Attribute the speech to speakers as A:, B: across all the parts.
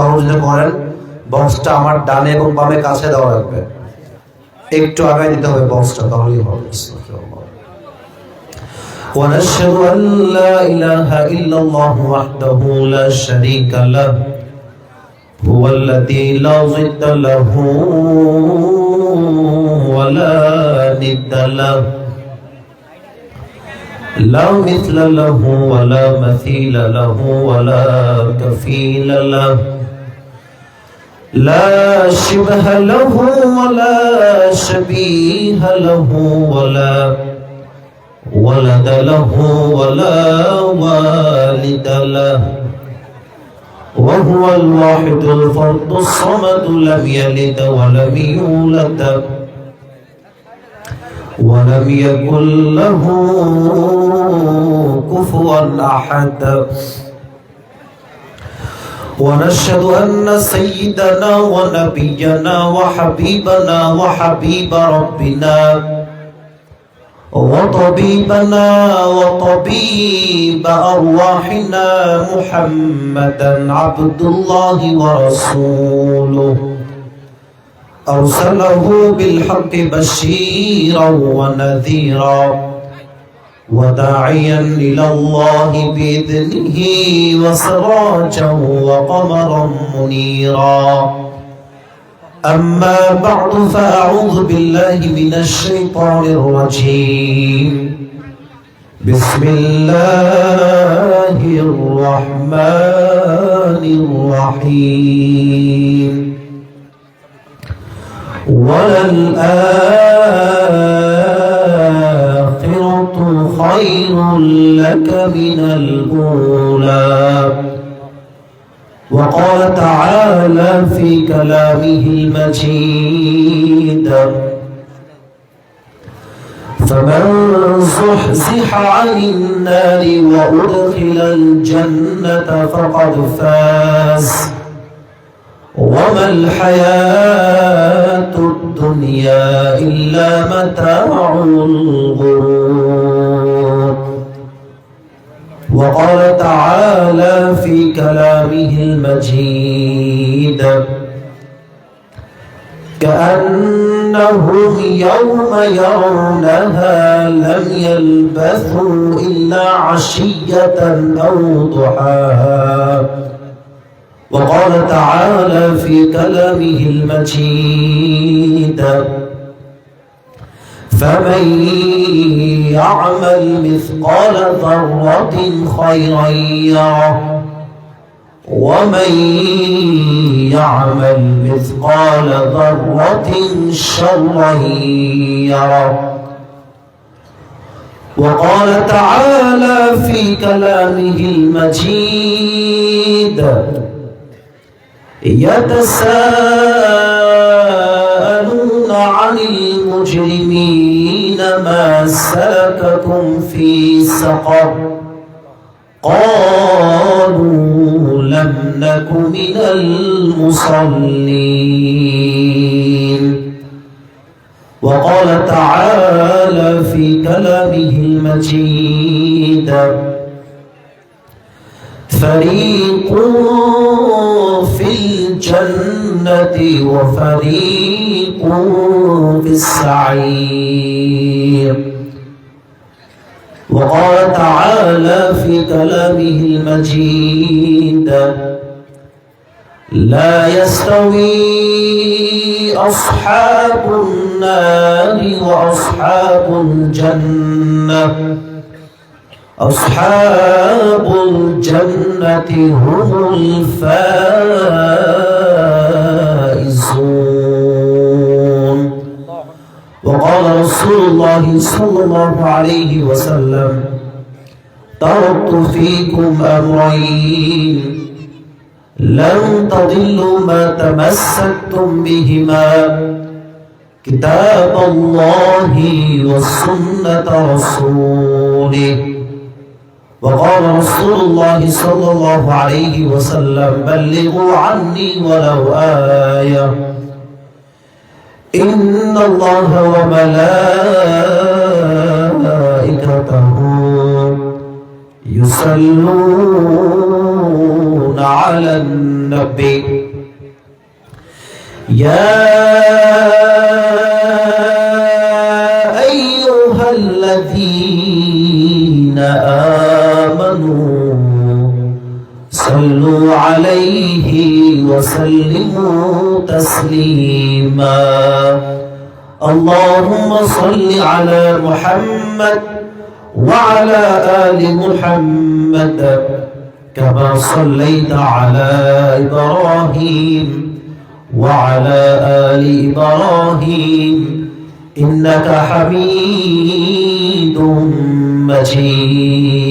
A: তখন যদি করেন বক্সটা আমার ডানে এবং বামে কাছে দেওয়া রাখবে, একটু আগায় দিতে হবে বক্সটা, তাহলেই হবে। ونشهد أن لا إله إلا الله وحده لا شريك له هو الذي لا ضد له ولا ند له لا مثل له ولا مثيل له ولا كفيل له لا شبه له ولا شبيه له ولا ولد له ولا والد له وهو الواحد الفرد الصمد لم يلد ولم يولد ولم يكن له كفوا أحد ونشهد أن سيدنا ونبينا وحبيبنا وحبيب ربنا وطبيبنا وطبيب أرواحنا محمدا عبد الله ورسوله أرسله بالحق بشيرا ونذيرا وداعيا إلى الله بإذنه وسراجا وقمرا منيرا أما بعد فأعوذ بالله من الشيطان الرجيم بسم الله الرحمن الرحيم وللآخرة خير لك من الأولى وقال تعالى في كلامه المجيد فمن زحزح عن النار وأدخل الجنة فقد فاز وما الحياة الدنيا إلا متاع الغرور وقال تعالى في كلامه المجيد كأنهم يوم يرونها لم يلبثوا إلا عشية أو ضحاها وقال تعالى في كلامه المجيد فمن يعمل مثقال ذرة خيرا يره ومن يعمل مثقال ذرة شرا يره وقال تعالى في كلامه المجيد يتساءلون عن المجرمين ما سلككم في سقر قالوا لم نك من المصلين وقال تعالى في كلامه المجيد فريق في الجنة وفريق في السعير وقال تعالى في كلامه المجيد لا يستوي أصحاب النار وأصحاب الجنة أصحاب الجنة هم الفائزون وقال رسول الله صلى الله عليه وسلم تركت فيكم أمرين لن تضلوا ما تمسكتم بهما كتاب الله وسنة رسوله وقال رسول الله صلى الله عليه وسلم بلغوا عني ولو آية إن الله وملائكته يصلون على النبي يا أيها الذين آمنوا صلوا عليه وسلموا تسليما اللهم صل على محمد وعلى آل محمد كما صليت على إبراهيم وعلى آل إبراهيم إنك حميد مجيد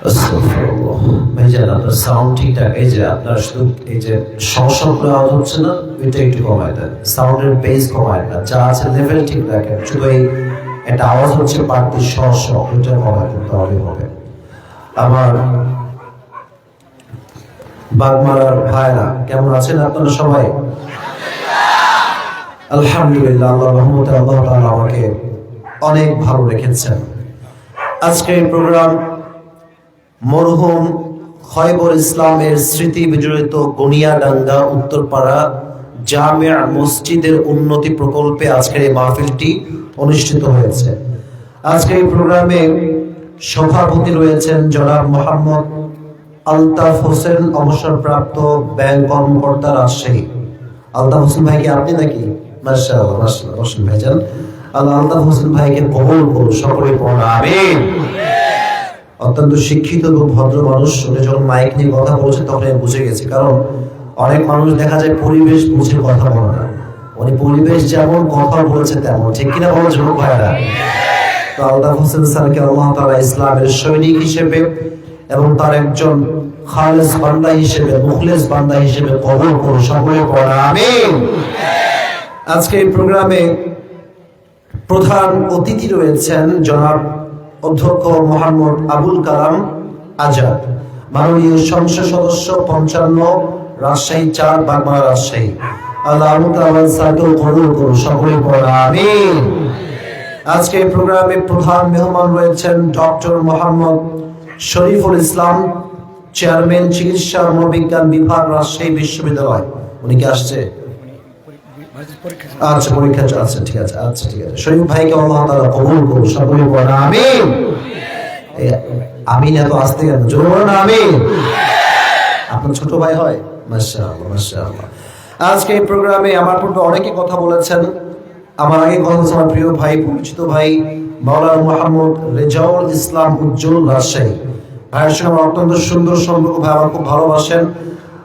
A: আস্তাগফিরুল্লাহ। ভাইজান আপনার সাউন্ড ঠিকঠাক, এই যে আপনার শুধু এই যে শব্দ আওয়াজ হচ্ছে না, এটা একটু কমায় দেন, সাউন্ডের বেস কমায় দেন, যা আছে লেভেল ঠিক রাখেন, শুধু এই একটা আওয়াজ হচ্ছে বাড়তি ওইটা কমায় দেন, তাহলে হবে। আমার বাগমারার ভাইরা কেমন আছেন আপনারা সবাই? আলহামদুলিল্লাহ, আল্লাহর রহমতে আল্লাহ তাআলা আমাকে অনেক ভালো রেখেছেন। আজকের এই প্রোগ্রাম মরহুম খয়বর ইসলামের স্মৃতি বিজড়িত গনিয়াডাঙ্গা উত্তরপাড়া জামিয়া মসজিদের উন্নতি প্রকল্পে আজকের এই মাহফিলটি অনুষ্ঠিত হয়েছে। আজকের এই প্রোগ্রামে সভাপতি রয়েছেন জনাব মোহাম্মদ আলতাফ হোসেন, অবসরপ্রাপ্ত ব্যাংক কর্মকর্তা, রাজশাহী। আলতাফ হোসেন ভাই কি আপনি নাকি? মাশাআল্লাহ, মাশাআল্লাহ, হোসেন ভাইজান, আল্লাহ আলতাফ হোসেন ভাইকে কবুল করুন, সকলে পড়া আমিন। অত্যন্ত শিক্ষিত এবং ভদ্র মানুষ। উনি যখন মাইক নিয়ে কথা বলছে তখন আমি বুঝে গেছি, কারণ অনেক মানুষ দেখা যায় পরিবেশ বুঝে কথা বলে না। উনি পরিবেশ যেমন কথা বলেছে তেমন, ঠিক কিনা বলো যুবক ভাইরা? তো আলতাফ হোসেন স্যারকে আল্লাহ তাআলা ইসলামের সৈনিক হিসেবে এবং তার একজন খালেস বান্দা হিসেবে, মুখলেস বান্দা হিসেবে কবুল করুন, সকলে পড়া আমিন। আজকে এই প্রোগ্রামে প্রধান অতিথি রয়েছেন জনাব অধ্যক্ষ মোহাম্মদ আবুল কালাম আজাদ, মাননীয় সংসদ সদস্য 55 রাজশাহী 4 বাগমারা রাজশাহী। আল্লাহ তাআলা সাইকেল কবুল করুন, সকলে পড়া আমিন। আজকে এই প্রোগ্রামে প্রধান মেহমান রয়েছেন ডক্টর মোহাম্মদ শরীফুল ইসলাম, চেয়ারম্যান চিকিৎসা মনোবিজ্ঞান বিভাগ, রাজশাহী বিশ্ববিদ্যালয়। উনি কি আসছে? আচ্ছা, পরীক্ষা আছে, ঠিক আছে, আচ্ছা ঠিক আছে। শরীফ ভাইকে আল্লাহ তাআলা কবুল করুন, সকলে পড়া আমিন। আমিন এত আসতে কেন? জোরে বলুন আমিন। আপনার ছোট ভাই হয়? মাশাআল্লাহ, মাশাআল্লাহ। আজকে এই প্রোগ্রামে আমার পূর্বে অনেকে কথা বলেছেন। আমার আগে কথা বলেছে আমার প্রিয় ভাই, পরিচিত ভাই মাওলানা মোহাম্মদ রেজাউল ইসলাম উজ্জ্বল, রাজশাহী। ভাইয়ের সঙ্গে আমার অত্যন্ত সুন্দর সম্পর্ক, ভাই আমার খুব ভালোবাসেন।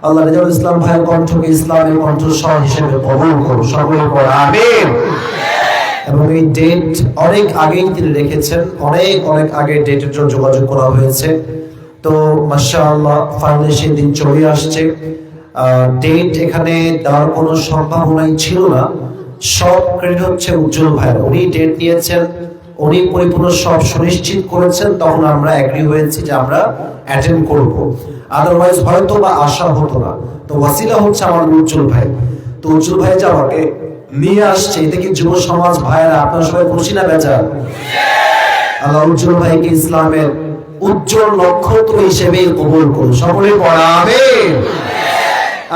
A: আল্লাহ রেজাউল ইসলাম ভাইয়ের কণ্ঠকে ইসলামের কণ্ঠস্বর হিসেবে কবুল করুন, সকলে পড়া আমিন। এবং এই ডেট অনেক আগেই তিনি রেখেছেন, অনেক অনেক আগে ডেটের জন্য যোগাযোগ করা হয়েছে। তো মাশাআল্লাহ ফাইনালি সেই দিন চলে আসছে। ডেট এখানে দেওয়ার কোনো সম্ভাবনাই ছিল না, সব ক্রেডিট হচ্ছে উজ্জ্বল ভাইয়ের। উনি ডেট নিয়েছেন, উনি পরিপূর্ণ সব সুনিশ্চিত করেছেন, তখন আমরা এগ্রি হয়েছি যে আমরা অ্যাটেন্ড করব, আদারওয়াইজ হয়তো বা আশা হতো না। তো ওয়াসিলা হচ্ছে আমার উজ্জ্বল ভাই। তো উজ্জ্বল ভাই যে আমাকে নিয়ে আসছে, এতে কি যুব সমাজ ভাইয়েরা আপনারা সবাই খুশি না বেজার? আল্লাহ উজ্জ্বল ভাইকে ইসলামের উজ্জ্বল নক্ষত্র হিসেবে কবুল করুন, সকলে পড়া আমিন।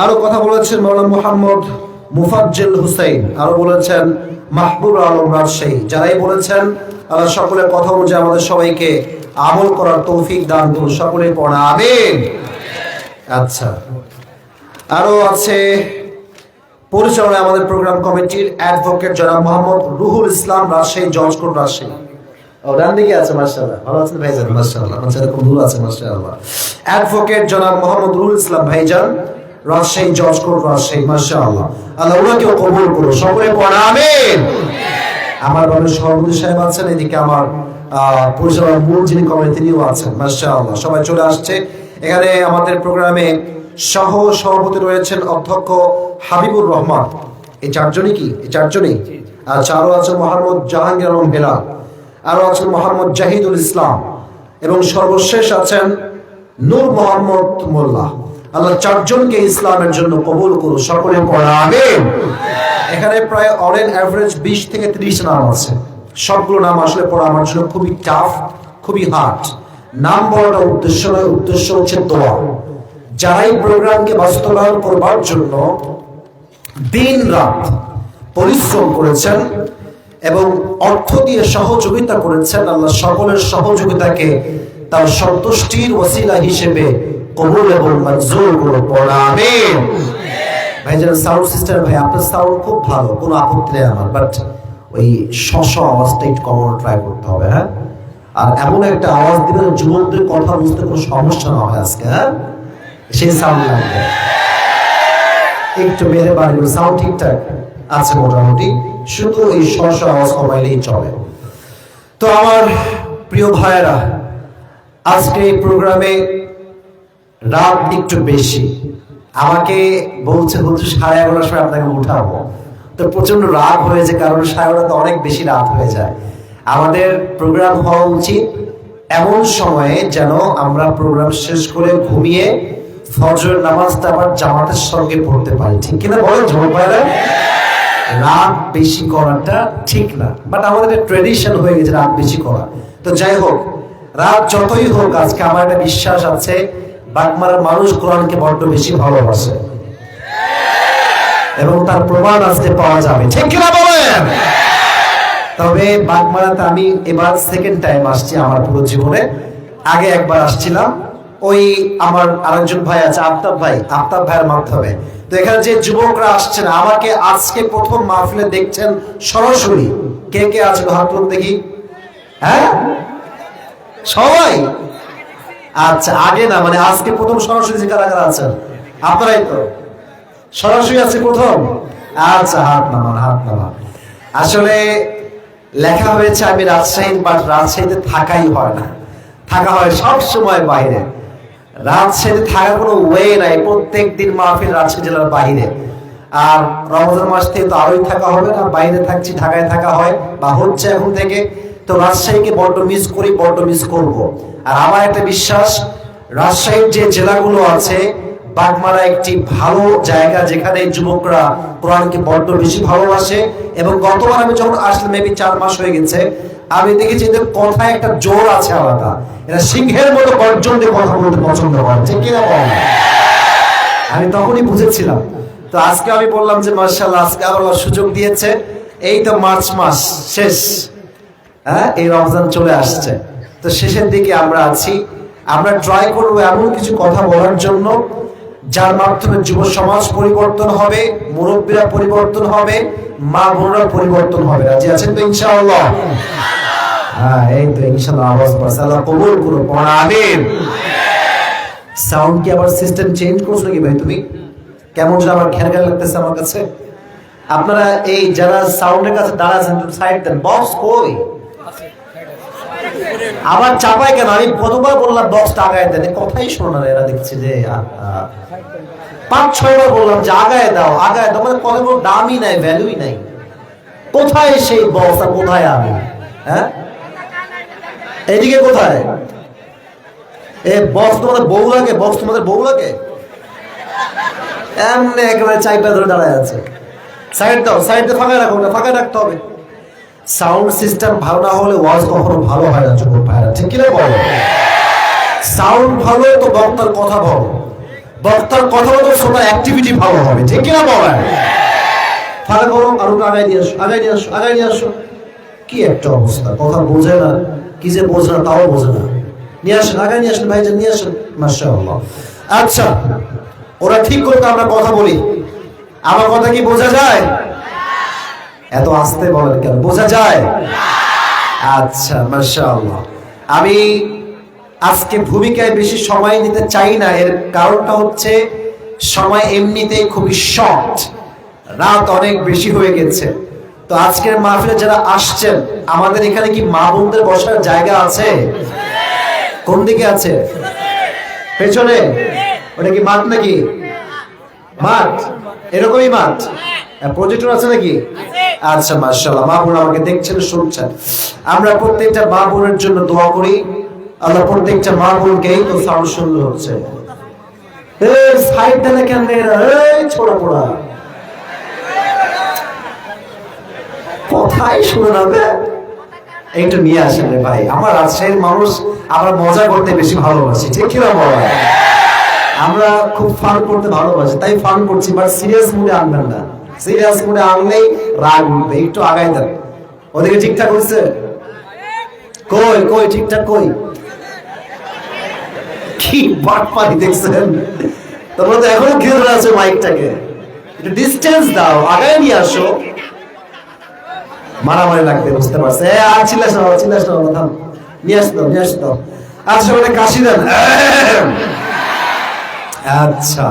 A: আরো কথা বলেছেন মাওলানা মোহাম্মদ মুফাজ্জল হুসাইন, আরো বলেছেন মাহবুব আলম রাজশাহী। যারাই বলেছেন আল্লাহ সকলের কথা অনুযায়ী আমাদের সবাইকে আমল করার তৌফিক দান করুন, সকলে পড়া আমিন। আচ্ছা, আরো আছে পরিচালনায় আমাদের প্রোগ্রাম কমিটির অ্যাডভোকেট জনাব মোহাম্মদ রুহুল ইসলাম, রাজশাহী জজ কোর্ট, রাজশাহী। ও ডান দিকে আছে, মাশাআল্লাহ, ভালো আছেন ভাইজান? মাশাআল্লাহ, আমাদের খুব ভালো আছে, মাশাআল্লাহ। অ্যাডভোকেট জনাব মোহাম্মদ রুহুল ইসলাম ভাইজান, রাজশাহী জজ কোর্ট, রাজশাহী, মাশাআল্লাহ। আল্লাহ ওনাকেও কবুল করুন, সকলে পড়া আমিন। আমার বাবার সভাপতি সাহেব আছেন, এদিকে আমার পরিচালনার মূল যিনি কমিটি তিনিও আছেন, মাশাআল্লাহ। সবাই চলে আসছে এখানে। আমাদের প্রোগ্রামে সহ সভাপতি রয়েছেন অধ্যক্ষ হাবিবুর রহমান। এই চারজনই কি? এই চারজনই। আচ্ছা, আরো আছেন মোহাম্মদ জাহাঙ্গীর আলম হেলাল, আরো আছেন মোহাম্মদ জাহিদুল ইসলাম, এবং সর্বশেষ আছেন নূর মোহাম্মদ মোল্লা। আল্লাহ চারজনকে ইসলামের জন্য কবুল করুন, সকলে পড়া আমিন। এখানে প্রায় অন এন অ্যাভারেজ 20 থেকে 30 নাম আছে, সবগুলো নাম আসলে পড়া আমার জন্য খুবই টাফ, খুবই হার্ড। নাম বলাটা উদ্দেশ্য নয়, উদ্দেশ্য হচ্ছে দোয়া। যারা এই প্রোগ্রামকে বাস্তবায়ন করবার জন্য দিন রাত পরিশ্রম করেছেন এবং অর্থ দিয়ে সহযোগিতা করেছেন, আল্লাহ সকলের সহযোগিতাকে তার সন্তুষ্টির ওসিলা হিসেবে কবুল এবং মঞ্জুর করুন। আমিন। ভাইজান সাউন্ড সিস্টেম, ভাই আপনার সাউন্ড খুব ভালো, কোনো আপত্তি নেই আমার, বাট ওই শশ আওয়াজটা একটু কমানো ট্রাই করতে হবে। হ্যাঁ, আর এমন একটা আওয়াজ দিবেন যুবকদের কথা বুঝতে কোনো সমস্যা না হয় আজকে। হ্যাঁ, সেই সাউন্ড লাগবে একটু মেরে বাড়ি সাউন্ড ঠিকঠাক আছে মোটামুটি, শুধু এই শশ আওয়াজ কমাইলেই চলে। তো আমার প্রিয় ভাইয়েরা, আজকে এই প্রোগ্রামে রাত একটু বেশি, আমাকে বলছে 11:30 সময় আপনাকে উঠাবো, তো প্রচন্ড রাত হয়েছে, কারণ 11:30 অনেক বেশি রাত হয়ে যায়। আমাদের প্রোগ্রাম হওয়া উচিত এমন সময়ে যেন আমরা প্রোগ্রাম শেষ করে ঘুমিয়ে ফজরের নামাজটা আবার জামাতের সঙ্গে পড়তে পারি, ঠিক কিনা বলেন যুবক ভাইরা? রাত বেশি করাটা ঠিক না, বাট আমাদের ট্রেডিশন হয়ে গেছে রাত বেশি করা। তো যাই হোক, রাত যতই হোক, আজকে আমার একটা বিশ্বাস আছে বাগমারার মানুষ কোরআনকে বড্ড বেশি ভালোবাসে এবং তার প্রমাণ আজকে পাওয়া যাবে, ঠিক কিনা বলেন? তবে বাগমারাতে আমি এবার সেকেন্ড টাইম আসছি আমার পুরো জীবনে। আগে একবার আসছিলাম, ওই আমার আরেকজন ভাই আছে আফতাব ভাইয়ের মাধ্যমে। তো এখানে যে যুবকরা আসছেন, আমাকে আজকে প্রথম মাহফিলে দেখছেন সরাসরি, কে কে আছে হাত তুলুন দেখি। হ্যাঁ, সবাই? আচ্ছা, আগে না, মানে আজকে প্রথম সরাসরি যে কারা কারা আছেন? আপনারাই তো সরাসরি আছে প্রথম? আচ্ছা, হাত নামান। আসলে লেখা হয়েছে আমি রাজশাহী, বাট রাজশাহীতে থাকাই হয় না, থাকা হয় সব সময় বাইরে। রাজশাহীতে থাকার কোনো ওয়ে নাই, প্রত্যেক দিন মাহফিল রাজশাহী জেলার বাইরে। আর রমজান মাস থেকে তো আরোই থাকা হবে না, বাইরে থাকছি, ঢাকায় থাকা হয় বা হচ্ছে এখন থেকে। তো রাজশাহীকে বড্ড মিস করবো। আর আমার একটা বিশ্বাস, রাজশাহীর যে জেলাগুলো আছে, বাগমারা একটি ভালো জায়গা যেখানে যুবকরা কোরআনকে বড্ড বেশি ভালোবাসে। এবং গতবার আমি যখন আসলাম, মেবি 4 মাস হয়ে গেছে, আমি দেখেছি এদের কথায় একটা জোর আছে আলাদা, এরা সিংহের মতো গর্জন দিয়ে কথা বলতে পছন্দ করে, ঠিক কিনা বল? আমি তখনই বুঝেছিলাম। তো আজকে আমি বললাম যে মাশাআল্লাহ, আজকে আল্লাহ সুযোগ দিয়েছে, এই তো মার্চ মাস শেষ, হ্যাঁ, এই রমজান চলে আসছে, তো শেষের দিকে আমরা আছি। আমরা ট্রাই করবো এমন কিছু কথা বলার জন্য যার মাধ্যমে যুব সমাজ পরিবর্তন হবে, মুরব্বীরা পরিবর্তন হবে, মা বোনরা পরিবর্তন হবে। রাজি আছেন তো ইনশাআল্লাহ? হ্যাঁ, এই তো ইনশাআল্লাহ আওয়াজ পাচ্ছে, আল্লাহ কবুল করুন। আমিন। সাউন্ড কি আবার সিস্টেম চেঞ্জ করছো নাকি ভাই? তুমি কেমন যেন আমার ঘের লাগতেছে আমার কাছে। আপনারা এই যারা সাউন্ডের কাছে দাঁড়াচ্ছেন, সাইড দেন। বক্স কই? আবার চাপায় কেন? আমি কতবার বললাম বক্সটা আগায় দেন, কথাই শোনো না এরা, দেখছি যে 5-6 বার বললাম যে আগায় দাও, মানে কথা বল, দামই নাই, ভ্যালুই নাই। কোথায় সেই বক্স আর কোথায় আমি? হ্যাঁ, এইদিকে কোথায়? বক্স তোমাদের বউ লাগে? বক্স তোমাদের বউ লাগে? এমনি একেবারে চাইপা ধরে দাঁড়ায় আছে। সাইড দাও, সাইডে ফাঁকা রাখো না, ফাঁকা রাখতে হবে। সাউন্ড সিস্টেম ভালো না হলে ওয়াজ কখনো ভালো হয় না যুবক ভাইরা, ঠিক কিনা বলো? সাউন্ড ভালো তো বক্তার কথা বলো, বক্তার কথা বলতে শোনার অ্যাক্টিভিটি ভালো হবে, ঠিক কিনা বলেন? ফাঁকা করো, আরো আগায় নিয়ে আসো। কি একটা অবস্থা, কথা বোঝে না, কি যে বোঝে না তাও বোঝে না। নিয়ে আসেন, আগায় নিয়ে আসেন ভাইজান, নিয়ে আসেন। মাশাআল্লাহ। আচ্ছা, ওরা ঠিক করতে আমরা কথা বলি, আমার কথা কি বোঝা যায়? এত আস্তে বলেন কেন? বোঝা যায়? আচ্ছা, মাশাআল্লাহ। আমি আজকে ভূমিকায় বেশি সময় নিতে চাই না, এর কারণটা হচ্ছে সময় এমনিতেই খুবই শর্ট, রাত অনেক বেশি হয়ে গেছে। তো আজকের মাহফিলে যারা আসছেন, আমাদের এখানে কি মা বোনদের বসার জায়গা আছে? কোন দিকে আছে? পেছনে? ওটা কি মাঠ নাকি? মাঠ, এরকমই মাঠ। প্রজেক্টর আছে নাকি? আচ্ছা, মাশাআল্লাহ। মা বোন আমাকে দেখছেন, শুনছেন। আমরা প্রত্যেকটা মা বোনের জন্য দোয়া করি, আল্লাহ প্রত্যেকটা মা বোনকেই তো সাউন্ড সুন্দর হচ্ছে। এই সাইড দেনে কেন রে? এই ছোড়া পোড়া কথাই শুনে না বে। একটু নিয়ে আসেন রে ভাই। আমার রাজশাহীর মানুষ আবার মজা করতে বেশি ভালোবাসি, ঠিক কিনা বলা? আমরা খুব ফান করতে ভালোবাসি, তাই ফান করছি, বাট সিরিয়াস মুডে আনবেন না। সিরিয়াস মুডে আনলেই রাগ উঠবে। একটু আগাই দেন। ওদিকে ঠিকঠাক হচ্ছে? কই কই ঠিকঠাক কই? কি বাটপারি দেখছেন তোমরা? তো এখনো ঘিরে আছে মাইকটাকে। একটু ডিস্টেন্স দাও, আগায় নিয়ে আসো। মারামারি লাগবে, বুঝতে পারছে? আর চিল্লাস না, চিল্লাস না, থাম। নিয়ে আসতো, নিয়ে আসতো। আচ্ছা, মানে কাশি দেন। আচ্ছা,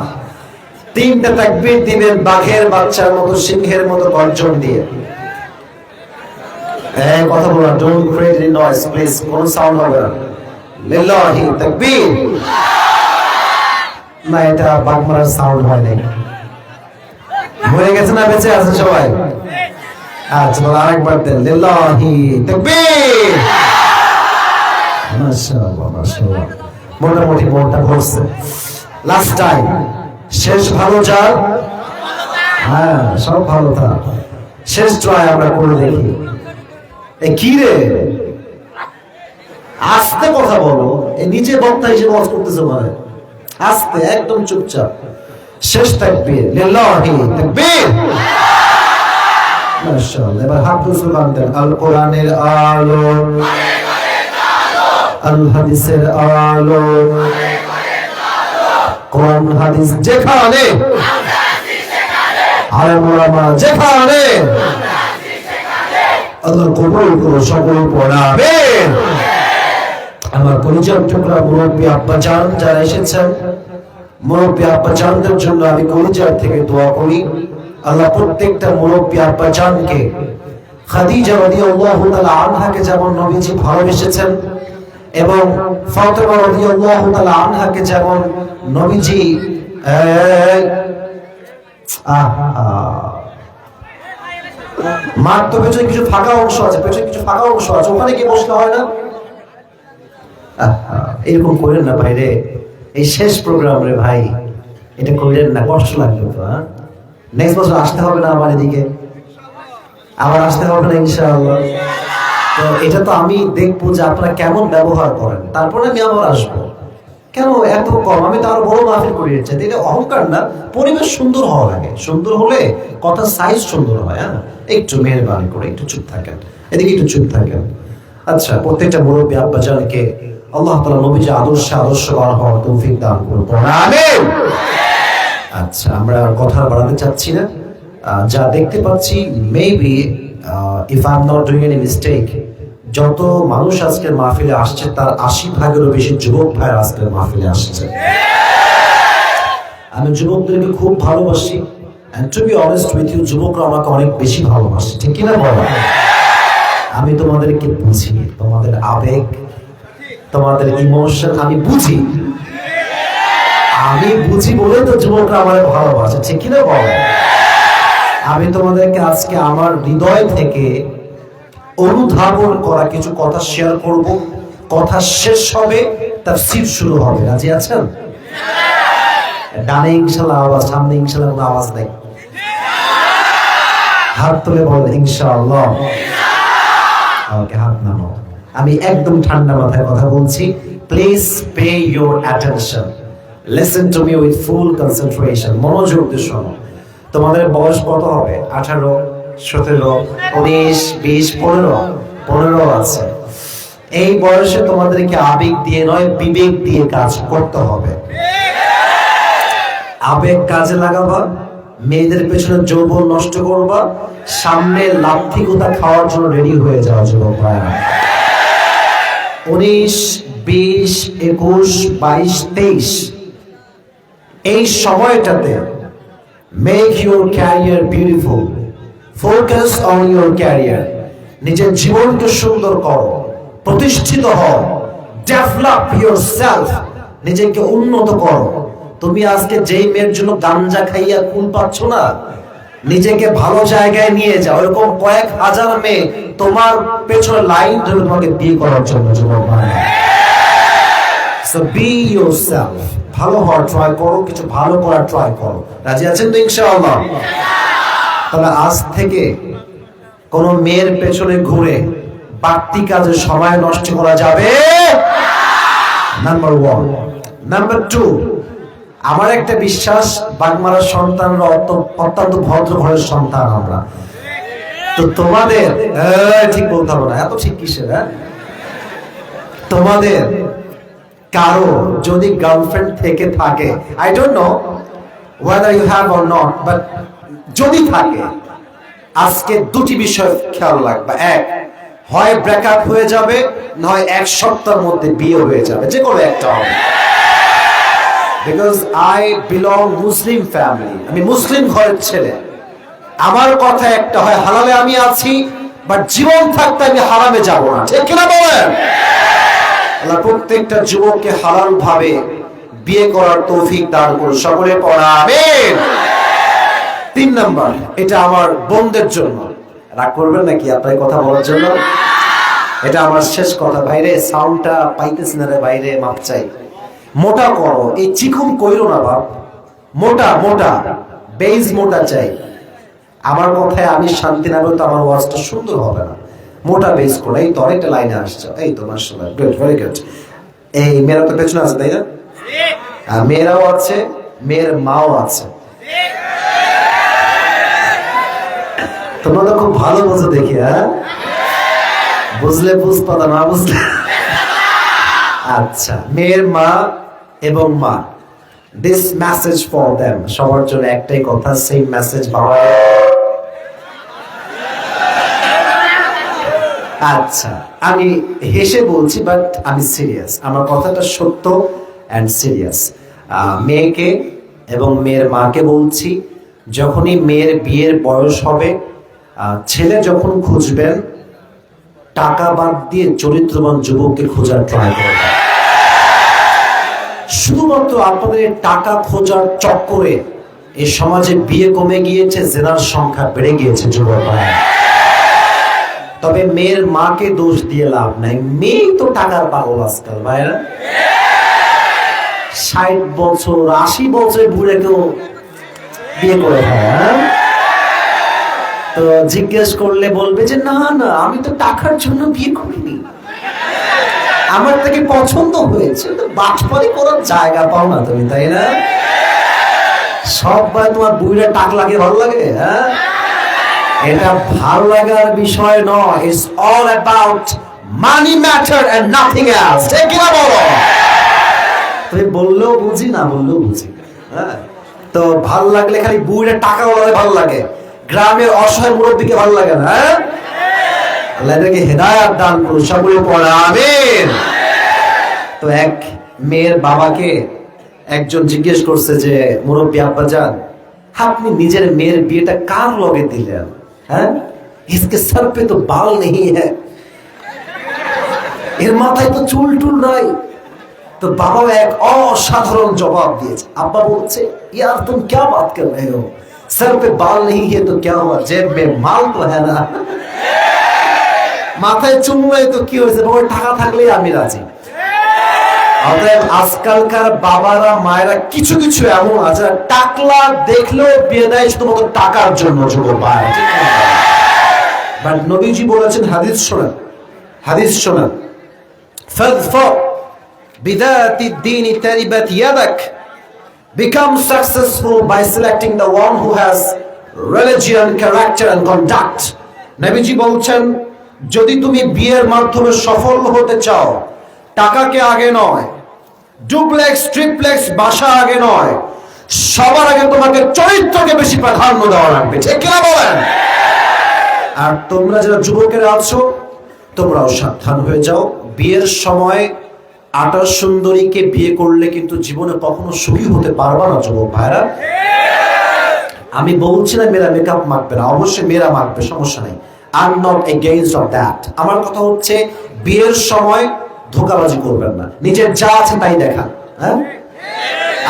A: 3টা তাকবীর দিবেন বাঘের বাচ্চার মতো, সিংহের মতো গর্জন দিয়ে। কথা বলা, don't create any noise please, কোন সাউন্ড হবে না। লিল্লাহি তাকবীর। না, এটা বাঘ মারার সাউন্ড হয় নাই। মরে গেছে না বেঁচে আছে সবাই? আচ্ছা, বল আরেকবার দেন, লিল্লাহি তাকবীর। মাশাআল্লাহ, মাশাআল্লাহ, মোটামুটি মনটা ভরছে। লাস্ট টাইম, শেষ ভালো যার, হ্যাঁ সব ভালো থাক। শেষ ট্রাই আমরা করে দেখি। কি রে, আস্তে কথা বলো। এই নিচে বক্তা হিসেবে ওয়াজ করতেছে মানে, আস্তে, একদম চুপচাপ। শেষ তাকবীর, লিল্লাহি তাকবীর। মাশাআল্লাহ। এবার হাত তুলে স্লোগান দেন, আল কোরআনের আলো, আল হাদিসের আলো, কোরআন হাদিস যেখানে, আলেম ওলামা যেখানে, আল্লাহ কবুল করো, সকল পড়াবেন। আমার পরিচয় টুকরা মুরব্বী আব্বাজান যারা এসেছেন, মুরব্বী আব্বাজানদের জন্য আমি কলিজার থেকে দোয়া করি। আল্লাহ প্রত্যেকটা মুরব্বী আব্বাজানকে, খাদিজা রাদিয়াল্লাহু তাআলা আনহাকে যেমন নবীজি ভালোবেসেছেন, এবং ফাতেমা রাদিয়াল্লাহু তাআলা আনহাকে যেমন নবীজি মার তো পেছনে কিছু ফাঁকা অংশ আছে, পেছনে কিছু ফাঁকা অংশ আছে, ওখানে কি বসতে হয় না? এরকম করেন না ভাই রে, এই শেষ প্রোগ্রাম রে ভাই, এটা করেন না, কষ্ট লাগবে তো। নেক্সট বছর আসতে হবে না আমার এদিকে? আবার আসতে হবে না ইনশাআল্লাহ? তো এটা তো আমি দেখবো যে আপনারা কেমন ব্যবহার করেন, তারপরে আমি আবার আসবো। কেন এত কম? আমি তো আরো বড় মাহফিল করে যাচ্ছি। এটা অহংকার না, পরিবেশ সুন্দর হওয়া লাগে। সুন্দর হলে কথা সাইজ সুন্দর হয়। হ্যাঁ, একটু মেহরবানি করে একটু চুপ থাকেন, এদিকে একটু চুপ থাকেন। আচ্ছা, প্রত্যেকটা মুরব্বী আব্বাজানকে আল্লাহ তাআলা নবীজি আদর্শবান হওয়ার তৌফিক দান করুন। আমিন। আচ্ছা, আমরা আর কথা বাড়াতে চাচ্ছি না। যা দেখতে পাচ্ছি, maybe if I am not doing any mistake, যত মানুষ আজকের মাহফিলে আসছে তার 80% বেশি যুবক ভাই আজকের মাহফিলে আসছে। আমি যুবকদেরকে খুব ভালোবাসি, and to be honest with you, যুবকরা আমাকে অনেক বেশি ভালোবাসে, ঠিক কিনা বলো? আমি তোমাদেরকে বুঝি, তোমাদের আবেগ, তোমাদের ইমোশন আমি বুঝি। আমি বুঝি বলে তো যুবকরা আমাদের ভালোবাসে, ঠিক কিনা বলো? আমি তোমাদেরকে আজকে আমার হৃদয় থেকে অনুধাবন করা কিছু কথা শেয়ার করব। কথা শেষ হবে, তাফসীর শুরু হবে। রাজি আছেন? ডানে ইনশাআল্লাহ আওয়াজ, সামনে ইনশাআল্লাহ কোনো আওয়াজ নাই। হাত তুলে বলেন ইনশাআল্লাহ। ওকে, হাত নামাও। আমি একদম ঠান্ডা মাথায় কথা বলছি। Please pay your attention, listen to me with full concentration. মনোযোগ দিয়ে শোনো। তোমাদের বয়স কত হবে? 18, 17, 19, 20, 15 আছে। এই বয়সে তোমাদেরকে আবেগ দিয়ে নয়, বিবেক দিয়ে কাজ করতে হবে। আবেগ কাজে লাগাবা, মেয়েদের পেছনে যৌবন নষ্ট করবা, সামনে লাথি গোতা খাওয়ার জন্য রেডি হয়ে যাওয়া যুবক ভাইরা। 19, 20, 21, 22, 23 এই সময়টাতে make your career beautiful, focus on your career. নিজের জীবনকে সুন্দর করো, প্রতিষ্ঠিত হও, ডেভেলপ ইউরসেলফ, নিজেকে উন্নত করো। তুমি আজকে যেই মেয়ের জন্য গাঞ্জা খাইয়া কুল পাচ্ছ না, নিজেকে ভালো জায়গায় নিয়ে যাও। এরকম কয়েক হাজার মেয়ে তোমার পেছনে লাইন ধরে তোমাকে বিয়ে করার জন্য যুবক ভাই। সো বি ইউরসেলফ, ভালো হওয়ার ট্রাই করো, কিছু ভালো করার ট্রাই করো। রাজি আছেন তো ইনশাআল্লাহ? তাহলে আজ থেকে কোন মেয়ের পেছনে ঘুরে বাড়তি কাজে সময় নষ্ট করা যাবে নাম্বার 1। নাম্বার 2, আমার একটা বিশ্বাস বাগমারার সন্তানরা অত্যন্ত ভদ্র ঘরের সন্তান আমরা। তো তোমাদের ঠিক বলতে হবে না, এত ঠিক কিসের? তোমাদের কারো যদি গার্লফ্রেন্ড থেকে থাকে, I don't know whether you have or not, but যদি থাকে, আজকে দুটি বিষয় খেয়াল রাখবা। এক, হয় ব্রেকআপ হয়ে যাবে, নয় 1 সপ্তাহের মধ্যে বিয়ে হয়ে যাবে, যে কোনো একটা হবে। Because I belong Muslim family, আমি মুসলিম ঘরের ছেলে। আমার কথা একটা, হয় হালালে আমি আছি, বাট জীবন থাকতে আমি হারামে যাব না, ঠিক কিনা বলেন? আল্লাহ প্রত্যেকটা যুবককে হালাল ভাবে বিয়ে করার তৌফিক দান করুন, সকলে পড়া আমিন। 3 নাম্বার, এটা আমার বোনদের জন্য, রাগ করবেন নাকি আপনার কথা বলার জন্য? এটা আমার শেষ কথা। ভাইরে সাউন্ডটা পাইতেছি না রে ভাইরে, মাপ চাই। মোটা করো, এই চিকুন কইরো না বাপ, মোটা মোটা বেজ মোটা চাই। আমার কথায় আমি শান্তি না, তো আমার ওয়াজটা সুন্দর হবে না। মোটা বেজ করো। এই তো অনেকটা লাইনে আসছে, এই তো মাশাআল্লাহ, গুড, ভেরি গুড। এই মেয়েরা তো পেছনে আছে, তাই না? মেয়েরাও আছে, মেয়ের মাও আছে। তোমরা তো খুব ভালো বোঝো দেখি, হ্যাঁ? বুঝলে বুঝতো না, না বুঝলে। আচ্ছা, মেয়ের মা এবং মা, দিস মেসেজ ফর দেম, সবার জন্য একটাই কথা, সেম মেসেজ বাবা। আচ্ছা, আমি হেসে বলছি, বাট আমি সিরিয়াস, আমার কথাটা সত্য অ্যান্ড সিরিয়াস। মেয়েকে এবং মেয়ের মাকে বলছি, যখনই মেয়ের বিয়ের বয়স হবে, ছেলে যখন খুঁজবেন, টাকা বাদ দিয়ে চরিত্রবান যুবককে খোঁজার ট্রাই করবেন। শুধুমাত্র আপনাদের টাকা খোঁজার চক্করে এই সমাজে বিয়ে কমে গিয়েছে, জেনার সংখ্যা বেড়ে গিয়েছে যুবক ভাই। তবে মেয়ের মাকে দোষ দিয়ে লাভ নাই, মেয়ে তো টাকার পাগল আজকাল ভাইরা। 60 বছর 80 বছর বুড়ে কেউ বিয়ে করে ভাই। তো জিজ্ঞেস করলে বলবে যে না না, আমি তো টাকার জন্য বিয়ে করিনি, আমার থেকে পছন্দ হয়েছে। তো বাটপারি করার জায়গা পাও না তুমি, তাই না? সব ভাই তোমার বুড়িরা টাক লাগে, ভালো লাগে? হ্যাঁ, এটা ভালো লাগার বিষয় নয়, it's all about money matter and nothing else, ঠিক কি না বলো? তুমি বললেও বুঝি, না বললেও বুঝি। হ্যাঁ, তো ভালো লাগলে খালি বুড়িরা টাকা ওলালে ভালো লাগে, গ্রামের অসহায় মুরব্বীকে ভালো লাগে না? আল্লাহ এদেরকে হেদায়েত দান করুন, সকলে পড়া আমিন। তো এক মেয়ের বাবাকে একজন জিজ্ঞেস করছে যে, মুরব্বী আব্বাজান, আপনি নিজের মেয়ের বিয়েটা কার লগে দিলেন? হ্যাঁ, इसके सर पे तो बाल नहीं है, এর মাথায় তো চুল টুল নাই। তো বাবা এক অসাধারণ জবাব দিয়েছে। আব্বা বলছে, यार तुम क्या बात कर रहे हो, सर पे बाल नहीं है तो क्या हुआ, जेब में माल तो है ना। মাথায় চুল নাই তো কি হয়েছে, বাবা টাকা থাকলেই আমি রাজি। অতএব আজকালকার বাবারা মায়েরা কিছু কিছু এমন আছে, টাকলা দেখলেও বিয়ে দেয় শুধুমাত্র টাকার জন্য, যুবক ভাই। বাট নবীজি বলেছেন, হাদিস শোনেন, হাদিস শোনেন, ফাযফার বিযাতি দ্বীন তারিবাত ইয়াদাক, become successful by selecting the one who has religion, character and conduct. নবীজি বলছেন, যদি তুমি বিয়ের মাধ্যমে সফল হতে চাও, টাকাকে আগে নয়, ডুপ্লেক্স ট্রিপ্লেক্স বাসা আগে নয়, সবার আগে তোমাকে চরিত্রকে বেশি প্রাধান্য দেওয়া লাগবে, ঠিক কিনা বলেন? আর তোমরা যারা যুবকেরা আছো, তোমরাও সাবধান হয়ে যাও। বিয়ের সময় 28 সুন্দরীকে বিয়ে করলে কিন্তু জীবনে কখনো সুখী হতে পারবা না, যুবক ভাইরা। আমি বলছি না মেয়েরা মেকআপ মাখবে না, অবশ্যই মেয়েরা মাখবে, সমস্যা নেই, I am not against of that. আমার কথা হচ্ছে, বিয়ের সময় ধোঁকাবাজি করবেন না, নিজের যা আছে তাই দেখান। হ্যাঁ,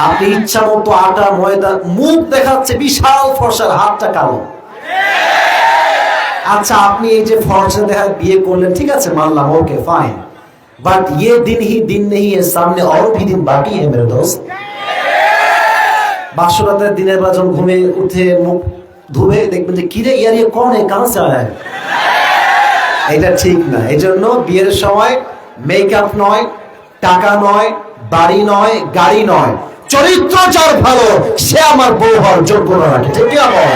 A: আপনি ইচ্ছা মতো আটা ময়দা, মুখ দেখাচ্ছে বিশাল ফর্সার, হাতটা কালো। আচ্ছা, আপনি এই যে ফর্সা দেখা বিয়ে করলেন, ঠিক আছে, মানলাম, ওকে ফাইন, बट ये दिन ही दिन नहीं है, सामने और भी दिन बाकी है मेरे दोस्त। बासुरातेर दिनेर बेला যখন ঘুমে উঠে মুখ ধুবে দেখবেন যে, কি রে ইয়ার, ये कौन है, कहां से आया है? এটা ঠিক না। এই জন্য বিয়ের সময় মেকআপ নয়, টাকা নয়, বাড়ি নয়, গাড়ি নয়, চরিত্র যার ভালো সে আমার বউ হওয়ার যোগ্যতা রাখে। ঠিক আছে?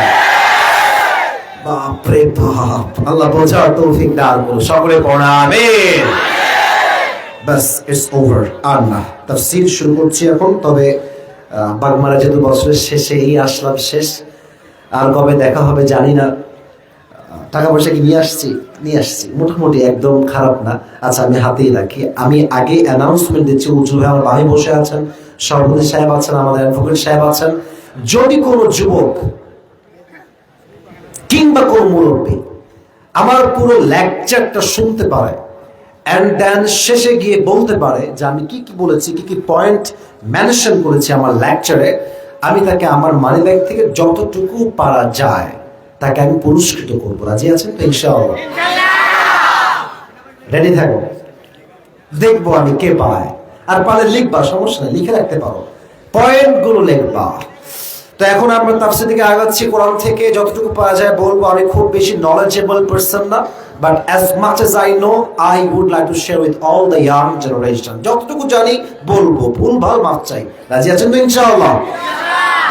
A: বাপরে বাপ, আল্লাহ বোঝার তৌফিক দান করুন। সকলে পড়া আমিন। বাস, ইটস ওভার। আর না, তাফসীর শুরু করছি এখন। তবে বাগমারা যেহেতু বছরের শেষেই আসলাম, শেষ আর কবে দেখা হবে জানি না। টাকা পয়সা কি নিয়ে আসছি মোটামুটি, একদম খারাপ না। আচ্ছা, আমি হাতেই রাখি। আমি আগে অ্যানাউন্সমেন্ট দিচ্ছি, উজ্জ্বল ভাই আমার ভাই বসে আছেন, সভাপতি সাহেব আছেন, আমাদের অ্যাডভোকেট সাহেব আছেন। যদি কোনো যুবক কিংবা কোনো মুরব্বী আমার পুরো লেকচারটা শুনতে পারে এন্ড দেন শেষে গিয়ে বলতে পারে যে আমি কি কি বলেছি, কি কি পয়েন্ট মেনশন করেছি আমার লেকচারে, আমি তাকে আমার মানিব্যাগ থেকে যতটুকু পারা যায় তাকে আমি পুরস্কৃত করবো। রাজি আছেন তো? ইনশাআল্লাহ রেডি থাকো, দেখবো আমি কে পায়। আর পারে লিখবা, সমস্যা নেই, লিখে রাখতে পারো, পয়েন্ট গুলো লিখবা। তো এখন আমরা তাফসীর দিকে আগাচ্ছি। কোরআন থেকে যতটুকু পাওয়া যায় বলবো। আমি খুব বেশি নলেজেবল পারসন না, but as much as I know I would like to share with all the young generation. যতটুকু জানি বলবো, ভুল ভাল মাপ চাই। রাজি আছেন তো? ইনশাআল্লাহ।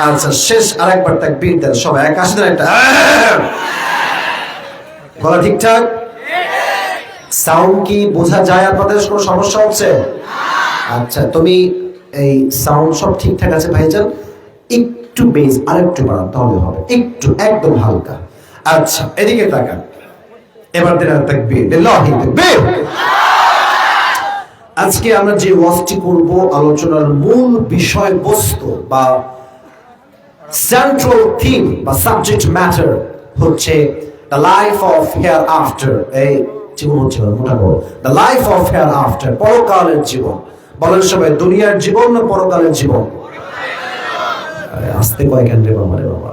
A: আচ্ছা, শেষ আরেকবার তাকবীর দেন সবাই, এক আসেন একটা। গলা ঠিকঠাক? সাউন্ড কি বোঝা যায়? আপনাদের কোনো সমস্যা হচ্ছে? আচ্ছা, তুমি এই সাউন্ড সব ঠিকঠাক আছে ভাইজান? একটু বেস আরেকটু বাড়ান তাহলে হবে, একটু একদম হালকা। আচ্ছা, এদিকে তাকান। এবার দেন তাকবীর, লিল্লাহি তাকবীর। আজকে আমরা যে ওয়াজটি করব, আলোচনার মূল বিষয়বস্তু বা সেন্ট্রাল থিম বা সাবজেক্ট ম্যাটার হচ্ছে the life of hair after. এই জীবন হচ্ছে মোটা বড়, the life of hair after, পরকালের জীবন। বলেন সবাই, দুনিয়ার জীবন না পরকালের জীবন? আসতে কয়েকখান রে বাবা, রে বাবা।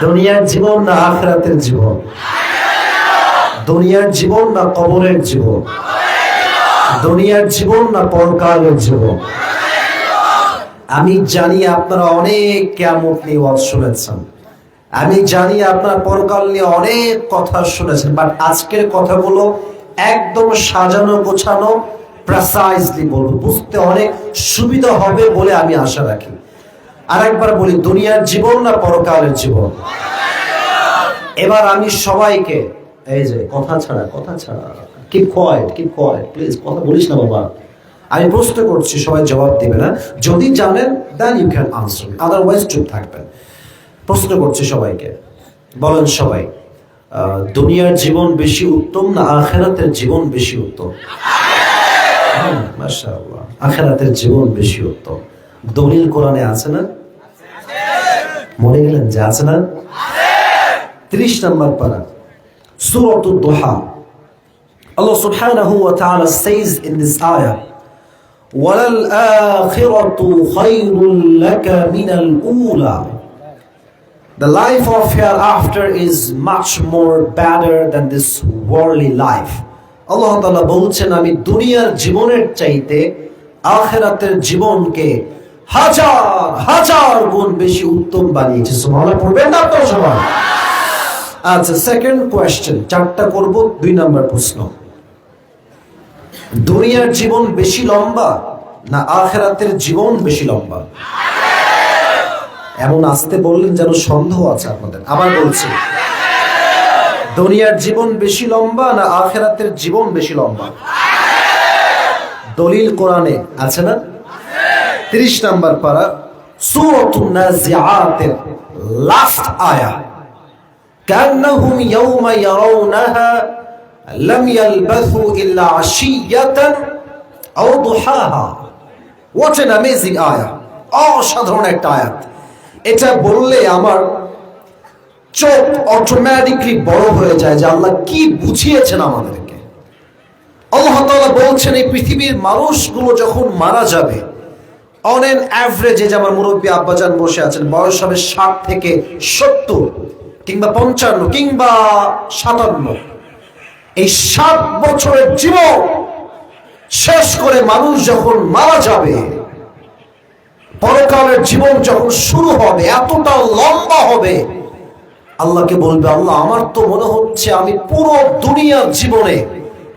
A: দুনিয়ার জীবন না আখিরাতের জীবন? দুনিয়ার জীবন না কবরের জীবন? দুনিয়ার জীবন না পরকালের জীবন? আমি জানি আপনারা অনেক কিয়ামত নিয়ে ওয়াজ শুনেছেন, আমি জানি আপনারা পরকাল নিয়ে অনেক কথা শুনেছেন, বাট আজকের কথাগুলো একদম সাজানো গোছানো প্রিসাইজলি বলবো, বুঝতে অনেক সুবিধা হবে বলে আমি আশা রাখি। আরেকবার বলি, দুনিয়ার জীবন না পরকালের জীবন? এবার আমি সবাইকে, এই যে কথা ছাড়া কিপ কোয়াইট প্লিজ, কথা বলিস না বাবা। আমি প্রশ্ন করছি, সবাই জবাব দিবে না। যদি জানেন then you can answer, otherwise চুপ থাকবেন। প্রশ্ন করছি সবাইকে, বলেন সবাই, দুনিয়ার জীবন বেশি উত্তম না আখিরাতের জীবন বেশি উত্তম? মাশাআল্লাহ, আখিরাতের জীবন বেশি উত্তম। দলিল কোরআনে আছে না? মনে গেলেন যে আছে না? 30 নম্বর পারা, সূরাতুদ দুহা। Allah subhanahu wa ta'ala says in this ayah, وَلَلْآخِرَةُ خَيْرٌ لَكَ مِنَ الْأُولَى. The life of hereafter is much more better than this worldly life. আল্লাহ তাআলা বলছেন, আমি দুনিয়ার জীবনের চাইতে আখিরাতের জীবনকে হাজার হাজার গুণ বেশি উত্তম বানিয়েছি। সুবহানাল্লাহ পড়বেন না আপনারা সবাই? আচ্ছা, সেকেন্ড কোয়েশ্চেন, 4টা করব। 2 নম্বর প্রশ্ন, দুনিয়ার জীবন বেশি লম্বা না আখিরাতের জীবন বেশি লম্বা? এমন আসতে বললেন যেন সন্দেহ আছে আপনাদের। আবার বলছি, দুনিয়ার জীবন বেশি লম্বা না আখিরাতের জীবন বেশি লম্বা? দলিল কোরআনে আছে না? 30 নম্বর পারা, সূরাতুন নাজিআতের লাস্ট আয়াত, কান্নাহুম ইয়াওমা ইয়ারাউনাহা লাম ইয়ালবাথু ইল্লা আশিয়াতান আও দুহাহা। হোয়াট অ্যান অ্যামেজিং আয়াত, অসাধারণ একটা আয়াত। এটা বললে আমার চোখ অটোমেটিকলি বড় হয়ে যায় যে আল্লাহ কি বুঝিয়েছেন আমাদেরকে। আল্লাহ তাআলা বলছেন, এই পৃথিবীর মানুষগুলো যখন মারা যাবে, অন এন অ্যাভারেজে, যে আমার মুরব্বী আব্বাজান বসে আছেন, বয়স হবে 60 থেকে 70 কিংবা 55 কিংবা 57, এই 7 বছরের জীবন শেষ করে মানুষ যখন মারা যাবে, পরকালের জীবন যখন শুরু হবে, এতটা লম্বা হবে আল্লাহকে বলবে, আল্লাহ আমার তো মনে হচ্ছে আমি পুরো দুনিয়ার জীবনে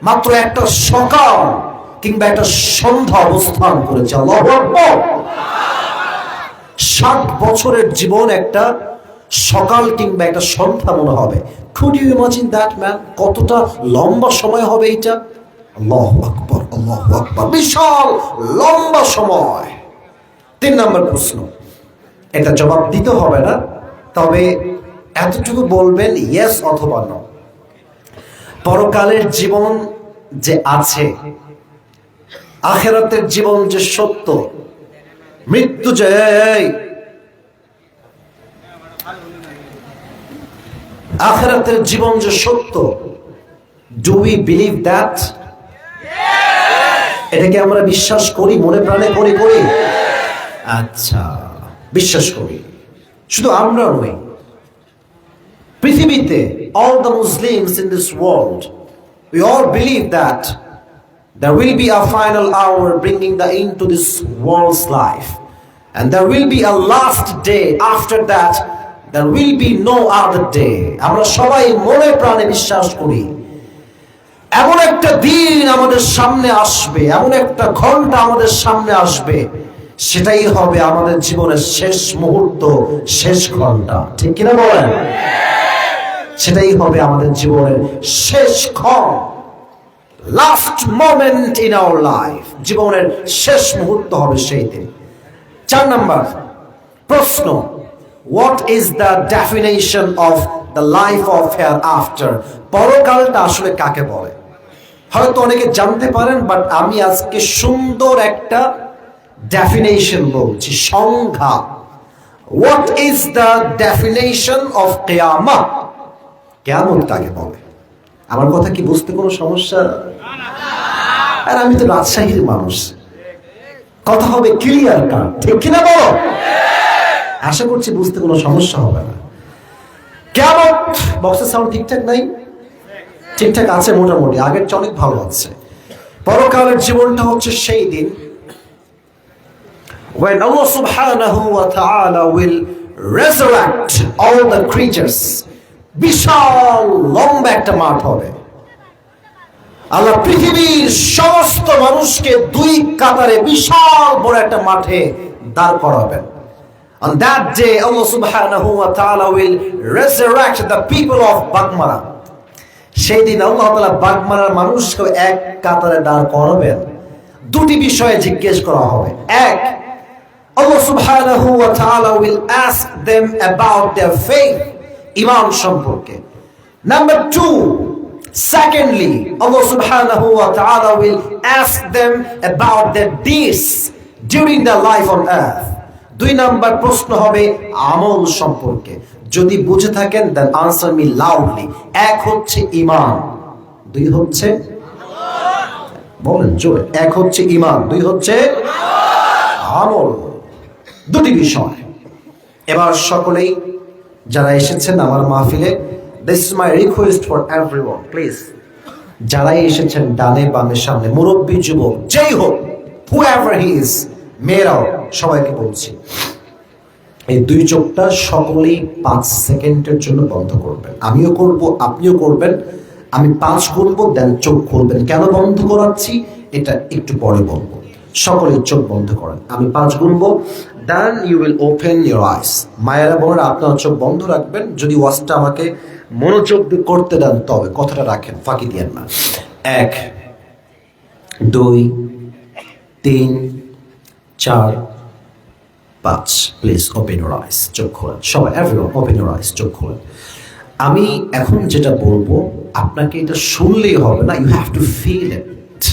A: মাত্র একটা সকাল কিংবা একটা সন্ধ্যা অবস্থান করেছি। আল্লাহু আকবার। 60 বছরের জীবন একটা সকাল কিংবা একটা সন্ধ্যা মনে হবে। Could you imagine that, man? কতটা লম্বা সময় হবে এটা। আল্লাহু আকবার, আল্লাহু আকবার, বিশাল লম্বা সময়। 3 নম্বর প্রশ্ন, এটা জবাব দিতে হবে না, তবে এতটুকু বলবেন ইয়েস অথবা নো। পরকালের জীবন যে আছে, আখিরাতের জীবন যে সত্য, মৃত্যু যে আখিরাতের জীবন যে সত্য, ডু উই বিলিভ দ্যাট? এটাকে আমরা বিশ্বাস করি, মনে প্রাণে করি? আচ্ছা, বিশ্বাস করি। শুধু আমরা নই, পৃথিবীতে all the Muslims in this world, we all believe that there will be a final hour bringing the end to this world's life, and there will be a last day. After that there will be no other day. আমরা সবাই মনে প্রাণে বিশ্বাস করি এমন একটা দিন আমাদের সামনে আসবে, এমন একটা ঘন্টা আমাদের সামনে আসবে, সেটাই হবে আমাদের জীবনের শেষ মুহূর্ত, শেষ ঘন্টা। ঠিক কিনা বলেন? সেটাই হবে আমাদের জীবনের শেষ ক্ষণ, last moment in our life. জীবনের শেষ মুহূর্ত হবে সেই দিন। 4 নম্বর প্রশ্ন, what is the definition of the life of hereafter? পরকালটা আসলে কাকে বলে? হয়তো অনেকে জানতে পারেন, বাট আমি আজকে সুন্দর একটা ডেফিনেশন বলছি, সংজ্ঞা। What is the definition of কিয়ামত? কিয়ামত কাকে বলে? আমার কথা কি বুঝতে কোনো সমস্যা? আর আমি তো রাজশাহীর মানুষ, কথা হবে ক্লিয়ার কাট। ঠিক কিনা বলো? আশা করছি বুঝতে কোনো সমস্যা হবে না। কিয়ামত, বক্সের সাউন্ড ঠিকঠাক নাই? ঠিকঠাক আছে মোটামুটি, আগের চেয়ে অনেক ভালো আছে। পরকালের জীবনটা হচ্ছে সেই দিন when Allah subhanahu wa ta'ala will resurrect all the creatures. বিশাল লম্বা একটা মাঠ হবে। আল্লাহ পৃথিবীর সমস্ত মানুষকে 2 কাতারে বিশাল বড় একটা মাঠে দাঁড় করাবেন। On that day Allah subhanahu wa ta'ala will resurrect the people of Bagmara. সেই দিন আল্লাহ তাআলা বাগমারার মানুষকে এক কাতারে দাঁড় করাবেন। 2টি বিষয়ে জিজ্ঞেস করা হবে। এক, Allah subhanahu wa ta'ala will ask them about their faith, ইমান সম্পর্কে। Number 2, secondly, Allah subhanahu wa ta'ala will ask them about their deeds during their life on earth. 2 নম্বর প্রশ্ন হবে আমল সম্পর্কে। যদি বুঝে থাকেন then answer me loudly. 1 হচ্ছে ঈমান, 2 হচ্ছে বলেন জোরে, 1 হচ্ছে ঈমান, 2 হচ্ছে আমল। 2টি বিষয়। এবার সকলেই যারা এসেছেন আমার মাহফিলে, this is my request for everyone, please, যারাই এসেছেন ডানে বামে সামনে, মুরব্বী যুবক যেই হোক, whoever he is, মেয়েরাও, সবাইকে বলছি এই 2 চোখটা সকলেই 5 সেকেন্ডের জন্য বন্ধ করবেন। আমিও করব, আপনিও করবেন। আমি 5 বলবো, দেন চোখ খুলবেন। কেন বন্ধ করাচ্ছি এটা একটু পরে বলবো। সকলেই চোখ বন্ধ করেন। আমি 5 গুনবো, then you will open your eyes. মায়েরা বোনেরা আপনারা চোখ বন্ধ রাখবেন। যদি ওয়াজটা আমাকে মনোযোগ দিয়ে করতে দেন তবে কথাটা রাখেন, ফাঁকি দিয়েন না। 1, 2, 3, 4, 5। প্লিজ ওপেন ইউর আইস, চোখ খোলেন সবাই, এভরিওয়ান ওপেন ইউর আইস, চোখ খোলেন। আমি এখন যেটা বলবো আপনাকে এটা শুনলেই হবে না, you have to feel it.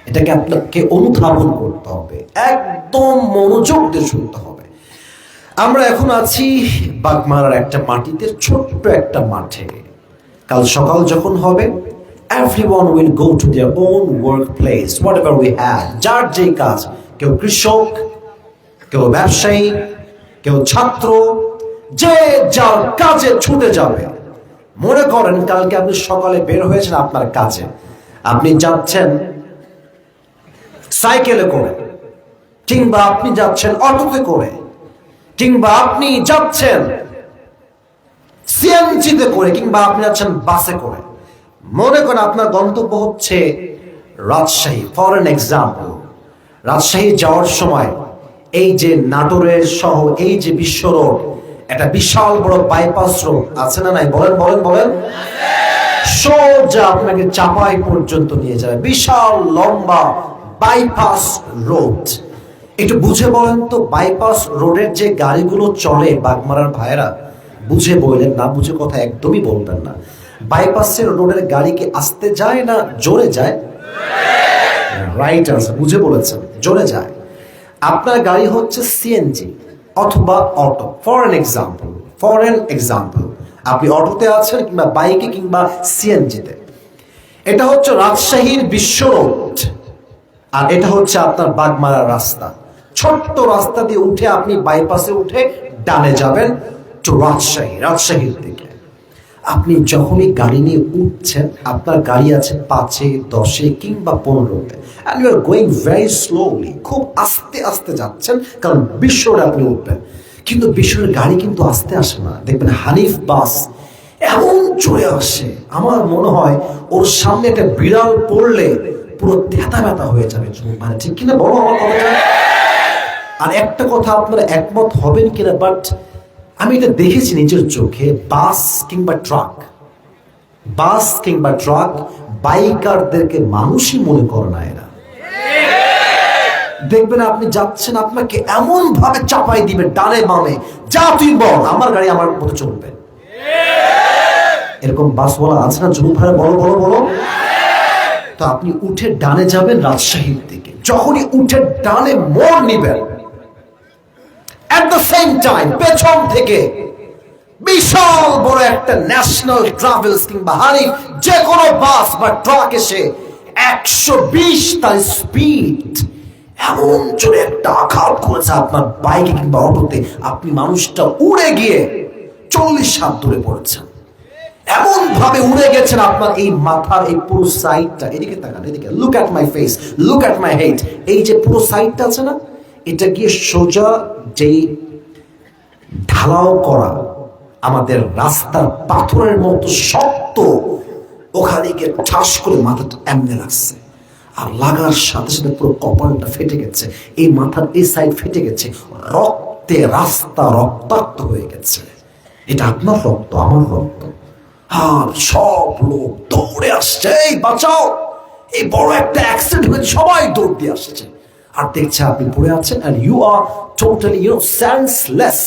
A: এটাকে আপনাকে অনুধাবন করতে হবে, একদম মনোযোগ দিয়ে শুনতে হবে। আমরা এখন আছি বাগমারার একটা মাটিতে, ছোট্ট একটা মাঠে। কাল সকাল যখন হবে, everyone will go to their own workplace, whatever we have, যার যে কাজ, কেউ কৃষক, কেউ ব্যবসায়ী, কেউ ছাত্র, যে যার কাজে ছুটে যাবে। মনে করেন কালকে আপনি সকালে বের হয়েছেন আপনার কাজে, আপনি যাচ্ছেন সাইকেলে করে, কিংবা আপনি যাচ্ছেন অটোতে করে, কিংবা আপনি যাচ্ছেন সিএনজিতে করে কিংবা আপনি আছেন বাসে করে, মনে করেন আপনার গন্তব্য হচ্ছে Rajshahi, for an example. Rajshahi যাওয়ার সময় এই যে নাটোরের সহ এই যে বিশ্ব রোড, একটা বিশাল বড় বাইপাস রোড আছে না নাই? বলেন বলেন বলেন। সোজা আপনাকে চাপাই পর্যন্ত নিয়ে যাবে, বিশাল লম্বা বাইপাস রোড। একটু বুঝে বলেন তো, বাইপাস রোডের যে গাড়িগুলো চলে বাগমারার ভাইরা, বুঝে বললেন, না বুঝে কথা একদমই বলবেন না। বাইপাসের রোডের গাড়ি কি আসতে যায় না জোরে যায়? রাইট আনসার, বুঝে বলেছেন, জোরে যায়। আপনার গাড়ি হচ্ছে সিএনজি অথবা অটো, ফর এন এক্সাম্পল। আপনি অটোতে আছেন কিংবা বাইকে কিংবা সিএনজিতে। এটা হচ্ছে রাজশাহীর বিশ্ব রোড, আর এটা হচ্ছে আপনার বাগমারার রাস্তা। ছোট্ট রাস্তা দিয়ে উঠে আপনি বাইপাসে উঠে ডানে যাবেন টু রাজশাহীর দিকে। আপনি যখনই গাড়ি নিয়ে উঠছেন, আপনার গাড়ি আছে 5-এ, 10-এ কিংবা 15-তে, and you are going very slowly, খুব আস্তে আস্তে যাচ্ছেন, কারণ বিশ্ব রোডে আপনি উঠবেন। কিন্তু বিশ্বের গাড়ি কিন্তু আস্তে আসে না। দেখবেন হানিফ বাস এমন চলে আসে, আমার মনে হয় ওর সামনে একটা বিড়াল পড়লে পুরো থেতা ব্যথা হয়ে যাবে। মানে ঠিক কিনা বলো আমার কথাটা? আর একটা কথা আপনারা একমত হবেন কিনা, বাট আমি এটা দেখেছি নিজের চোখে, বাস কিংবা ট্রাক বাইকারদেরকে মানুষই মনে করে না এরা। দেখবেন আপনি যাচ্ছেন, আপনাকে এমন ভাবে চাপাই দিবে ডানে বামে, যা তুই বল, আমার গাড়ি আমার মতো চলবে। এরকম বাসওয়ালা আছে না? যুবক ভাইরা বলো বলো বলো। তো আপনি উঠে ডানে যাবেন রাজশাহীর দিকে, যখনই উঠে ডানে মোড় নিবেন, at the same time পেছন থেকে বিশাল বড় একটা ন্যাশনাল ট্রাভেলস কিংবা হানিফ যে কোনো বাস বা ট্রাক এসে 120 তার স্পিড এমন জোরে একটা আঘাত করেছে আপনার বাইকে কিংবা অটোতে, আপনি মানুষটা উড়ে গিয়ে 40 হাত দূরে পড়েছেন। এমন ভাবে উড়ে গেছেন, আপনার এই মাথার এই পুরো সাইডটা, এদিকে তাকান, এদিকে, look at my face, look at my head, এই যে পুরো সাইডটা আছে না, এটা গিয়ে সোজা যেই ঢালাও করা আমাদের রাস্তার পাথরের মতো শক্ত, ওখানে গিয়ে ঠাস করে মাথাটা এমনি লাগছে। আর লাগার সাথে সাথে পুরো কপালটা ফেটে গেছে, এই মাথার এই সাইড ফেটে গেছে, রক্তে রাস্তা রক্তাক্ত হয়ে গেছে। এটা আপনার রক্ত, আমার রক্ত। আর সব লোক দৌড়ে আসছে, এই বাঁচাও, এই বড় একটা অ্যাক্সিডেন্ট হয়েছে, সবাই দৌড় দিয়ে আসছে। আর দেখছে আপনি পড়ে আছেন, and you are totally senseless,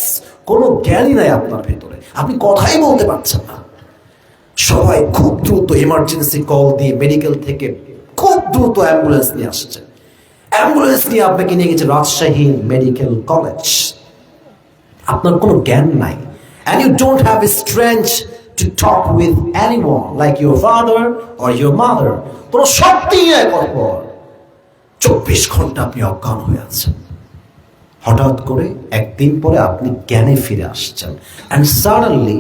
A: কোনো জ্ঞানই নাই আপনার ভেতরে, আপনি কথাই বলতে পারছেন না। সবাই খুব দ্রুত এমার্জেন্সি কল দিয়ে মেডিকেল থেকে খুব দ্রুত অ্যাম্বুলেন্স নিয়ে আসছে। অ্যাম্বুলেন্স নিয়ে আপনাকে নিয়ে গেছে রাজশাহী মেডিকেল কলেজ। আপনার কোনো জ্ঞান নাই, and you don't have a strength to talk with anyone like your father or your mother. কোনো সত্যিই নাই কথা। 24 ঘন্টা আপনি অজ্ঞান হয়ে আছেন। হঠাৎ করে একদিন পরে আপনি জ্ঞানে ফিরে আসছেন, and suddenly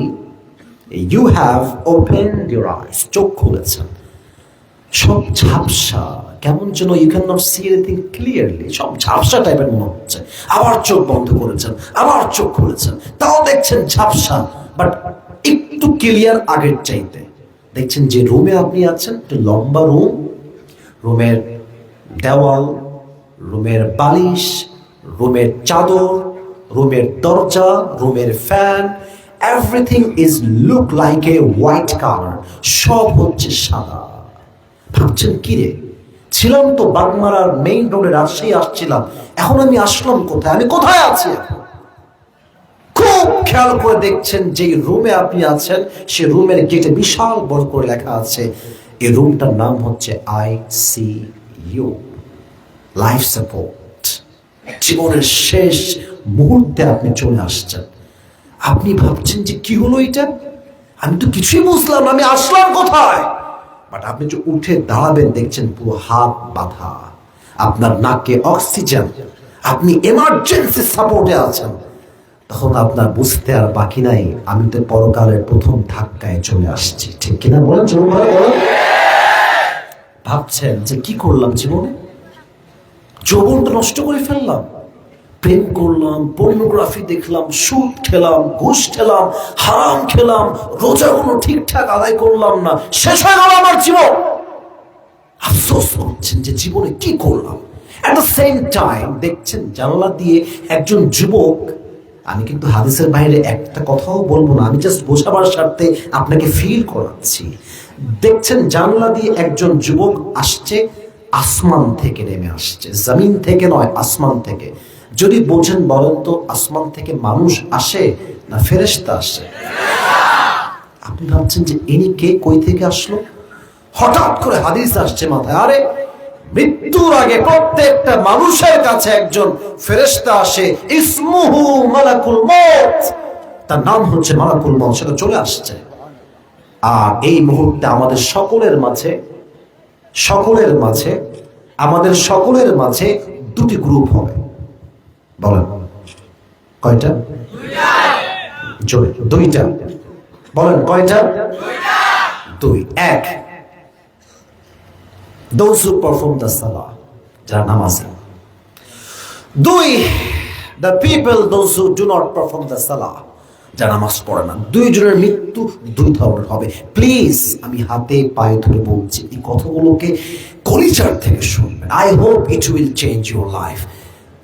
A: you have opened your eyes, চোখ খুলেছেন। সব ঝাপসা, কেমন যেন you cannot see anything clearly, সব ঝাপসা টাইপের মনে হচ্ছে। আবার চোখ বন্ধ করেছেন, আবার চোখ খুলেছেন, তাও দেখছেন ঝাপসা, বাট একটু ক্লিয়ার আগের চাইতে। দেখছেন যে রুমে আপনি আছেন, একটু লম্বা রুম, রুমের দেওয়াল, রুমের বালিশ, রুমের চাদর, রুমের দরজা, রুমের fan, everything is look like a white colour, সব হচ্ছে সাদা। ভাবছেন কিরে, ছিলাম তো বাগমারার মেইন রোডে রাজশাহী আসছিলাম, এখন আমি আসলাম কোথায়, আমি কোথায় আছি এখন? খুব খেয়াল করে দেখছেন যে রুমে আপনি আছেন, সে রুমের গেটে বিশাল বড় করে লেখা আছে, এই রুমটার নাম হচ্ছে ICU, লাইফ সাপোর্ট। জীবনের শেষ মুহূর্তে আপনি চলে আসছেন। আপনি ভাবছেন যে কি হলো এটা, আমি তো কিছুই বুঝলাম না, আমি আসলাম কোথায়? বাট আপনি যে উঠে দাঁড়াবেন, দেখছেন পুরো হাত বাঁধা, আপনার নাকে অক্সিজেন, আপনি এমার্জেন্সি সাপোর্টে আছেন। তখন আপনার বুঝতে আর বাকি নাই, আমি তো পরকালের প্রথম ধাক্কায় চলে আসছি। ঠিক কিনা বলেন? ভাবছেন যে কি করলাম জীবনে, যৌবনটা নষ্ট করে ফেললাম। প্রেম করলাম, পর্নোগ্রাফি দেখলাম, সুদ খেলাম, ঘুষ খেলাম, হারাম খেলাম, রোজাগুলো ঠিকঠাক আদায় করলাম না, শেষ হয়ে গেল আমার জীবন। আফসোস করছেন যে জীবনে কি করলাম। এট দ্য সেম টাইম দেখছেন জানালা দিয়ে একজন যুবক, আমি কিন্তু হাদিসের বাইরে একটা কথাও বলবো না, আমি জাস্ট বোঝাবার স্বার্থে আপনাকে ফিল করাচ্ছি। দেখছেন জানালা দিয়ে একজন যুবক আসছে, আসমান থেকে নেমে আসছে, জমিন থেকে নয়, আসমান থেকে। যদি বোঝেন বলেন তো আসমান থেকে মানুষ আসে না ফেরেশতা আসে? আপনি ভাবছেন যে ইনি কে, কই থেকে আসলো? হঠাৎ করে হাদিস আসছে মাথায়, আরে মৃত্যুর আগে প্রত্যেকটা মানুষের কাছে একজন ফেরেশতা আসে, ইসমুহু মালাকুল মউত, তার নাম হচ্ছে মালাকুল মউত, সেটা চলে আসছে। আর এই মুহূর্তে আমাদের সকলের মাঝে দুটি গ্রুপ হবে। বলেন কয়টা? দুইটা। বলেন কয়টা? দুই। এক, those who perform the salah, যারা নামাজি। দুই, the people those who do not perform the salah, যারা নামাজ পড়ে না। দুইজনের মৃত্যু দুই ধরনের হবে। প্লিজ আমি হাতে পায়ে ধরে বলছি, এই কথাগুলোকে কলিজার থেকে শুনবেন। I hope it will change your life.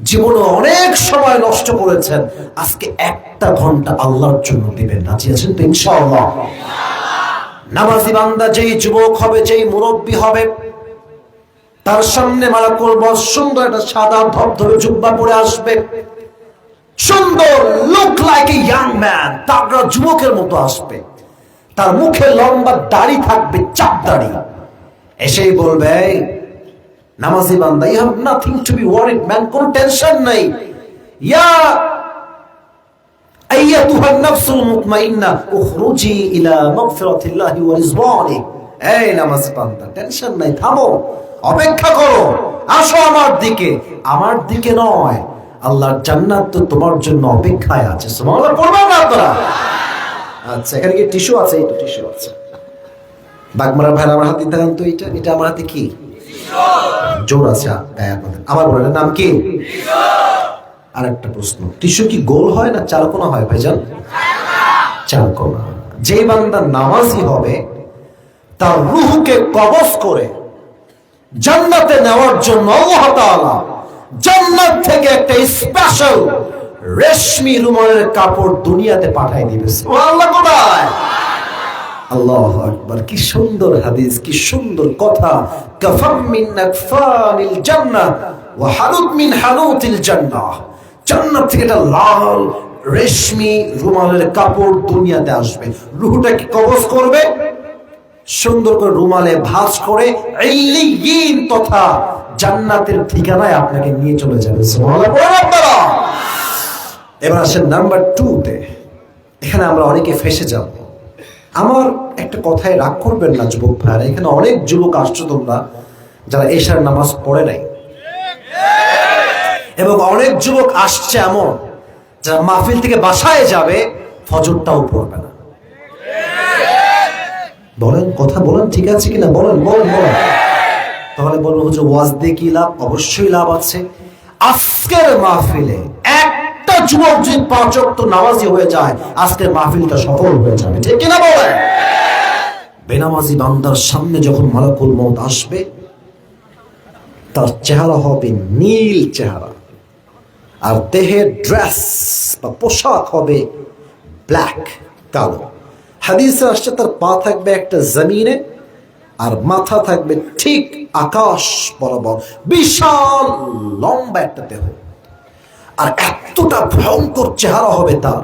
A: জীবনে অনেক সময় নষ্ট করেছেন, আজকে একটা ঘন্টা আল্লাহর জন্য দিবেন, রাজি আছেন তো ইনশাআল্লাহ? নামাজি বান্দা যেই যুবক হবে, যেই মুরব্বী হবে, তার সামনে মালাকুল মউত সুন্দর একটা সাদা ধবধবে জুব্বা পরে আসবে, সুন্দর, look like a young man, তাগড়া যুবকের মতো আসবে। তার মুখে লম্বা দাড়ি থাকবে, চাপ দাড়ি। এসেই বলবে, নামাজি বান্দা, you have nothing to be worried man, কোনো টেনশন নাই। ইয়া আইয়াতুহান নাফসুল মুতমাইন্না উখরুজি ইলা মাগফিরাতিল্লাহি ওয়া রিজওয়ানি। এই নামাজি বান্দা, টেনশন নাই, থামো, অপেক্ষা করো, আসো আমার দিকে। আমার দিকে নয়, আল্লাহর জান্নাত তো তোমার জন্য অপেক্ষায় আছে। সুবহানাল্লাহ পড়বেন না আপনারা? আচ্ছা, এখানে কি টিস্যু আছে? এই তো টিস্যু আছে। বাগমারা ভাই আমার হাতে দেখান তো, এটা আমার হাতে কি জোর আছে গায়ে আপনাদের? আবার বলেন, এটার নাম কি? আর একটা প্রশ্ন, টিস্যু কি গোল হয় না চারকোনা হয় ভাইজান? চারকোনা। যেই বান্দা নামাজি হবে, তার রূহকে কবজ করে জান্নাতে নেওয়ার জন্য আল্লাহ তাআলা জান্নাত থেকে একটা স্পেশাল রেশমি রুমালের কাপড় দুনিয়াতে পাঠিয়ে দিবে। সুবহানাল্লাহ। কোথায়? আল্লাহু আকবার। কি সুন্দর হাদিস, কি সুন্দর কথা। কাফাম মিন আকফানিল জান্নাহ ওয়া হানুত মিন হানুতিল জান্নাহ। জান্নাত থেকে একটা লাল রেশমি রুমালের কাপড় দুনিয়াতে আসবে, রূহটাকে কবজ করবে, সুন্দর করে রুমালে ভাঁজ করে ইল্লিয়িন তথা জান্নাতের ঠিকানায় আপনাকে নিয়ে চলে যাবে। সুবহানাল্লাহ। এবার আসেন নাম্বার 2 তে। এখানে আমরা অনেকে ফেসে যাব। আমার একটা কথায় রাগ করবেন না যুবক ভাইরা, এখানে অনেক যুবক আসছো তোমরা যারা এশার নামাজ পড়ে নাই, এবং অনেক যুবক আসছে এমন যারা মাহফিল থেকে বাসায় যাবে, ফজরটাও পড়বে না। বলেন, কথা বলেন, ঠিক আছে কিনা? বলেন বলেন বলেন। তাহলে বলবো হুজুর ওয়াজ দিয়ে কি লাভ? অবশ্যই লাভ আছে। আজকের মাহফিলে একটা যুবক যদি 5 ওয়াক্ত নামাজি হয়ে যায়, আজকের মাহফিলটা সফল হয়ে যাবে, ঠিক কিনা বলেন? বেনামাজি বান্দার সামনে যখন মালাকুল মউত আসবে, তার চেহারা হবে নীল চেহারা, আর দেহের ড্রেস বা পোশাক হবে ব্ল্যাক, কালো। হাদিসে আসছে তার পা থাকবে একটা জমিনে, আর মাথা থাকবে ঠিক আকাশ বরাবর, বিশাল লম্বা একটা দেহ। আর এতটা ভয়ঙ্কর চেহারা হবে তার।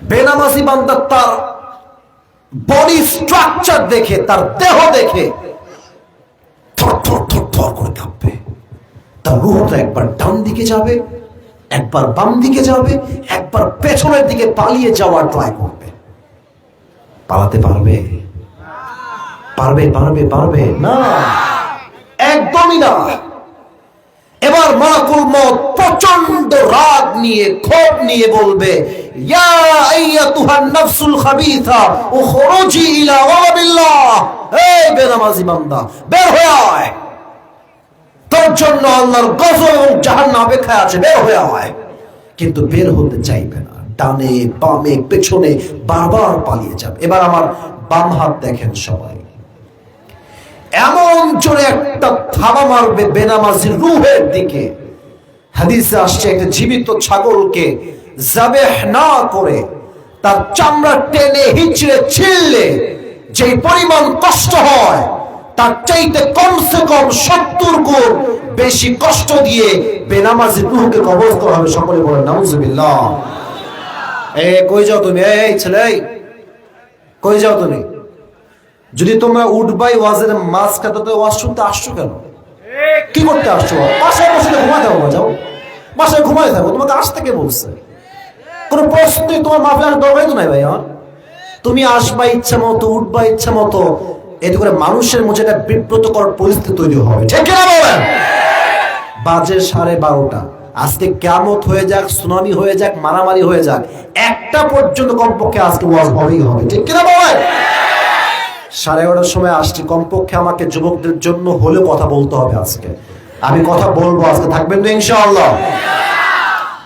A: বেনামাজি বান্দা তার বডি স্ট্রাকচার দেখে, তার দেহ দেখে থর থর থর থর করে কাঁপবে। তার রূহটা একবার ডান দিকে যাবে, একবার বাম দিকে যাবে, একবার পেছনের দিকে পালিয়ে যাওয়ার ট্রাই করবে। পালাতে পারবে? পারবে পারবে পারবে না, একদমই না। এবার মালাকুল মউত প্রচন্ড রাগ নিয়ে, ক্ষোভ নিয়ে বলবে, ইয়া আইয়াতুহান নাফসুল খাবিথা উখরুজি ইলা ওয়াবিল্লাহ। এই বেনামাজি বান্দা, বের হয়ে আয়। তোর জন্য আল্লাহর গজব এবং জাহান্নাম অপেক্ষায় আছে, বের হয়ে আয়। কিন্তু বের হতে চাইবে না, ডানে বামে পেছনে বারবার পালিয়ে যাবে। এবার আমার বাম হাত দেখেন সবাই, এমন জোরে একটা থাবা মারবে বেনামাজি রূহের দিকে। হাদিসে আসছে একটা জীবিত ছাগলকে যাবেহ না করে তার চামড়া টেনে হিচড়ে ছিঁড়লে যে পরিমাণ কষ্ট হয়, তার চাইতে কমসে কম 70 গুণ বেশি কষ্ট দিয়ে বেনামাজি রূহকে কবজ করা হবে। সকলে বলেন নাউজুবিল্লাহ। কই যাও তুমি? এই ছেলে, কই যাও তুমি? যদি তোমরা উঠবাই ওয়াজের মাঝখানে, তো ওয়াজ শুনতে আসছো কেন? কি করতে আসছো? বাসায় বসে ঘুমাতে হবে, যাও বাসায় ঘুমাই থাকো। তোমাকে আসতে কে বলছে? কোনো প্রশ্নই তোমার মাফিয়ার দরকারই তো নাই ভাই। তুমি আসবা ইচ্ছা মতো, উঠবা ইচ্ছা মতো, এতে করে মানুষের মধ্যে একটা বিব্রতকর পরিস্থিতি তৈরি হবে। ঠিক কিনা বলেন? বাজে 12:30। আজকে কিয়ামত হয়ে যাক, সুনামি হয়ে যাক, মারামারি হয়ে যাক, 1টা পর্যন্ত কমপক্ষে আজকে ওয়াজ হবেই হবে। ঠিক কিনা বলেন? 11:30 সময় আসছি, কমপক্ষে আমাকে যুবকদের জন্য হলেও কথা বলতে হবে আজকে। আমি কথা বলবো আজকে, থাকবেন তো ইনশাআল্লাহ?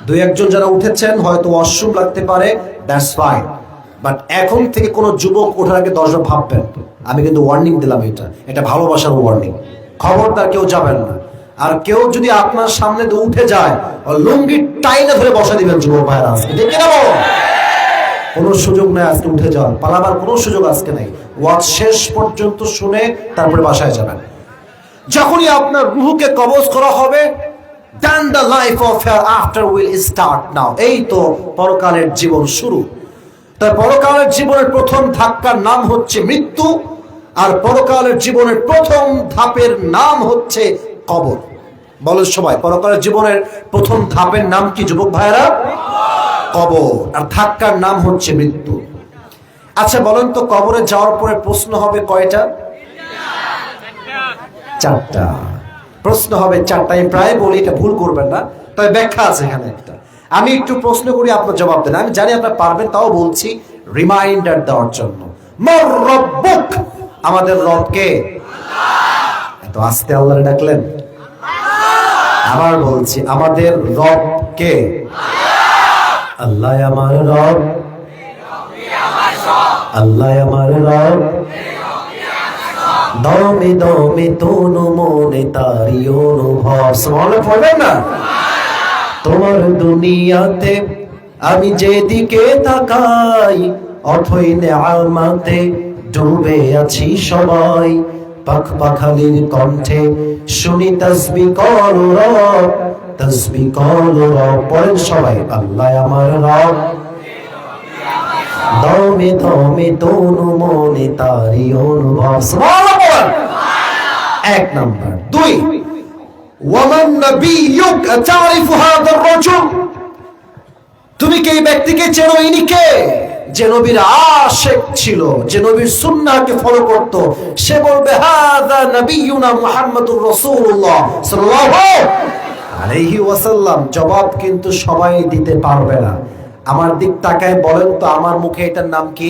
A: 2-1 যারা উঠেছেন হয়তো অশুভ লাগতে পারে, দ্যাটস ফাইন, বাট এখন থেকে কোনো যুবক ওঠার আগে 10 বার ভাববেন। আমি কিন্তু ওয়ার্নিং দিলাম, এটা ভালোবাসার ওয়ার্নিং। খবরদার কেউ যাবেন না। আর কেউ যদি আপনার সামনে দিয়ে উঠে যায়, লুঙ্গি টাইনে ধরে বসা দিবেন যুবক ভাইরা আজকে। ঠিক কিনা বলো? কোনো সুযোগ নাই আজকে উঠে যাওয়ার, পালাবার কোনো সুযোগ আজকে নেই। ওয়াজ শেষ পর্যন্ত শুনে তারপরে বাসায় যাবেন। যখনই আপনার রূহকে কবজ করা হবে, then the life of hereafter will start now. এই তো পরকালের জীবন শুরু। তাই পরকালের জীবনের প্রথম ধাক্কার নাম হচ্ছে মৃত্যু, আর পরকালের জীবনের প্রথম ধাপের নাম হচ্ছে কবর। বলেন সবাই, পরকালের জীবনের প্রথম ধাপের নাম কি যুবক ভাইরা? কবর। আর ধাক্কার নাম হচ্ছে মৃত্যু। আচ্ছা বলেন তো, কবরে যাওয়ার পরে প্রশ্ন হবে কয়টা? 4টা। প্রশ্ন হবে 4টা। আমি প্রায় বলি, এটা ভুল করবেন না, তবে ব্যাখ্যা আছে এখানে একটা। আমি একটু প্রশ্ন করি, আপনার জবাব দেন। আমি জানি আপনারা পারবেন, তাও বলছি রিমাইন্ডার দেওয়ার জন্য। মার রব্বুক, আমাদের রব কে? এত আস্তে আল্লাহরে ডাকলেন। আবার বলছি, আমাদের রব কে? আল্লাহ আমার রব, আল্লাহ আমার রব, দমে দমে তনু মনে তারি অনুভব। সুবহানাল্লাহ পড়বেন না? তোমার দুনিয়াতে আমি যেদিকে তাকাই, অথই নেয়ামতে ডুবে আছি সবাই। পাখ পাখালির কণ্ঠে শুনি তাসবিহ করো রব, তাসবিহ করো রব। পড়েন সবাই, আল্লাহ আমার রব, দমে দমে তনু মনে তারি অনুভব। সুবহানাল্লাহ। 1 নাম্বার। 2, ওয়ামান নাবিয়ুক তারিফু হাদার রাজুল, তুমি কি এই ব্যক্তিকে চেনো? ইনি কে? যে নবীর আশিক ছিল, যে নবীর সুন্নাহকে ফলো করত। সে বলবে হাদা নবিয়ুনা মুহাম্মাদুর রাসূলুল্লাহ সাল্লাল্লাহু আলাইহি ওয়াসাল্লাম। জবাব কিন্তু সবাই দিতে পারবে না। আমার দিক তাকায় বলেন তো, আমার মুখে এটার নাম কি?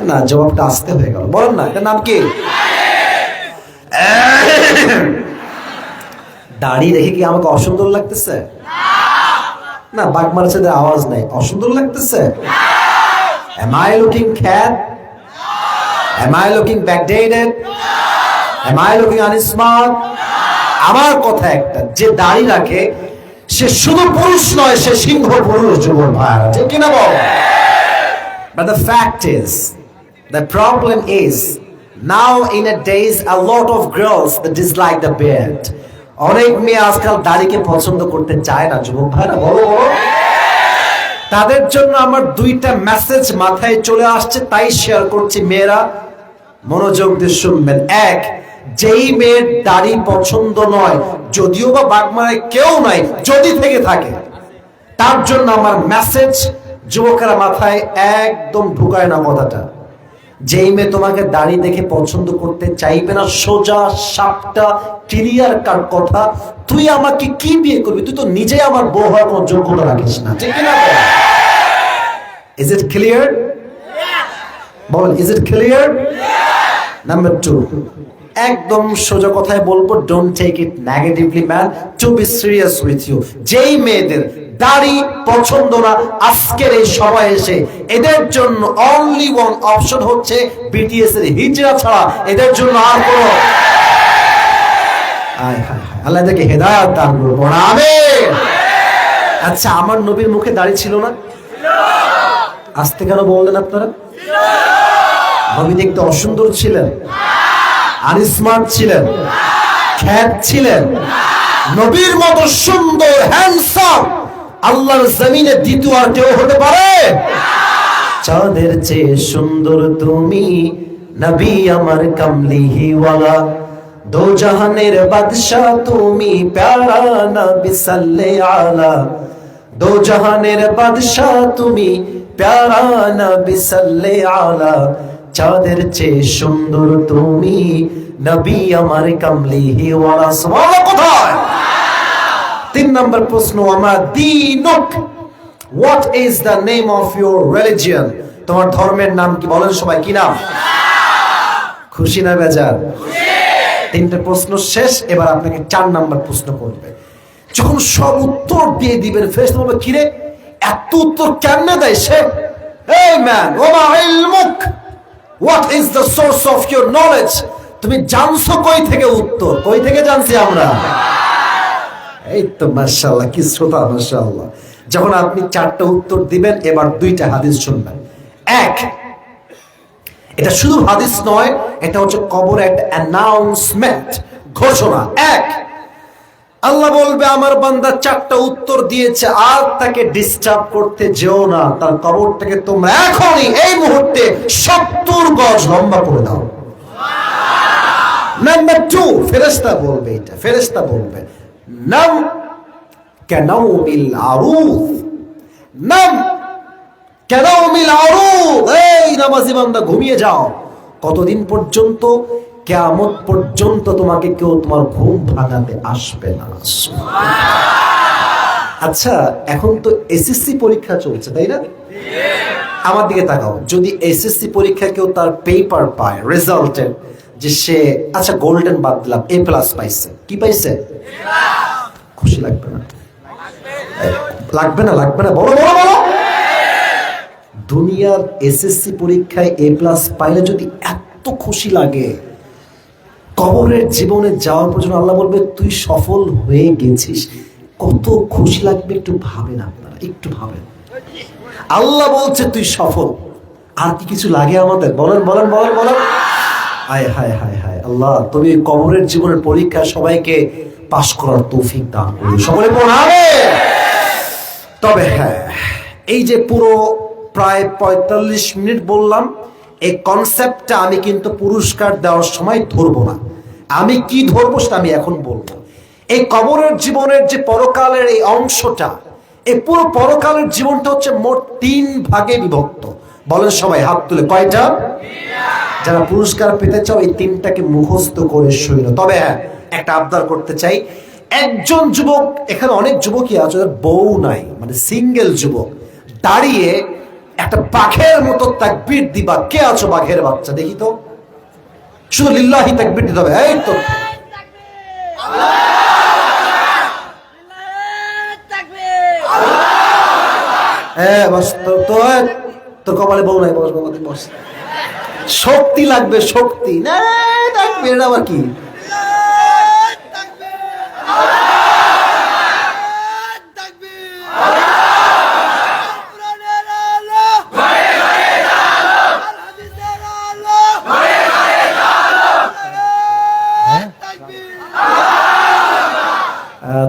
A: না, জবাবটা আসতে হয়ে গেল। বলেন না, এটার নাম কি? দাড়ি রেখে কি আমাকে অসুন্দর লাগতেছে? না, বাঘ মারছে, আওয়াজ নাই, অসুন্দর লাগতেছে? Am I looking fat? Am I looking backdated? Am I looking unsmart? আমার কথা একটা, যে দাড়ি রাখে সে শুধু পুরুষ নয়, সে সিংহ পুরুষ। যুবক ভাইরা, ঠিক কিনা বল? But the fact is, the problem is, now in a days a lot of girls that dislike the beard. অনেক মেয়ে আজকাল দাড়িকে পছন্দ করতে চায় না। যুবক ভাইরা বলো, তাদের জন্য আমার 2টা মেসেজ মাথায় চলে আসছে, তাই শেয়ার করছি। মেয়েরা মনোযোগ দিয়ে শুনবেন। 1, যেই মেয়ের দাড়ি পছন্দ নয়, যদিও বা বাগমারায় কেউ নাই, যদি থেকে থাকে, তার জন্য আমার মেসেজ, যুবকেরা মাথায় একদম ঢুকায় না কথাটা। যেই মেয়ে তোমাকে দাড়ি দেখে পছন্দ করতে চাইবে না, সোজা সাপটা ক্লিয়ার কাট কথা, তুই আমাকে কি বিয়ে করবি? তুই তো নিজে আমার বউ হওয়ার কোনো যোগ্যতা রাখিস না। ঠিক কিনা? Is it clear? বলেন, ইজ ইট ক্লিয়ার? নাম্বার 2, একদম সোজা কথায় বলবো, don't take it negatively man, to be serious with you. যেই মেয়েদের দাড়ি পছন্দ না আজকের এই সবাই এসে, এদের জন্য অনলি ওয়ান অপশন হচ্ছে বিটিএস এর হিজরা ছাড়া এদের জন্য আর কোনো আল্লাহ এদেরকে হেদায়েত দান করুন, আমিন। আচ্ছা, আমার নবীর মুখে দাড়ি ছিল না? আস্তে কেন বললেন আপনারা? নবী দেখতে অসুন্দর ছিলেন? আনস্মার্ট ছিলেন? খ্যাত ছিলেন? নবীর মতো সুন্দর হ্যান্ডসাম আল্লাহর জমিনে দ্বিতীয় আর কেউ হতে পারে? চাঁদের চেয়ে সুন্দর তুমি, নবী আমার কামলিহি ওয়ালা, দো জাহানের বাদশা তুমি, প্যারা নবী সাল্লে আলা, দো জাহানের বাদশা তুমি, প্যারা নবী সাল্লে আলা, চাঁদের চেয়ে সুন্দর তুমি, নবী আমার কামলিহি ওয়ালা। সুবহানাল্লাহ। কোথায়? 3 নম্বর প্রশ্ন, আমার দীনুক, what is the name of your religion? তোমার ধর্মের নাম কি? বলেন সবাই, কি নাম? খুশি না বেজার? 3টে প্রশ্ন শেষ। এবার আপনাকে 4 নম্বর প্রশ্ন করবে। যখন সব উত্তর দিয়ে দিবেন, ফেরেশতা বলবে, কিরে এত উত্তর কেমনে দেয় সে? এই ম্যান, ওমা ইলমুক, what is the source of your knowledge? তুমি জানছো কই থেকে উত্তর? কই থেকে জানছি আমরা? এই তো মাশাআল্লাহ, কি শ্রোতা, মাশাআল্লাহ। যখন আপনি 4টা উত্তর দিবেন, এবার 2টা হাদিস শুনবেন। এক, এটা শুধু হাদিস নয়, এটা হচ্ছে কবর একটা অ্যানাউন্সমেন্ট, ঘোষণা। এক, আল্লাহ বলবে আমার বান্দা 4টা উত্তর দিয়েছে, আর তাকে ডিস্টার্ব করতে যেও না, তার কবরটাকে তোমরা এখনই এই মুহূর্তে 70 গজ লম্বা করে দাও। নাম্বার 2, ফেরেশতা বলবে, এটা ফেরেশতা বলবে, নাম কানাউমিল আরুজ, নাম কানাউমিল আরুজ, এই নামাজি বান্দা ঘুমিয়ে যাও। কতদিন পর্যন্ত? কিয়ামত পর্যন্ত তোমাকে কেউ তোমার ঘুম ভাঙাতে আসবে না। আচ্ছা, এখন তো এসএসসি পরীক্ষা চলছে, তাই না? আমার দিকে তাকাও। যদি এসএসসি পরীক্ষা কেউ তার পেপার পায়, রেজাল্টের, যে সে, আচ্ছা গোল্ডেন বাদ দিলাম, A+ পাইছে, কি পাইছে? খুশি লাগবে না? লাগবে না? লাগবে না? বলো বলো বলো। দুনিয়ার এসএসসি পরীক্ষায় A+ পাইলে যদি এত খুশি লাগে, কবরের জীবনে যাওয়ার পর্যন্ত আল্লাহ বলবে তুই সফল হয়ে গেছিস, কত খুশি লাগবে একটু ভাবেন আপনারা, একটু ভাবেন। আল্লাহ বলছে তুই সফল, আর কি কিছু লাগে আমাদের? বলেন বলেন বলেন বলেন। হায় হায় হায় হায় আল্লাহ, তুমি কবরের জীবনের পরীক্ষা সবাইকে পাশ করার তৌফিক দান করো, সকলে পড়াবে। তবে হ্যাঁ, এই যে পুরো প্রায় 45 মিনিট বললাম, এই কনসেপ্টটা আমি কিন্তু পুরস্কার দেওয়ার সময় ধরবো না। আমি কি ধরবো সেটা আমি এখন বলবো। এই কবরের জীবনের যে পরকালের এই অংশটা, এই পুরো পরকালের জীবনটা হচ্ছে মোট 3 ভাগে বিভক্ত। বলেন সবাই, হাত তুলে, কয়টা? যারা পুরস্কার পেতে চাও এই 3টাকে মুখস্থ করে শৈল। তবে হ্যাঁ, একটা আবদার করতে চাই, একজন যুবক, এখানে অনেক যুবকই আছে যাদের বউ নাই, মানে সিঙ্গেল যুবক, দাঁড়িয়ে একটা বাঘের মতো তাকবীর দিবা। কে আছো বাঘের বাচ্চা? দেখি তো, শুধু লিল্লাহি তাকবীর দিতে হবে। এই তো তোর কপালে বউ নাই, বস বাবা, বস। শক্তি লাগবে, শক্তি না তাকবীর আবার কি?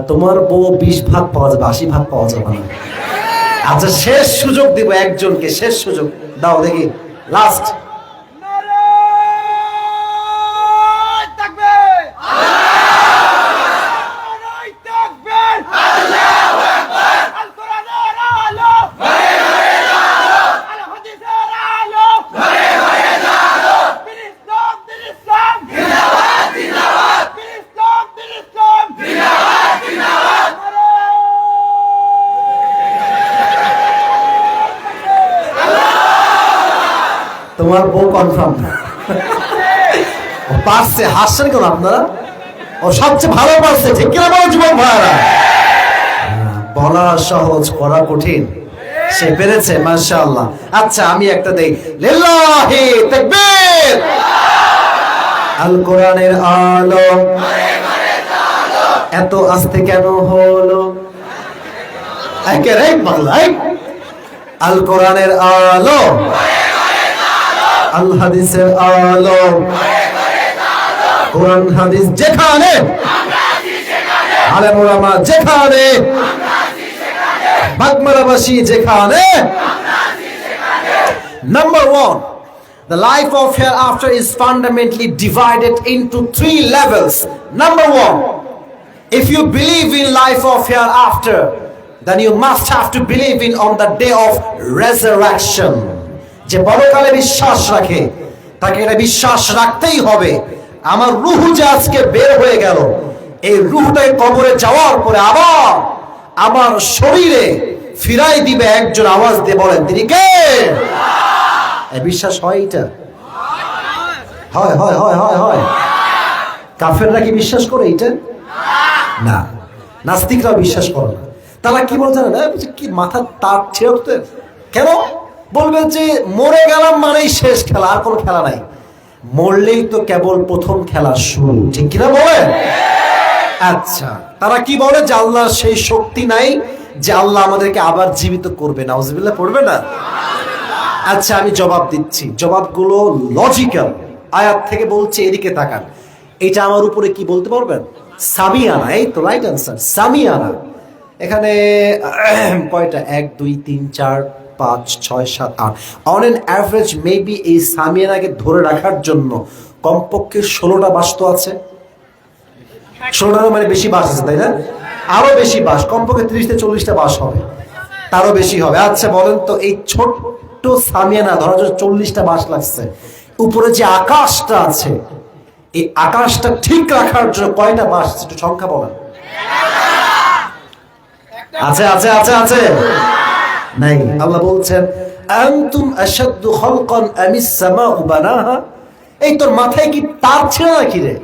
A: তোমার বউ 20 ভাগ পাওয়া যাবে, 80 ভাগ পাওয়া যাবে না। আচ্ছা, শেষ সুযোগ দিব একজনকে, শেষ সুযোগ দাও দেখি, লাস্ট। তোমার বউ কনফার্ম? ও পারছে, হাসছেন কেন আপনারা? ও সবচেয়ে ভালো পারছে, ঠিক কিনা বলো যুবক ভাইরা? বলা সহজ, করা কঠিন। সে পেরেছে, মাশাআল্লাহ। আচ্ছা আমি একটা দেই, লিল্লাহি তাকবীর। আল কোরআনের আলো এত আস্তে কেন হলো? একেবারে বাংলায় আল কোরআনের আলো, আল হাদিসের আলো, কোরআন হাদিস যেখানে, আলেম ওলামা যেখানে, বাগমারাবাসী যেখানে। Number one, the life of hereafter is fundamentally divided into 3 levels. Number one, if you believe in life of hereafter, then you must have to believe in on the day of resurrection. যে পরকালে বিশ্বাস রাখে তাকে এটা বিশ্বাস রাখতেই হবে, আমার রূহ যে আজকে বের হয়ে গেল, এই রূহটাই কবরে যাওয়ার পরে আবার আমার শরীরে ফিরাই দিবে একজন। আওয়াজ দিয়ে বলেন তিনি কে? বিশ্বাস হয়? এটা হয় হয় হয় হয় হয়। কাফেররা কি বিশ্বাস করে এটা? না, নাস্তিকরাও বিশ্বাস করে না। তারা কি বলে জানেন? কি মাথা তার ছেড়ে কেন বলবে যে মরে গেলাম মানেই শেষ খেলা, আর কোনো খেলা নাই। মরলেই তো কেবল প্রথম খেলা শুরু, ঠিক কিনা বলেন? আচ্ছা, তারা কি বলে যে আল্লাহ সেই শক্তি নাই যে আল্লাহ আমাদেরকে আবার জীবিত করবে। নাউজুবিল্লাহ পড়বে না? আচ্ছা আমি জবাব দিচ্ছি, জবাবগুলো লজিক্যাল। আয়াত থেকে বলছে, এদিকে তাকান, এটা আমার উপরে কি বলতে পারবেন? সামিয়ানা। এই তো রাইট আনসার, সামিয়ানা। এখানে কয়টা? 1 2 3 4 5 6 7 8। অন এন অ্যাভারেজ মেবি এই সামিয়ানাকে ধরে রাখার জন্য কমপক্ষে 16টা বাস তো আছে। 16টা মানে বেশি বাস আছে, তাই না? আরো বেশি বাস, কমপক্ষে 30 থেকে 40টা বাস হবে, তারও বেশি হবে। আচ্ছা বলেন তো, এই ছোট্ট সামিয়ানা ধরার জন্য 40টা বাস লাগছে। উপরে যে আকাশটা আছে, এই আকাশটা ঠিক রাখার জন্য কয়টা বাস? একটু সংখ্যা বলেন। আছে আছে আছে আছে নাই? আল্লাহ বলছেন আনতুম আশাদ্দু খালকান আমিস সামাউ বানাহা। এই তোর মাথায় কি তার ছিল নাকি রে?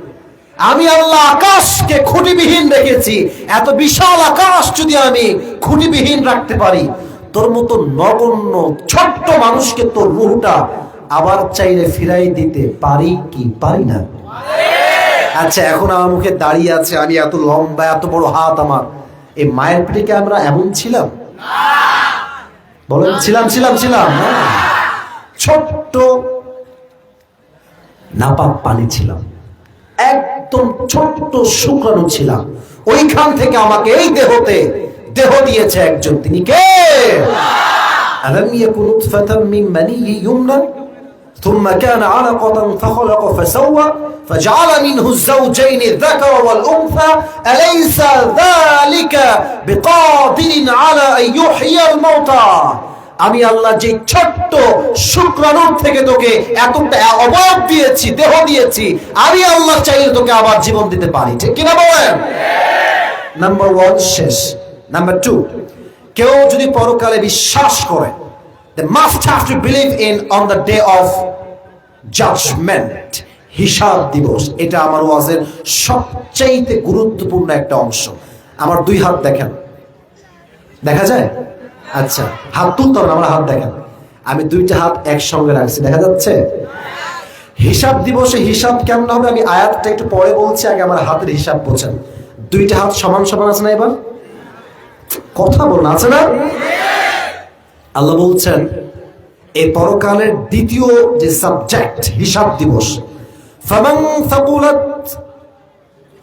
A: আমি আল্লাহ আকাশকে খুঁটিবিহীন রেখেছি। এত বিশাল আকাশ যদি আমি খুঁটিবিহীন রাখতে পারি, তোর মতো নগণ্য ছোট্ট মানুষকে তোর রূহটা আবার চাইলে ফিরাই দিতে পারি কি পারি না? আচ্ছা এখন আমার মুখে দাঁড়িয়ে আছে, আমি এত লম্বা, এত বড় হাত আমার, এই মায়ের পেটে আমরা এমন ছিলাম? বলেন ছিলাম ছিলাম ছিলাম? ছোট্ট নাপাক পানি ছিলাম, একদম ছোট্ট শুক্রাণু ছিলাম। ওইখান থেকে আমাকে এই দেহতে দেহ দিয়েছে একজন, তিনি কে? আলাম ইয়াকুন নুতফাতাম মিন মানিয়্যিন ইউমনা ثم كان علقة فخلق فسوى فجعل منه الزوجين الذكر والأنثى أليس ذلك بقادر على أن يحيي الموتى। আমি আল্লাহ যে ছোট্ট শুক্রাণুর থেকে তোকে এতটা অবয়ব দিয়েছি, দেহ দিয়েছি, আমি আল্লাহ চাইলে তোকে আবার জীবন দিতে পারি, ঠিক কিনা বলেন? নাম্বার 1 শেষ। নাম্বার 2, কেউ যদি পরকালে বিশ্বাস করে, they must have to believe in on the day of judgment, হিসাব দিবস। এটা আমার ওয়াজের সবচেয়ে গুরুত্বপূর্ণ একটা অংশ। আমার 2 হাত দেখেন, দেখা যায়? আচ্ছা হাত তুলতে হবে, আমার হাত দেখেন, আমি 2টা হাত একসঙ্গে রাখছি, দেখা যাচ্ছে? হিসাব দিবসে হিসাব কেমন হবে আমি আয়াতটা একটু পরে বলছি, আগে আমার হাতের হিসাব বোঝেন। 2টা হাত সমান সমান আছে না? এবার কথা বলুন, আছে না? আল্লাহ বলছেন এই পরকালের দ্বিতীয় যে সাবজেক্ট হিসাব দিবস, ফামান সাকুলাত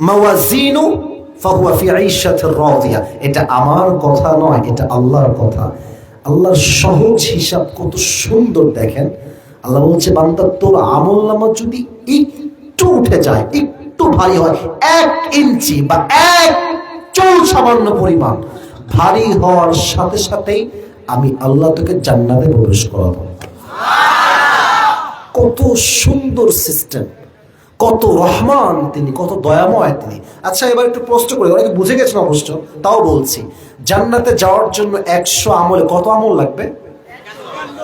A: মাওয়াজিনু ফাহুয়া ফি আইশাতির রাদিয়া। এটা আমার কথা নয়, এটা আল্লাহর কথা। আল্লাহর সহজ হিসাব কত সুন্দর দেখেন। আল্লাহ বলছে বান্দা তোর আমলনামা যদি একটু উঠে যায়, একটু ভারী হয়, 1 ইঞ্চি বা 1 চুল সামান্য পরিমাণ ভারী হওয়ার সাথে সাথেই আমি আল্লাহ তোকে জান্নাতে প্রবেশ করাবো। কত সুন্দর সিস্টেম, কত রহমান তিনি, কত দয়াময় তিনি। আচ্ছা এবার একটু প্রশ্ন করি, অনেকে বুঝে গেছেন অবশ্য, তাও বলছি। জান্নাতে যাওয়ার জন্য 100 আমলে কত আমল লাগবে?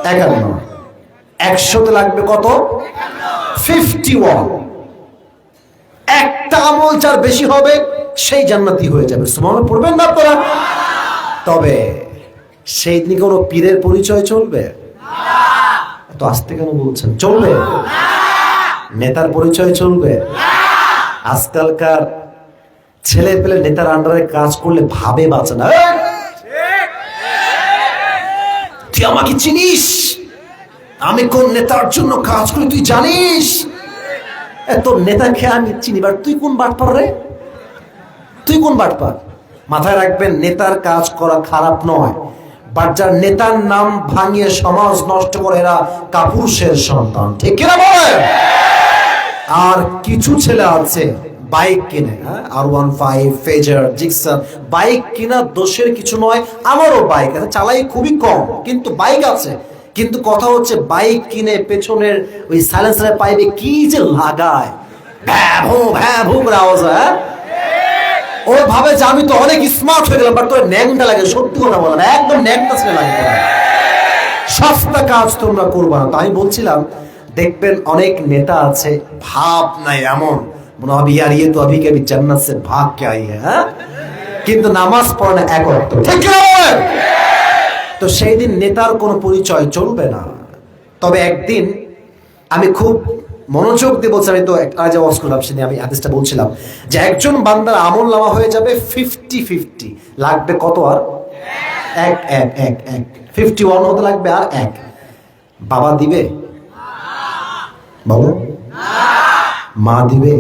A: 51। 100তে লাগবে কত? 51। একটা আমল যার বেশি হবে সেই জান্নাতি হয়ে যাবে। সুবহানাল্লাহ পড়বেন না আপনারা? তবে সেই দিন কোনো পীরের পরিচয় চলবে? এত আস্তে কেন বলছেন? চলবে? নেতার পরিচয় চলবে? আজকালকার ছেলে পেলে নেতার আন্ডারে কাজ করলে ভাবে বাঁচে না। তুই আমাকে চিনিস? আমি কোন নেতার জন্য কাজ করি তুই জানিস? এত নেতাকে আমি চিনি, বাট তুই কোন বাটপার রে? তুই কোন বাটপার? মাথায় রাখবেন, নেতার কাজ করা খারাপ নয়, বাট যার নেতার নাম ভাঙিয়ে সমাজ নষ্ট করে এরা কাপুরুষের সন্তান। ঠিক কিনা বলেন? আর কিছু ছেলে আছে বাইক কিনে, R15, ফেজার, জিক্সার বাইক কিনা দোষের কিছু নয়। আমারও বাইক আছে, চালাই খুবই কম, কিন্তু বাইক আছে। কিন্তু কথা হচ্ছে বাইক কিনে পেছনের ওই সাইলেন্সারের পাইপে কি যে লাগায়, ভ্যাভু ভ্যাভু করে আওয়াজ হয়। ও ভাবে যে আমি তো অনেক স্মার্ট হয়ে গেলাম, বাট তোর ন্যাংটা লাগে। সত্যি কথা বলেন, একদম ন্যাংটা ছেলে লাগে। সস্তা কাজ তোমরা করবা না। তো আমি বলছিলাম, দেখবেন অনেক নেতা আছে ভাব নাই এমন, মনে হবে ইয়ার ইয়ে তো अभी कभी जन्नत से भाग के आई है, হ্যাঁ? কিন্তু নামাজ পড়ে না এক ওয়াক্ত। ঠিক কি না? তো সেই দিন নেতার কোনো পরিচয় চলবে না। তবে একদিন আমি খুব মনোযোগ দিয়ে বলছি, আমি তো আজ ওয়াজ করলাম, সেদিন আমি হাদিসটা বলছিলাম যে একজন বান্দার আমল নামা হয়ে যাবে 50-50। লাগবে কত? আর এক এক এক এক 51 হতে লাগবে আর এক। বাবা দিবে? বলো। মা দিবে?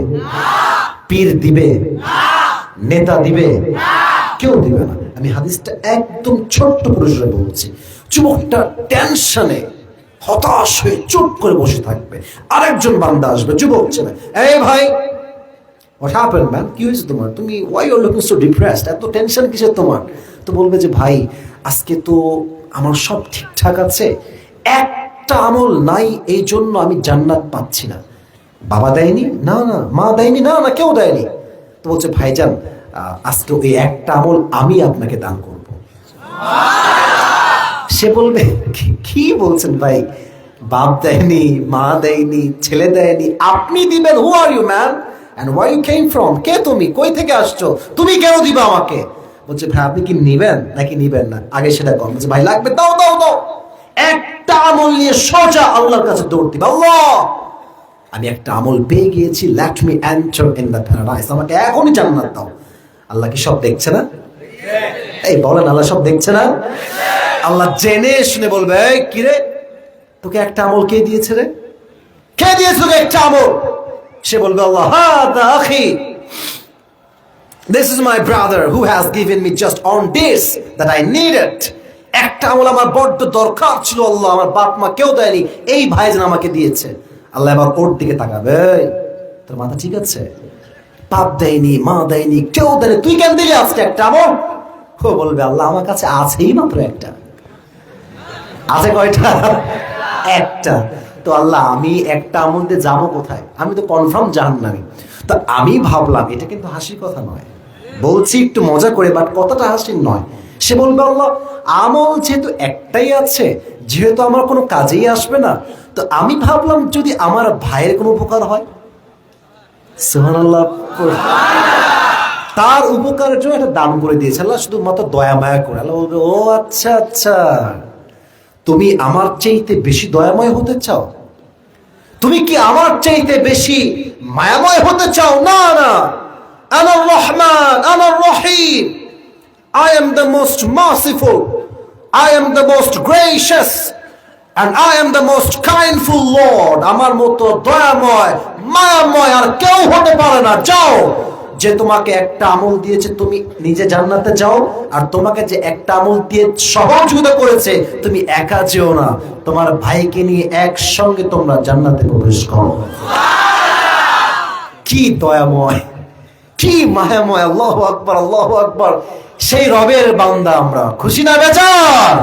A: পীর দিবে? নেতা দিবে? কেউ দিবে না। আমি হাদিসটা একদম ছোট্ট পরিসরে বলছি। যুবকটা টেনশনে হতাশ হয়ে চুপ করে বসে থাকবে। আরেকজন বান্দা আসবে, যুবক ছেলে, এই ভাই, what happened man? কি হয়েছে তোমার? তুমি why you are looking so depressed? এত টেনশন কিসের তোমার? তো বলবে যে ভাই, আজকে তো আমার সব ঠিকঠাক আছে, একটা আমল নাই, এই জন্য আমি জান্নাত পাচ্ছি না। বাবা দেয়নি? না না। মা দেয়নি? না না, কেউ দেয়নি। তো বলছে ভাইজান, আজকে ওই একটা আমল আমি আপনাকে দান করব। সে বলবে কি বলছেন ভাই? বাপ দেয়নি, মা দেয়নি, ছেলে দেয়নি, আপনি দিবেন? Who are you man and where you came from? কে তুমি? কই থেকে আসছো? তুমি কেন দিবা আমাকে? বলছে ভাই, আপনি কি নিবেন নাকি নিবেন না? আগে সেটা কম। বলছে ভাই লাগবে, দাও দাও দাও। একটা আমল নিয়ে সোজা আল্লাহর কাছে দৌড় দিবা। আল্লাহ, আমি একটা আমল পেয়ে গিয়েছি, let me enter in the paradise, আমাকে এখনই জান্নাত দাও। আল্লাহ কি সব দেখছে না? এই বলেন, আল্লাহ সব দেখছে না? আল্লাহ জেনে শুনে বলবে, এই কি রে, তোকে একটা আমল কে দিয়েছে রে? কে দিয়েছে তোকে একটা আমল? সে বলবে আল্লাহ, হাদা আখি, this is my brother who has given me just on this that I needed. একটা আমল আমার বড্ড দরকার ছিল আল্লাহ, আমার বাপ মা কেউ দেয়নি, এই ভাইজান আমাকে দিয়েছে। আল্লাহ এবার ওর দিকে তাকাবে, তোর মাথা ঠিক আছে? বাপ দেয়নি, মা দেয়নি, কেউ দেয়নি, তুই কেন দিলি আজকে একটা আমল? ও বলবে আল্লাহ আমার কাছে আছেই মাত্র একটা। আছে কয়টা? একটা। তো আল্লাহ আমি একটা আমল দিয়ে যাবো কোথায়? আমি তো কনফার্ম জাহান্নামী। তো আমি ভাবলাম, এটা কিন্তু হাসির কথা নয়, বলছি একটু মজা করে, বাট কথাটা হাসির নয়। সে বলবে আল্লাহ আমল যেহেতু একটাই আছে, যেহেতু আমার কোনো কাজেই আসবে না, তো আমি ভাবলাম যদি আমার ভাইয়ের কোনো উপকার হয়, সুবহানাল্লাহ, তার উপকারের জন্য একটা দান করে দিয়েছে আল্লাহ, শুধুমাত্র দয়া মায়া করে। আল্লাহ বলবে ও আচ্ছা আচ্ছা, তুমি আমার চাইতে বেশি দয়াময় হতে চাও? তুমি কি আমার চাইতে বেশি মায়াময় হতে চাও? না না, আনার রহমান, আনার রহিম, I am the most merciful, I am the most gracious, and I am the most kindful Lord. আমার মতো দয়াময় মায়াময় আর কেউ হতে পারে না। যাও, যে তোমাকে একটা আমল দিয়েছে তুমি নিজে জান্নাতে যাও, আর তোমাকে যে একটা আমল দিয়ে সহযোগিতা করেছে তুমি একা যেও না, তোমার ভাইকে নিয়ে একসঙ্গে তোমরা জান্নাতে প্রবেশ করো। কি দয়াময়, কি মায়াময়! আল্লাহু আকবার, আল্লাহু আকবার। সেই রবের বান্দা আমরা, খুশি না বেজার?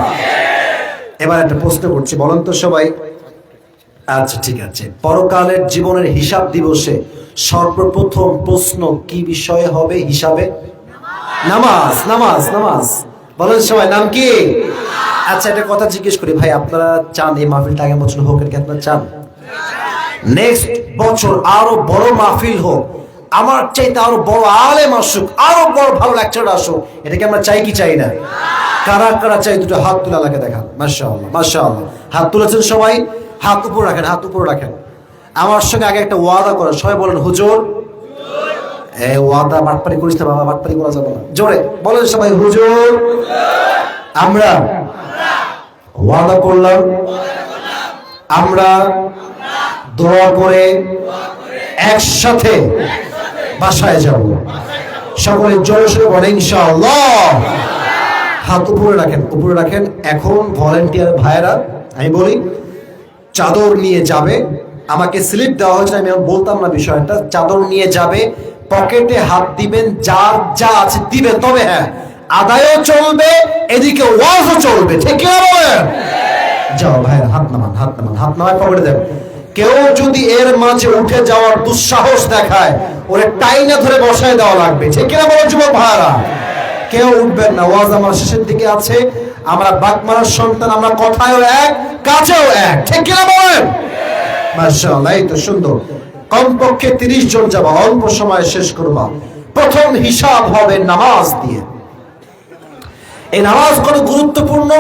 A: এবার একটা প্রশ্ন করছি, বলেন তো সবাই। আচ্ছা ঠিক আছে, পরকালের জীবনের হিসাব দিবসে সর্বপ্রথম প্রশ্ন কি বিষয়ে হবে? হিসাবে নামাজ, নামাজ, নামাজ। বলেন সবাই, নাম কি? আচ্ছা একটা কথা জিজ্ঞেস করি ভাই, আপনারা চান এই মাহফিলটা আগামী বছর হোক? কি আপনারা চান নেক্সট বছর আরো বড় মাহফিল হোক, আমার চাইতে আরো বড় আলেম আসুক, আরো বড় ভালো লেকচার আসুক, এটাকে আমরা চাই কি চাই না? কারা কারা চাই দুটো হাত তুলে লাগে দেখান। মাশাআল্লাহ মাশাআল্লাহ, হাত তুলেছেন সবাই, হাত উপর রাখেন, হাত উপর রাখেন। আমার সঙ্গে আগে একটা ওয়াদা করেন, সবাই বলেন হুজুর। ওয়াদা বাটপারি করিস না বাবা, বাটপারি করা যাবে না। জোরে বলেন সবাই হুজুর। আমরা ওয়াদা করলাম আমরা দোয়া করে একসাথে বাসায় যাব। সকলে জোরে সোরে বলেন ইনশাআল্লাহ। হাত উপরে রাখেন, উপরে রাখেন। এখন ভলেন্টিয়ার ভাইয়েরা, আমি বলি চাদর নিয়ে যাবে। আমাকে স্লিপ দেওয়া হয়েছে, আমি বলতাম না বিষয়টা। চাদর নিয়ে যাবে, পকেটে হাত দিবেন, যার যা আছে দিবেন, তবে হ্যাঁ আদায়ও চলবে, এদিকে ওয়াজও চলবে। ঠিক কি বলেন? যাও ভাইয়েরা, হাত নামান, হাত নামান, হাত নামায় পকেটে দেন। কেউ যদি এর মাঝে উঠে যাওয়ার দুঃসাহস দেখায়, ওরে টাইনা ধরে বসায় দেওয়া লাগবে। ঠিক কিনা বলো যুবক ভাইয়েরা? কেউ উঠবেন না। ওয়াজ আমার শেষের দিকে আছে। আমরা বাগমারার সন্তান, আমরা কথায়ও এক, কাজেও এক। ঠিক কিনা বলেন? মাশাআল্লাহ, এই তো সুন্দর। কমপক্ষে 30 জন যাবা, অল্প সময় শেষ করবা। প্রথম হিসাব হবে নামাজ দিয়ে। এই নামাজ কত গুরুত্বপূর্ণ।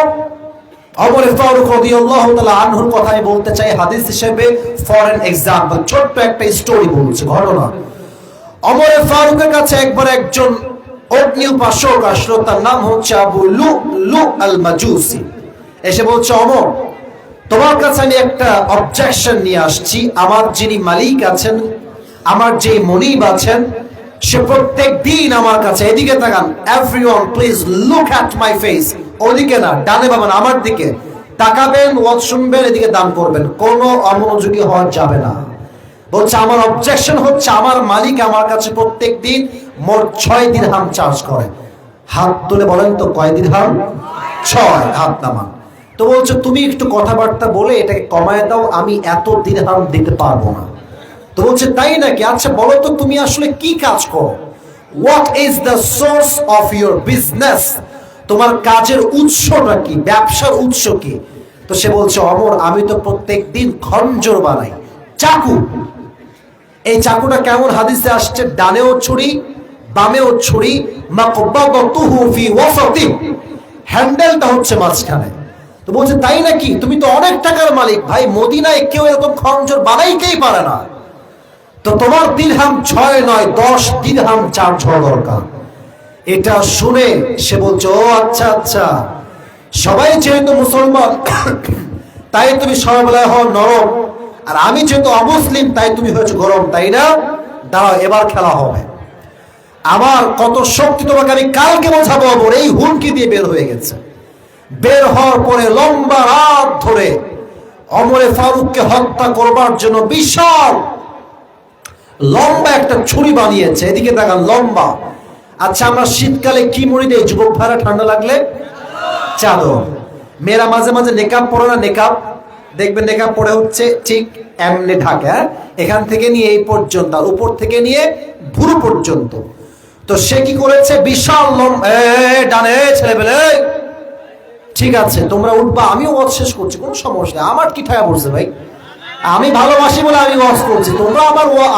A: ওমর ফারুক রাদিয়াল্লাহু তাআলা আনহুর কথাই বলতে চাই হাদিস হিসেবে, ফর এন এক্সাম্পল। ছোট্ট একটা স্টোরি বলছি, ঘটনা। ওমর ফারুকের কাছে একবার একজন অগ্নি উপাসক আসলো, তার নাম হচ্ছে আবু লুলু আল মাজুসি। এসে বলছে, ওমর তোমার কাছে আমি একটা অবজেকশন নিয়ে আসছি। আমার যিনি মালিক আছেন, আমার যে মনিব আছেন, সে প্রত্যেক দিন আমার কাছে, এদিকে তাকান, everyone please look at my face, ওদিকে না, ডানে বাবান আমার দিকে তাকাবেন, ওয়াজ শুনবেন, এদিকে দান করবেন, কোনো অমনোযোগী হওয়া যাবে না। বলছে আমার অবজেকশন হচ্ছে, আমার মালিক আমার কাছে প্রত্যেক দিন মোট 6 দিরহাম চার্জ করে। হাত তুলে বলেন তো কয় দিরহাম? 6। হাত নামান। তো বলছে তুমি একটু কথাবার্তা বলে এটাকে কমায় দাও, আমি এত দিরহাম দিতে পারবো না। তো বলছে তাই নাকি? আচ্ছা বলো তো তুমি আসলে কি কাজ করো? What is the source of your business? তোমার কাজের উৎসটা কি, ব্যবসার উৎস কি? তো সে বলছে, ওমর আমি তো প্রত্যেক দিন খঞ্জর বানাই, চাকু। এই চাকুটা কেমন হাদিসে আসছে? ডানেও ছুরি, বামেও ছুরি, মাকবাদাতুহু ফি ওয়াসাতি, হ্যান্ডেলটা হচ্ছে মাঝখানে। তো বলছে তাই নাকি? তুমি তো অনেক টাকার মালিক। ভাই মদিনায় কেউ এরকম খঞ্জর বানাইতেই পারে না। তো তোমার দিরহাম 6 নয় 10 দিরহাম চার্জ হওয়া দরকার। এটা শুনে সে বলছে, ও আচ্ছা আচ্ছা, সবাই যেহেতু মুসলমান তাই তুমি সবাই বেলায় হও নরম, আর আমি যেহেতু অমুসলিম তাই তুমি হয়েছে গরম, তাই না? দাঁড়াও, এবার খেলা হবে। আমার কত শক্তি তোমাকে আমি কালকে বোঝাবো। এই হুমকি দিয়ে বের হয়ে গেছে। বের হওয়ার পরে লম্বা রাত ধরে ওমর ফারুককে হত্যা করবার জন্য বিশাল লম্বা একটা ছুরি বানিয়েছে। এদিকে তাকান, লম্বা। আচ্ছা আমরা শীতকালে কি মুড়ি দেই যুবক ভাইরা ঠান্ডা লাগলে? চাদর। মেয়েরা মাঝে মাঝে নেকাব পরে না? নেকাব দেখবেন, নেকাব পরে হচ্ছে ঠিক এমনি ঢাকা, এখান থেকে নিয়ে এই পর্যন্ত, আর উপর থেকে নিয়ে ভুরু পর্যন্ত। তো সে কি করেছে? বিশাল ডানে ছেলে পেলে, ঠিক আছে তোমরা উঠবা, আমিও ওয়াজ শেষ করছি, কোনো সমস্যা নেই। আমার কি ঠায়া পড়ছে ভাই? আমি ভালোবাসি বলে আমি ওয়াজ করছি। তোমরা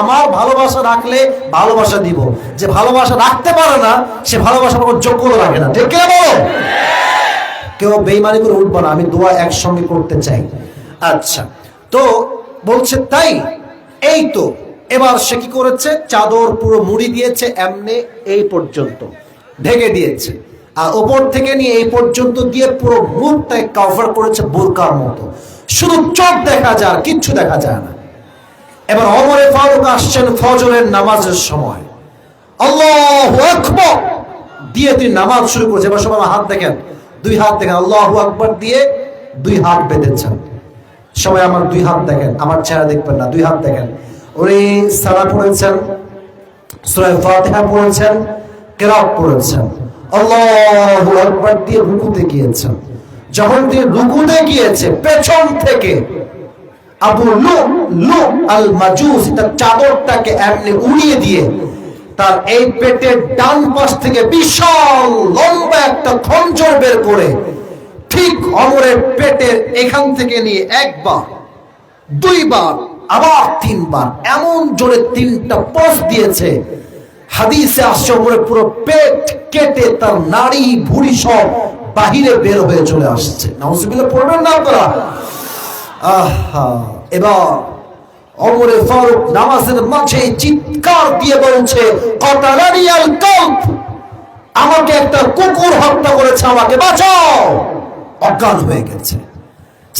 A: আমার ভালোবাসা রাখলে ভালোবাসা দিব। যে ভালোবাসা রাখতে পারে না সে ভালোবাসা কোনো যোগ্যতা রাখে না। ঠিক কে বলো? কেউ বেইমানি করে উঠবো না, আমি দোয়া একসঙ্গে করতে চাই। আচ্ছা, তো বলছে তাই, এই তো এবার সে কি করেছে? চাদর পুরো মুড়ি দিয়েছে, এমনি এই পর্যন্ত ঢেকে দিয়েছে, আর ওপর থেকে নিয়ে এই পর্যন্ত দিয়ে পুরো মুখটাকে কভার করেছে বোরকার মতো। শুধু চোখ দেখা যায়, কিচ্ছু দেখা যায় না। এবার ওমর ফারুক আসছেন ফজরের নামাজের সময়, আল্লাহু আকবার দিয়ে তিনি নামাজ শুরু করেছে। এবার সবাই হাত দেখেন, 2 হাত দেখেন, আল্লাহু আকবার দিয়ে 2 হাত বেঁধেছেন। সবাই আমার 2 হাত দেখেন, আমার চেহারা দেখবেন না, 2 হাত দেখেন। উনি সালাত পড়েছেন, সূরা ফাতিহা পড়েছেন, কিরাত পড়েছেন, আল্লাহু আকবার দিয়ে রুকুতে গিয়েছেন। যখন তিনি রুকুতে গিয়েছে, পেছন থেকে আবু লুলু আল মাজুসি তার চাদরটাকে এমনি উড়িয়ে দিয়ে তার এই পেটের ডান পাশ থেকে বিশাল লম্বা একটা খঞ্জর বের করে ঠিক ওমরের পেটের এখান থেকে নিয়ে 1 বার 2 বার আবার তিনবার এমন জোরে তিনটা পোজ দিয়েছে, হাদিসে আসছে ওমরের পুরো পেট কেটে তার নাড়ি ভুঁড়ি সব বাহিরে বের হয়ে চলে আসছে। নাউজুবিল্লাহ পড়বেন না আপনারা? আহা, এবার ওমরে ফারুক নামাজের মাঝে চিৎকার দিয়ে বলছে, কাতালানি আল কালব, আমাকে একটা কুকুর হত্যা করেছে, আমাকে বাঁচাও। অজ্ঞান হয়ে গেছে।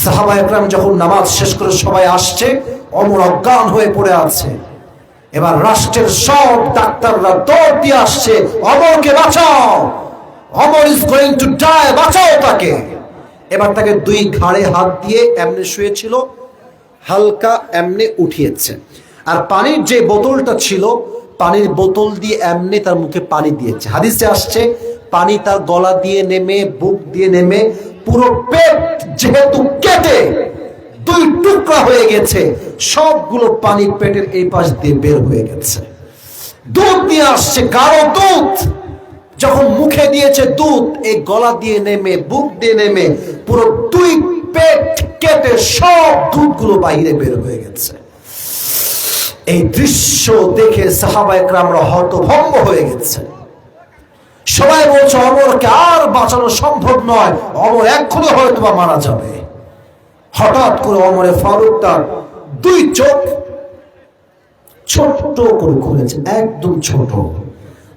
A: সাহাবা একরাম যখন নামাজ শেষ করে সবাই আসছে, ওমর অজ্ঞান হয়ে পড়ে আছে। এবার রাষ্ট্রের সব ডাক্তাররা দৌড় দিয়ে আসছে, ওমরকে বাঁচাও, Omar is going to die, বাঁচাও তাকে। এবার তাকে দুই ঘাড়ে হাত দিয়ে এমনি শুয়েছিল, হালকা এমনি উঠিয়েছে, আর পানির যে বোতলটা ছিল পানির বোতল দিয়ে এমনি তার মুখে পানি দিয়েছে। হাদিসে আসছে পানি তার গলা দিয়ে নেমে বুক দিয়ে নেমে পুরো পেট যেহেতু কেটে দুই টুকরা হয়ে গেছে, সবগুলো পানি পেটের এই পাশ দিয়ে বের হয়ে গেছে। দুধ দিয়ে আসছে, গাঢ় দুধ, যখন মুখে দিয়েছে দুধ এই গলা দিয়ে নেমে বুক দিয়ে নেমে পুরো দুই পেট কেটে সব দুধগুলো বাইরে বের হয়ে গেছে। এই দৃশ্য দেখে সাহাবা একরামরা হতভম্ব হয়ে গেছে। সবাই বলছে ওমরকে আর বাঁচানো সম্ভব নয়, ওমর এক্ষুনি হয়তো বা মারা যাবে। হঠাৎ করে ওমরে ফারুক তার দুই চোখ ছোট্ট করে খুলেছে, একদম ছোট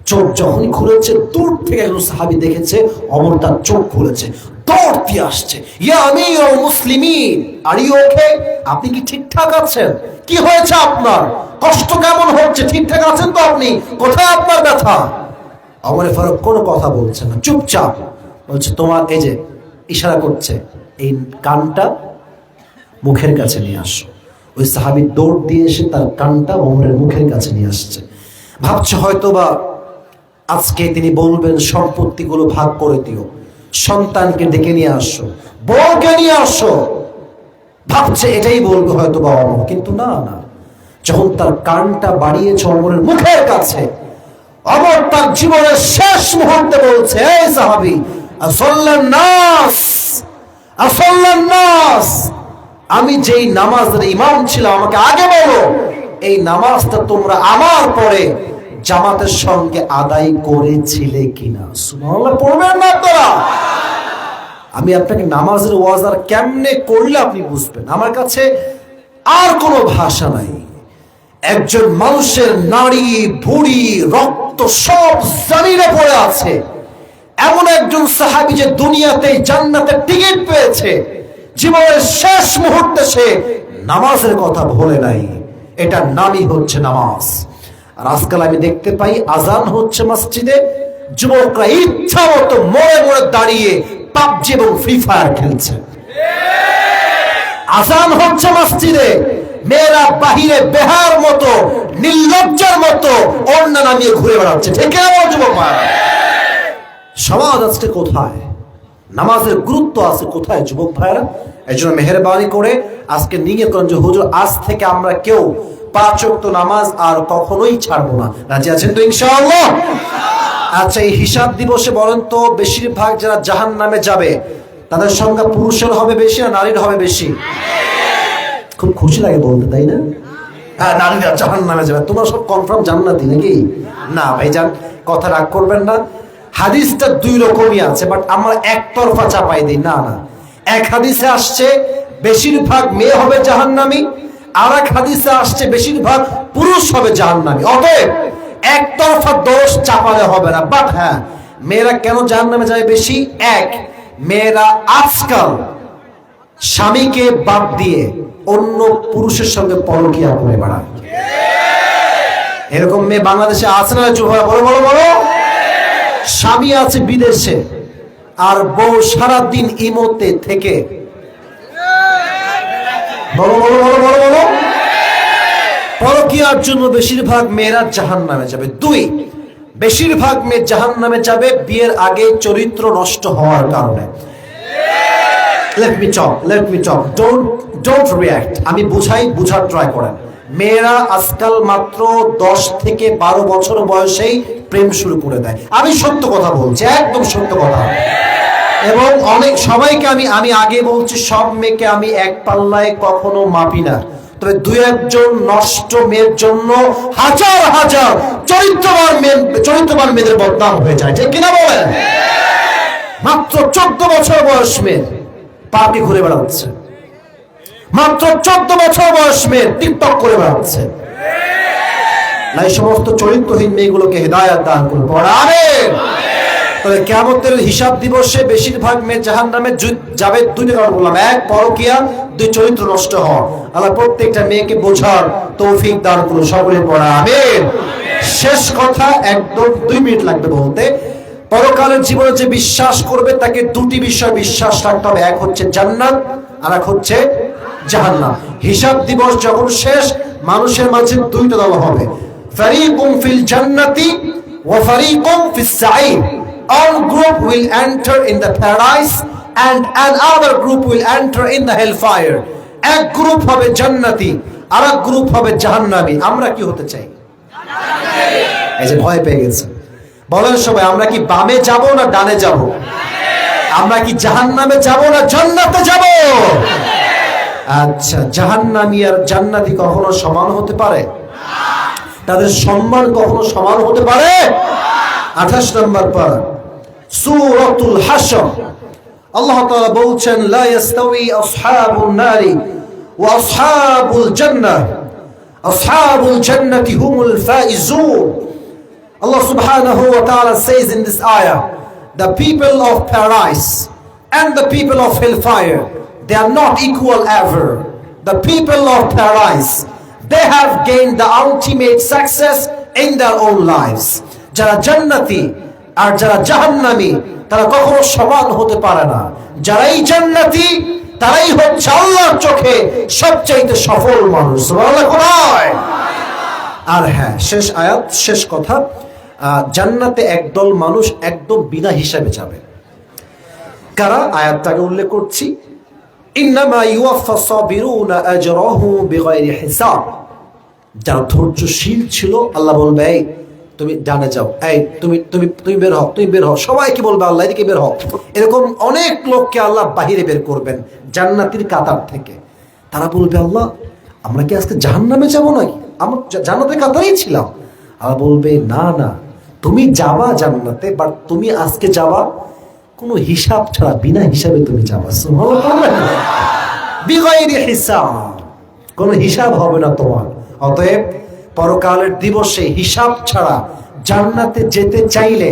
A: চোখ। যখনই খুলেছে দূর থেকে একজন সাহাবী দেখেছে ওমর তার চোখ খুলেছে, দৌড় দিয়ে আসছে, ইয়া আমিরুল মুসলিমিন, আর ইউ ওকে, আপনি কি ঠিকঠাক আছেন? কি হয়েছে আপনার? কষ্ট কেমন হচ্ছে? ঠিকঠাক আছেন তো আপনি? কোথায় আপনার ব্যথা? ওমরে ফারুক কোনো কথা বলছে না, চুপচাপ বলছে, তোমার এই যে ইশারা করছে, এই কানটা মুখের কাছে নিয়ে আসো। ওই সাহাবী দৌড় দিয়ে এসে তার কানটা ওমরের মুখের কাছে নিয়ে আসছে। ভাবছে হয়তো বা আজকে তিনি বলবেন সম্পত্তিগুলো ভাগ করে দিও, সন্তানকে ডেকে নিয়ে আসো, বউকে নিয়ে আসো, ভাবছে এটাই বলবে হয়তো বা ওমর। কিন্তু না না, যখন তার কানটা বাড়িয়েছে ওমরের মুখের কাছে, ওমর তার জীবনের শেষ মুহূর্তে বলছে, এই সাহাবী, আসাল্লান নাস, আসাল্লান নাস, আমি যেই নামাজের ইমাম ছিলাম আমাকে আগে বলো, এই নামাজটা তোমরা আমার পরে জামাতের সঙ্গে আদায় করেছিলে কিনা? সুবহানাল্লাহ পড়বেন না আপনারা? আমি আপনাকে নামাজের ওয়াজ আর কেমনে করলে আপনি বুঝবেন। আমার কাছে আর কোনো ভাষা নাই। একজন মানুষের নাড়ি ভুঁড়ি রক্ত সব জমিনে পড়ে আছে, এমন একজন সাহাবী যে দুনিয়াতে জান্নাতের টিকিট পেয়েছে, জীবনের শেষ মুহূর্তে সে নামাজের কথা ভুলে নাই। এটার নামই হচ্ছে নামাজ। আর আজকাল আমি দেখতে পাই আজান হচ্ছে মসজিদে, যুবকরা ইচ্ছা মতো মোড়ে মোড়ে দাঁড়িয়ে পাবজি এবং ফ্রি ফায়ার খেলছে। আজান হচ্ছে মসজিদে, মেয়েরা বাহিরে বেহার মতো নির্লজ্জার মতো ওড়না নামিয়ে ঘুরে বেড়াচ্ছে। ঠিক আছে যুবক ভাইরা? সমাজ আজকে কোথায়? নামাজের গুরুত্ব আছে কোথায় যুবক ভাইরা? এই জন্য মেহেরবানি করে আজকে নিয়ত করেন যে হুজুর আজ থেকে আমরা কেউ 5 ওয়াক্ত নামাজ আর কখনোই ছাড়বো না। রাজি আছেন তো ইনশাআল্লাহ? আচ্ছা, এই হিসাব দিবসে বলেন তো বেশিরভাগ যারা জাহান্নামে যাবে তাদের সংখ্যা পুরুষের হবে বেশি না নারীর হবে বেশি? খুব খুশি লাগে বলতে, তাই না? হ্যাঁ, নারীরা জাহান্নামে যাবে। তোমরা সব কনফার্ম জান্নাতি নাকি? না ভাইজান, কথা রাগ করবেন না। হাদিসটা দুই রকমই আছে, বাট আমরা একতরফা চাপাই দিই। না না, এক হাদিসে আসছে বেশিরভাগ মেয়ে হবে জাহান্নামী, আর এক হাদিসে আসছে বেশিরভাগ পুরুষ হবে জাহান্নামী। অতএব একতরফা দোষ চাপালে হবে না। বাট হ্যাঁ, মেয়েরা কেন জাহান্নামে যায় বেশি? এক, মেয়েরা আজকাল স্বামীকে বাদ দিয়ে অন্য পুরুষের সঙ্গে পরকীয়া করে বেড়ায়। এরকম মেয়ে বাংলাদেশে আছে না? বলো বলো বলো। স্বামী আছে বিদেশে আর বউ সারাদিন ইমোতে থেকে, বলো বলো বলো বলো বলো, পরকীয়ার জন্য বেশিরভাগ মেয়েরা জাহান্নামে যাবে। দুই, বেশিরভাগ মেয়ে জাহান্নামে যাবে বিয়ের আগে চরিত্র নষ্ট হওয়ার কারণে। let me talk, don't react, আমি বুঝার ট্রাই করেন। মেয়েরা আজকাল মাত্র 10 থেকে 12 বছর বয়সেই প্রেম শুরু করে দেয়। আমি সত্য কথা বলছি, একদম সত্য কথা। এবং অনেক সবাইকে আমি আগে বলছি, সব মেয়েকে আমি এক পাল্লায় কখনো মাপি না। তবে দুই একজন নষ্ট মেয়ের জন্য হাজার হাজার চরিত্রবান মেয়েদের বদনাম হয়ে যায়, ঠিক কিনা বলেন? মাত্র 14 বছর বয়স মেয়ে পার্টি ঘুরে বেড়াচ্ছে, মাত্র 14 বছর বয়স মেয়ে টিকটক করে বেড়াচ্ছে। এই সমস্ত চরিত্রহীন মেয়েগুলোকে হেদায়েত দান করুন, আমিন। তবে কিয়ামতের হিসাব দিবসে বেশিরভাগ মেয়ে জাহান্নামে যাবে দুইটা কারণ বললাম, এক পরকিয়া, দুই চরিত্র নষ্ট হওয়া। আল্লাহ প্রত্যেকটা মেয়েকে বোঝার তৌফিক দান করুন, সকলে পড়া আমিন। শেষ কথা, একদম 2 মিনিট লাগবে বলতে। পরকালের জীবনে যে বিশ্বাস করবে তাকে দুটি বিষয় বিশ্বাস রাখতে হবে, এক হচ্ছে জান্নাত আর এক হচ্ছে জাহান্নাম। হিসাব দিবস যখন শেষ, মানুষের মাঝে দুইটা দল হবে, ফারিকুম ফিল জান্নাতি ওয়া ফারিকুম ফিস সাঈর। One group will enter in the paradise and another group will enter in the hellfire. এক গ্রুপ হবে জান্নাতি, আর এক গ্রুপ হবে জাহান্নামী। আমরা কি হতে চাই? এই যে ভয় পেয়ে গেছে, বলেন সবাই, আমরা কি বামে যাব না ডানে যাব? আমরা কি জাহান্নামে যাব না জান্নাতে যাব? আচ্ছা, জাহান্নামী আর জান্নাতি কখনো সমান হতে পারে? তাদের সম্মান কখনো সমান হতে পারে? 28 নম্বর পারা সূরাতুল হাশর, আল্লাহ তাআলা বলছেন, লা ইয়াস্তাওয়ি আসহাবুন নারি ওয়া আসহাবুল জান্নাহ, আসহাবুল জান্নাতি হুমুল Faizun. Allah subhanahu wa ta'ala says in this ayah, the people of paradise and the people of hellfire, they are not equal ever. The people of paradise, they have gained the ultimate success in their own lives. যারা জান্নাতি আর যারা জাহান্নামী তারা কখনো সমান হতে পারে না। যারাই জান্নাতি তারাই হচ্ছে আল্লাহর চোখে সবচেয়ে সফল মানুষ, সুবহানাল্লাহ। আর হ্যাঁ, শেষ আয়াত, শেষ কথা, জান্নাতে একদল মানুষ একদম বিনা হিসাবে যাবে। কারা? আয়াতটাকে উল্লেখ করছি, ইন্নামা ইউওয়াফাস সাবিরুনা আজরাহুম বিগাইরি হিসাব। যারা ধৈর্যশীল ছিল, আল্লাহ বলবে, এই তুমি ডানে যাও, এই তুমি বের হও, তুমি বের হও। সবাইকে বলবে আল্লাহ এদিকে বের হও। এরকম অনেক লোককে আল্লাহ বাহিরে বের করবেন জান্নাতীর কাতার থেকে। তারা বলবে, আল্লাহ আমরা কি আজকে জাহান্নামে যাবো নাকি? আমরা জান্নাতের কাতারেই ছিলাম। আল্লাহ বলবে, না না, তুমি যাবা জান্নাতে, বাট তুমি আজকে যাবা কোনো হিসাব ছাড়া, বিনা হিসাবে তুমি যাবা। সুবহানাল্লাহ, বিগাইরি হিসাব, কোনো হিসাব হবে না তোমার। অতএব পরকালের দিবসে হিসাব ছাড়া জান্নাতে যেতে চাইলে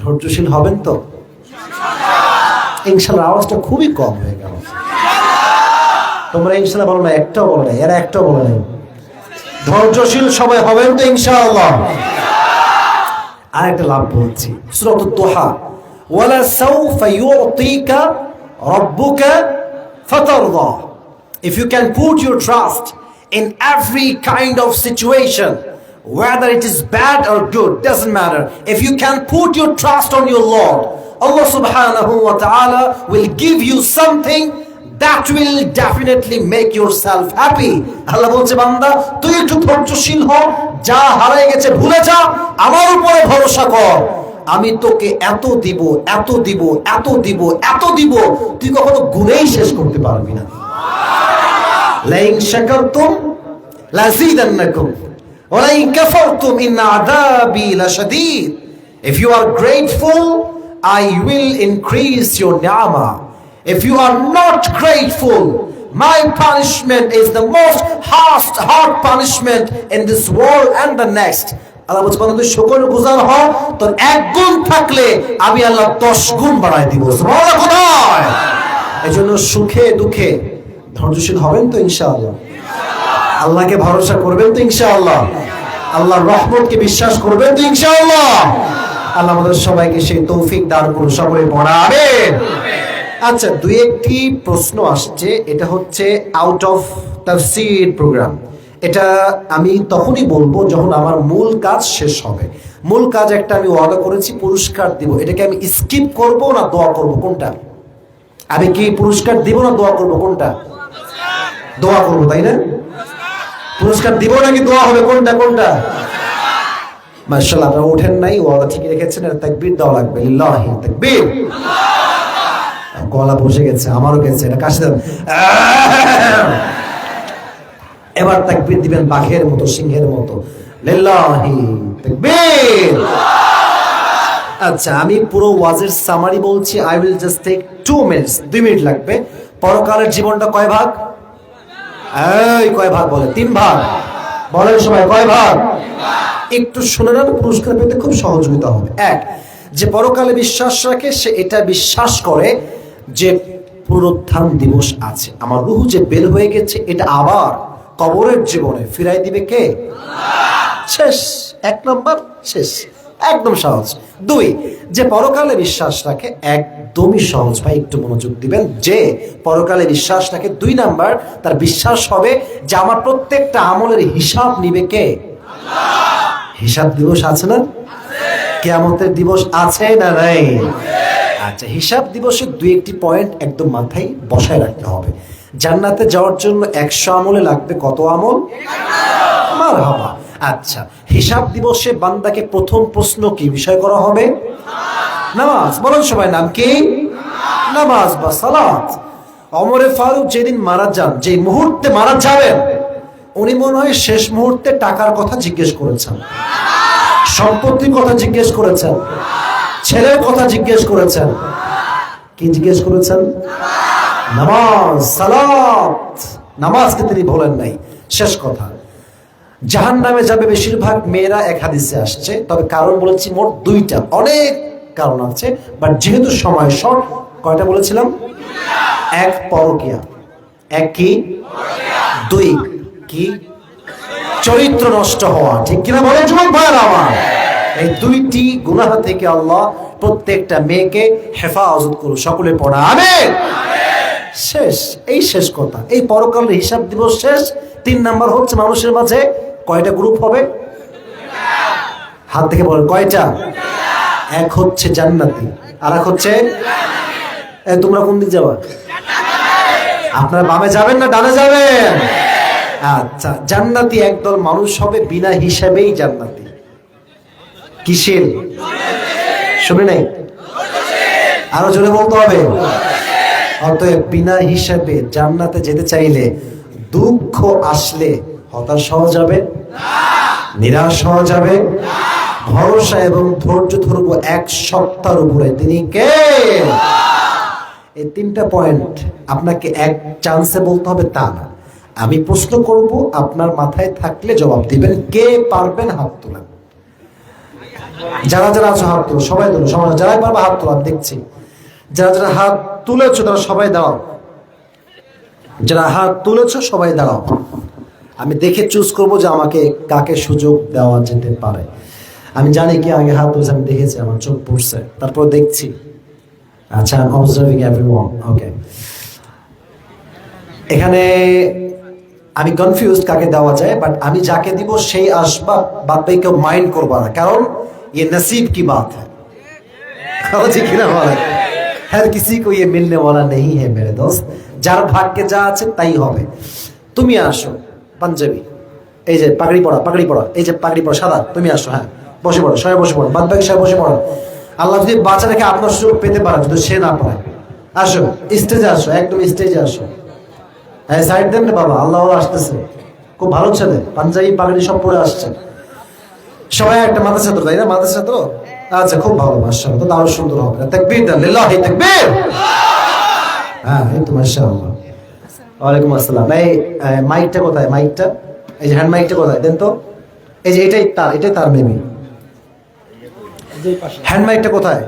A: ধৈর্যশীল হবেন তো? ইনশাআল্লাহ। আওয়াজটা খুবই কম হয়ে গেল, তোমরা ইনশাআল্লাহ বলো না, একটাও বলো না, এরা একটাও বলো না। ধৈর্যশীল সবাই হবেন তো ইনশাআল্লাহ? আর একটা লাভ বলছি, সূরাতুত দুহা, ওয়ালা সাউফা ইউতিকা রাব্বুকা ফাতারদা। If you can put your trust in every kind of situation, whether it is bad or good, doesn't matter. If you can put your trust on your Lord, Allah subhanahu wa ta'ala will give you something that will definitely make yourself happy. Allah বলছে, বান্দা তুই একটু ধৈর্যশীল হ, যা হারিয়ে গেছে ভুলে যা, আমার উপরে ভরসা কর, আমি তোকে এত দিব, এত দিব, এত দিব, এত দিব, তুই কখনো গুনেই শেষ করতে পারবি না। লাইন শাকারতুম লাযীদান্নাকুম ওয়া লাইন কাফারতুম ইন্না আযাবি লাশাদীদ। If you are grateful, I will increase your ni'mah. If you are not grateful, my punishment is the most hard punishment in this world and the next. আল্লাহ বলছে, তুই শুকরগুজার হ, তোর 1 গুণ থাকলে আমি আল্লাহ 10 গুণ বাড়াই দিব। সুবহানাল্লাহ। এজন্য সুখে দুঃখে ধৈর্যশীল হবেন তো ইনশাআল্লাহ? আল্লাহকে ভরসা করবেন তো ইনশাআল্লাহ? আল্লাহর রহমতকে বিশ্বাস করবেন তো ইনশাআল্লাহ? আল্লাহ আমাদের সবাইকে সেই তৌফিক দান করুন, সকলে পড়া আমিন। আচ্ছা, দুই একটি প্রশ্ন আসছে, এটা হচ্ছে আউট অফ তাফসীর প্রোগ্রাম। এটা আমি তখনই বলবো যখন আমার মূল কাজ শেষ হবে। মূল কাজ একটা আমি ওয়াদা করেছি, পুরস্কার দিব। এটাকে আমি স্কিপ করব না দোয়া করব, কোনটা? আমি কি পুরস্কার দিব না দোয়া করব, কোনটা? দোয়া করব, তাই না? পুরস্কার দিব নাকি দোয়া হবে, কোনটা কোনটা? মাশাআল্লাহ, আপনারা ওঠেন নাই, ওয়াদা ঠিক রেখেছেন। তাকবীর দেওয়া লাগবে, লিল্লাহি তাকবীর। গলা বসে গেছে, আমারও গেছে, এটা কাশি দেন। এবার তাকবীর দিবেন বাঘের মতো, সিংহের মতো। লিল্লাহি তাকবীর। আচ্ছা, আমি পুরো ওয়াজের সামারি বলছি। I will just take 2 minutes, 2 minute লাগবে। পরকালের জীবনটা কয় ভাগ? এই কয় ভাগ বলে? 3 ভাগ। বলেন সবাই, কয় ভাগ? একটু শুনে নেন, পুরস্কার পেতে খুব সহযোগিতা হবে। এক, যে পরকালে বিশ্বাস রাখে সে এটা বিশ্বাস করে যে পুনরুত্থান দিবস আছে। আমার রূহ যে বের হয়ে গেছে এটা আবার কবরের জীবনে ফিরাই দিবে কে? শেষ। 1 নম্বর শেষ, একদম সহজ। 2, যে পরকালে বিশ্বাস রাখে, একদমই সহজ ভাই, একটু মনোযোগ দিবেন। যে পরকালে বিশ্বাস রাখে 2 নাম্বার, তার বিশ্বাস হবে যে আমার প্রত্যেকটা আমলের হিসাব নিবে কে? হিসাব দিবস আছে না? কিয়ামতের দিবস আছে না নাই? আচ্ছা, হিসাব দিবসের 2-1টি পয়েন্ট একদম মাথায় বসায় রাখতে হবে। জান্নাতে যাওয়ার জন্য 100 আমলে লাগবে কত আমল? মারহাবা। আচ্ছা, হিসাব দিবসে বান্দাকে প্রথম প্রশ্ন কি বিষয় করা হবে? নামাজ। বলেন সবাই, নাম কি? নামাজ বা সালাত। ওমরে ফারুক যেদিন মারা যান, যে মুহূর্তে মারা যাবেন, উনি মনে হয় শেষ মুহূর্তে টাকার কথা জিজ্ঞেস করেছেন, সম্পত্তির কথা জিজ্ঞেস করেছেন, ছেলের কথা জিজ্ঞেস করেছেন। কি জিজ্ঞেস করেছেন? নামাজ, সালাত। নামাজকে তিনি বলেন নাই। শেষ কথা, জাহান্নামে যাবে বেশিরভাগ মেয়েরা, এক হাদিসে আসছে। তবে কারণ বলেছি মোট 2টা, অনেক কারণ আছে, বাট যেহেতু সময় শর্ট, কয়টা বলেছিলাম? 1, পরকিয়া। 1 কি? 2 কি? চরিত্র নষ্ট হওয়া। ঠিক কিনা বলেন যুবক ভাইরা আমার? এই 2টি গুনাহ থেকে আল্লাহ প্রত্যেকটা মেয়েকে হেফাজত করুন। সকলে পড়া আমিন। শেষ, এই শেষ কথা। এই পরকালের হিসাব দিবস শেষ। 3 নাম্বার হচ্ছে মানুষের মাঝে কয়টা গ্রুপ হবে? হাত থেকে বলেন কয়টা? 1 হচ্ছে জান্নাতি, আর 1 হচ্ছে, তোমরা কোন দিক যাবা? আপনারা বামে যাবেন না ডানে যাবেন? আচ্ছা, জান্নাতি একদল মানুষ হবে বিনা হিসাবেই জান্নাতি। কিসের? শুনে নাই? আরো জোরে বলতে হবে। অতএব বিনা হিসাবে জান্নাতে যেতে চাইলে দুঃখ আসলে হতাশ হওয়া যাবে না, নিরাশ হওয়া যাবে না। ভরসা এবং ধৈর্য ধরবো 1 সত্তার উপরে, তিনি কে? এই 3টা পয়েন্ট আপনাকে এক চান্সে বলতে হবে তা না। আমি প্রশ্ন করব, আপনার মাথায় থাকলে জবাব দিবেন। কে পারবেন হাত তোলেন। যারা যারা আছো হাত তোলো, সবাই তোলো, সবাই যারাই পারবে হাত তোলা, দেখছি। যারা যারা হাত তুলেছো তারা সবাই দাঁড়াও। যারা হাত তুলেছো সবাই দাঁড়াও। আমি দেখে চুজ করবো যে আমাকে কাকে সুযোগ দেওয়া যেতে পারে। আমি জানি কি আগে হাত তুলেছে, আমি দেখেছি, আমার চোখ পড়ছে, তারপর দেখছি। আচ্ছা, I'm observing everyone. Okay. এখানে আমি কনফিউজ কাকে দেওয়া যায়, বাট আমি যাকে দিব সেই আসবা, বাদ বাকি কেউ মাইন্ড করবা না, কারণ ये नसीब की बात है। हर किसी को ये मिलने वाला नहीं है मेरे दोस्त। যার ভাগ্যে যা আছে তাই হবে। তুমি আসো পাঞ্জাবি, এই যে পাগড়ি পড়া, এই যে পাগড়ি পড়া সাদা, তুমি আসো। হ্যাঁ, বসে পড়ো, সবাই বসে পড়ো, বাদ বাকি সবাই বসে পড়ো। আল্লাহ যদি বাঁচা রেখে আপনার সুযোগ পেতে পারে, যদি সে না পারে, আসো স্টেজে আসো, একদম স্টেজে আসো। হ্যাঁ, সাইড দেন রে বাবা, আল্লাহ আসতেছে। খুব ভালো ছেলে, পাঞ্জাবি পাগড়ি সব পরে আসছে। সবাই একটা মাদ্রাসা ছাত্র, তাই না? মাদ্রাসা ছাত্র, আচ্ছা, খুব ভালো, মাশাআল্লাহ, তো আরো সুন্দর হবে। তাকবীর দেন, লিল্লাহি তাকবীর। হ্যাঁ, এই তো মাশাআল্লাহ। ওয়ালাইকুম আসসালাম। এই মাইকটা কোথায়? মাইকটা, এই যে হ্যান্ড মাইকটা কোথায় দেন তো? এই যে এটাই তার মেবি। হ্যান্ড মাইকটা কোথায়?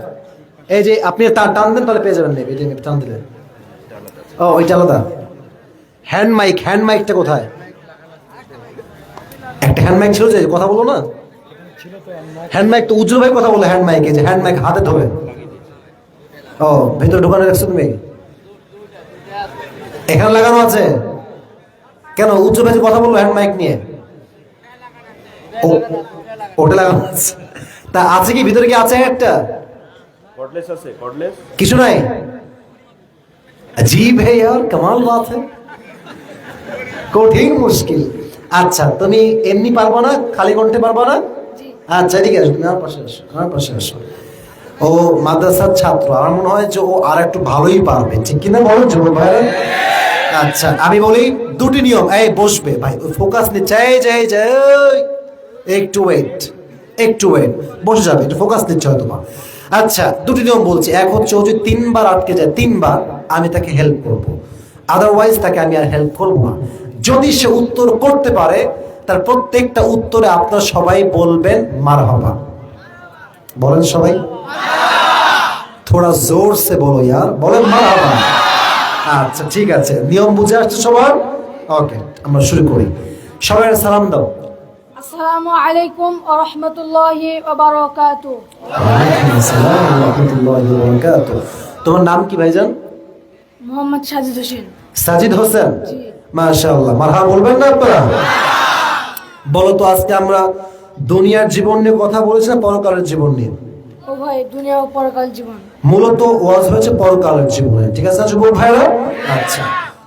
A: এই যে আপনি তার টান দেন, তাহলে পেয়ে যাবেন। মেবি এই যে টান দিলেন। ও, ওইটা আলাদা। হ্যান্ড মাইকটা কোথায়? একটা হ্যান্ড মাইক ছিল যে কথা বলো না, হ্যান্ড মাইক তো উজ্জ্বল ভাই কথা বলো। হ্যান্ড মাইক, এই যে হ্যান্ড মাইক হাতে ধরে। ও, ভেতরে ঢোকানো রাখছো তুমি? এখানে লাগানো আছে কেন? উজ্জ্বল ভাই কথা বললো হ্যান্ড মাইক নিয়ে, ওটা লাগানো আছে। তা আছে কি ভিতরে? কি আছে একটা? কর্ডলেস আছে, কর্ডলেস কিছু নাই। अजीब है यार, कमाल बात है, কঠিন মুশকিল। আচ্ছা, তুমি এমনি পারবো না, খালি কণ্ঠে পারবো না? আচ্ছা, এদিকে আসো, আমার পাশে আসো। ও মাদ্রাসার ছাত্র, আমার মনে হয় যে ও আর একটু ভালোই পারবে, ঠিক কিনা বলো যুবক ভাইরা? আচ্ছা আমি বলি দুটি নিয়ম। এই বসবে ভাই, ফোকাস নিচ্ছে, একটু ওয়েট, একটু ওয়েট, বসে যাবে, একটু ফোকাস নিচ্ছে হয়তো বা। আচ্ছা দুটি নিয়ম বলছি। এক হচ্ছে ও যদি 3 বার আটকে যায়, 3 বার আমি তাকে হেল্প করব, আদারওয়াইজ তাকে আমি আর হেল্প করব না। যদি সে উত্তর করতে পারে, তার প্রত্যেকটা উত্তরে আপনারা সবাই বলবেন মারহাবা। বলেন সবাই, থোড়া জোর সে বলো ইয়ার, বলেন মারহাবা। আচ্ছা ঠিক আছে, নিয়ম বুঝে আসছে সবার? ওকে, আমরা শুরু করি। সবাই সালাম দাও।
B: আসসালামু আলাইকুম ওয়া রাহমাতুল্লাহি ওয়া বারাকাতুহু।
A: ওয়ালাইকুম আসসালাম ওয়া রাহমাতুল্লাহি ওয়া বারাকাতুহু। তোমার নাম কি ভাইজান?
B: মোহাম্মদ সাজিদ হোসেন।
A: সাজিদ হোসেন,
B: জি।
A: মাশাআল্লাহ। মারহাবা বলবেন না আপনারা? বলো তো, আজকে আমরা দুনিয়ার জীবন নিয়ে কথা বলেছি না পরকালের জীবন নিয়ে?
B: ও ভাই, দুনিয়া ও পরকাল জীবন।
A: মূলত ওয়াজ হয়েছে পরকালের জীবনে, ঠিক আছে যুবক ভাইরা? আচ্ছা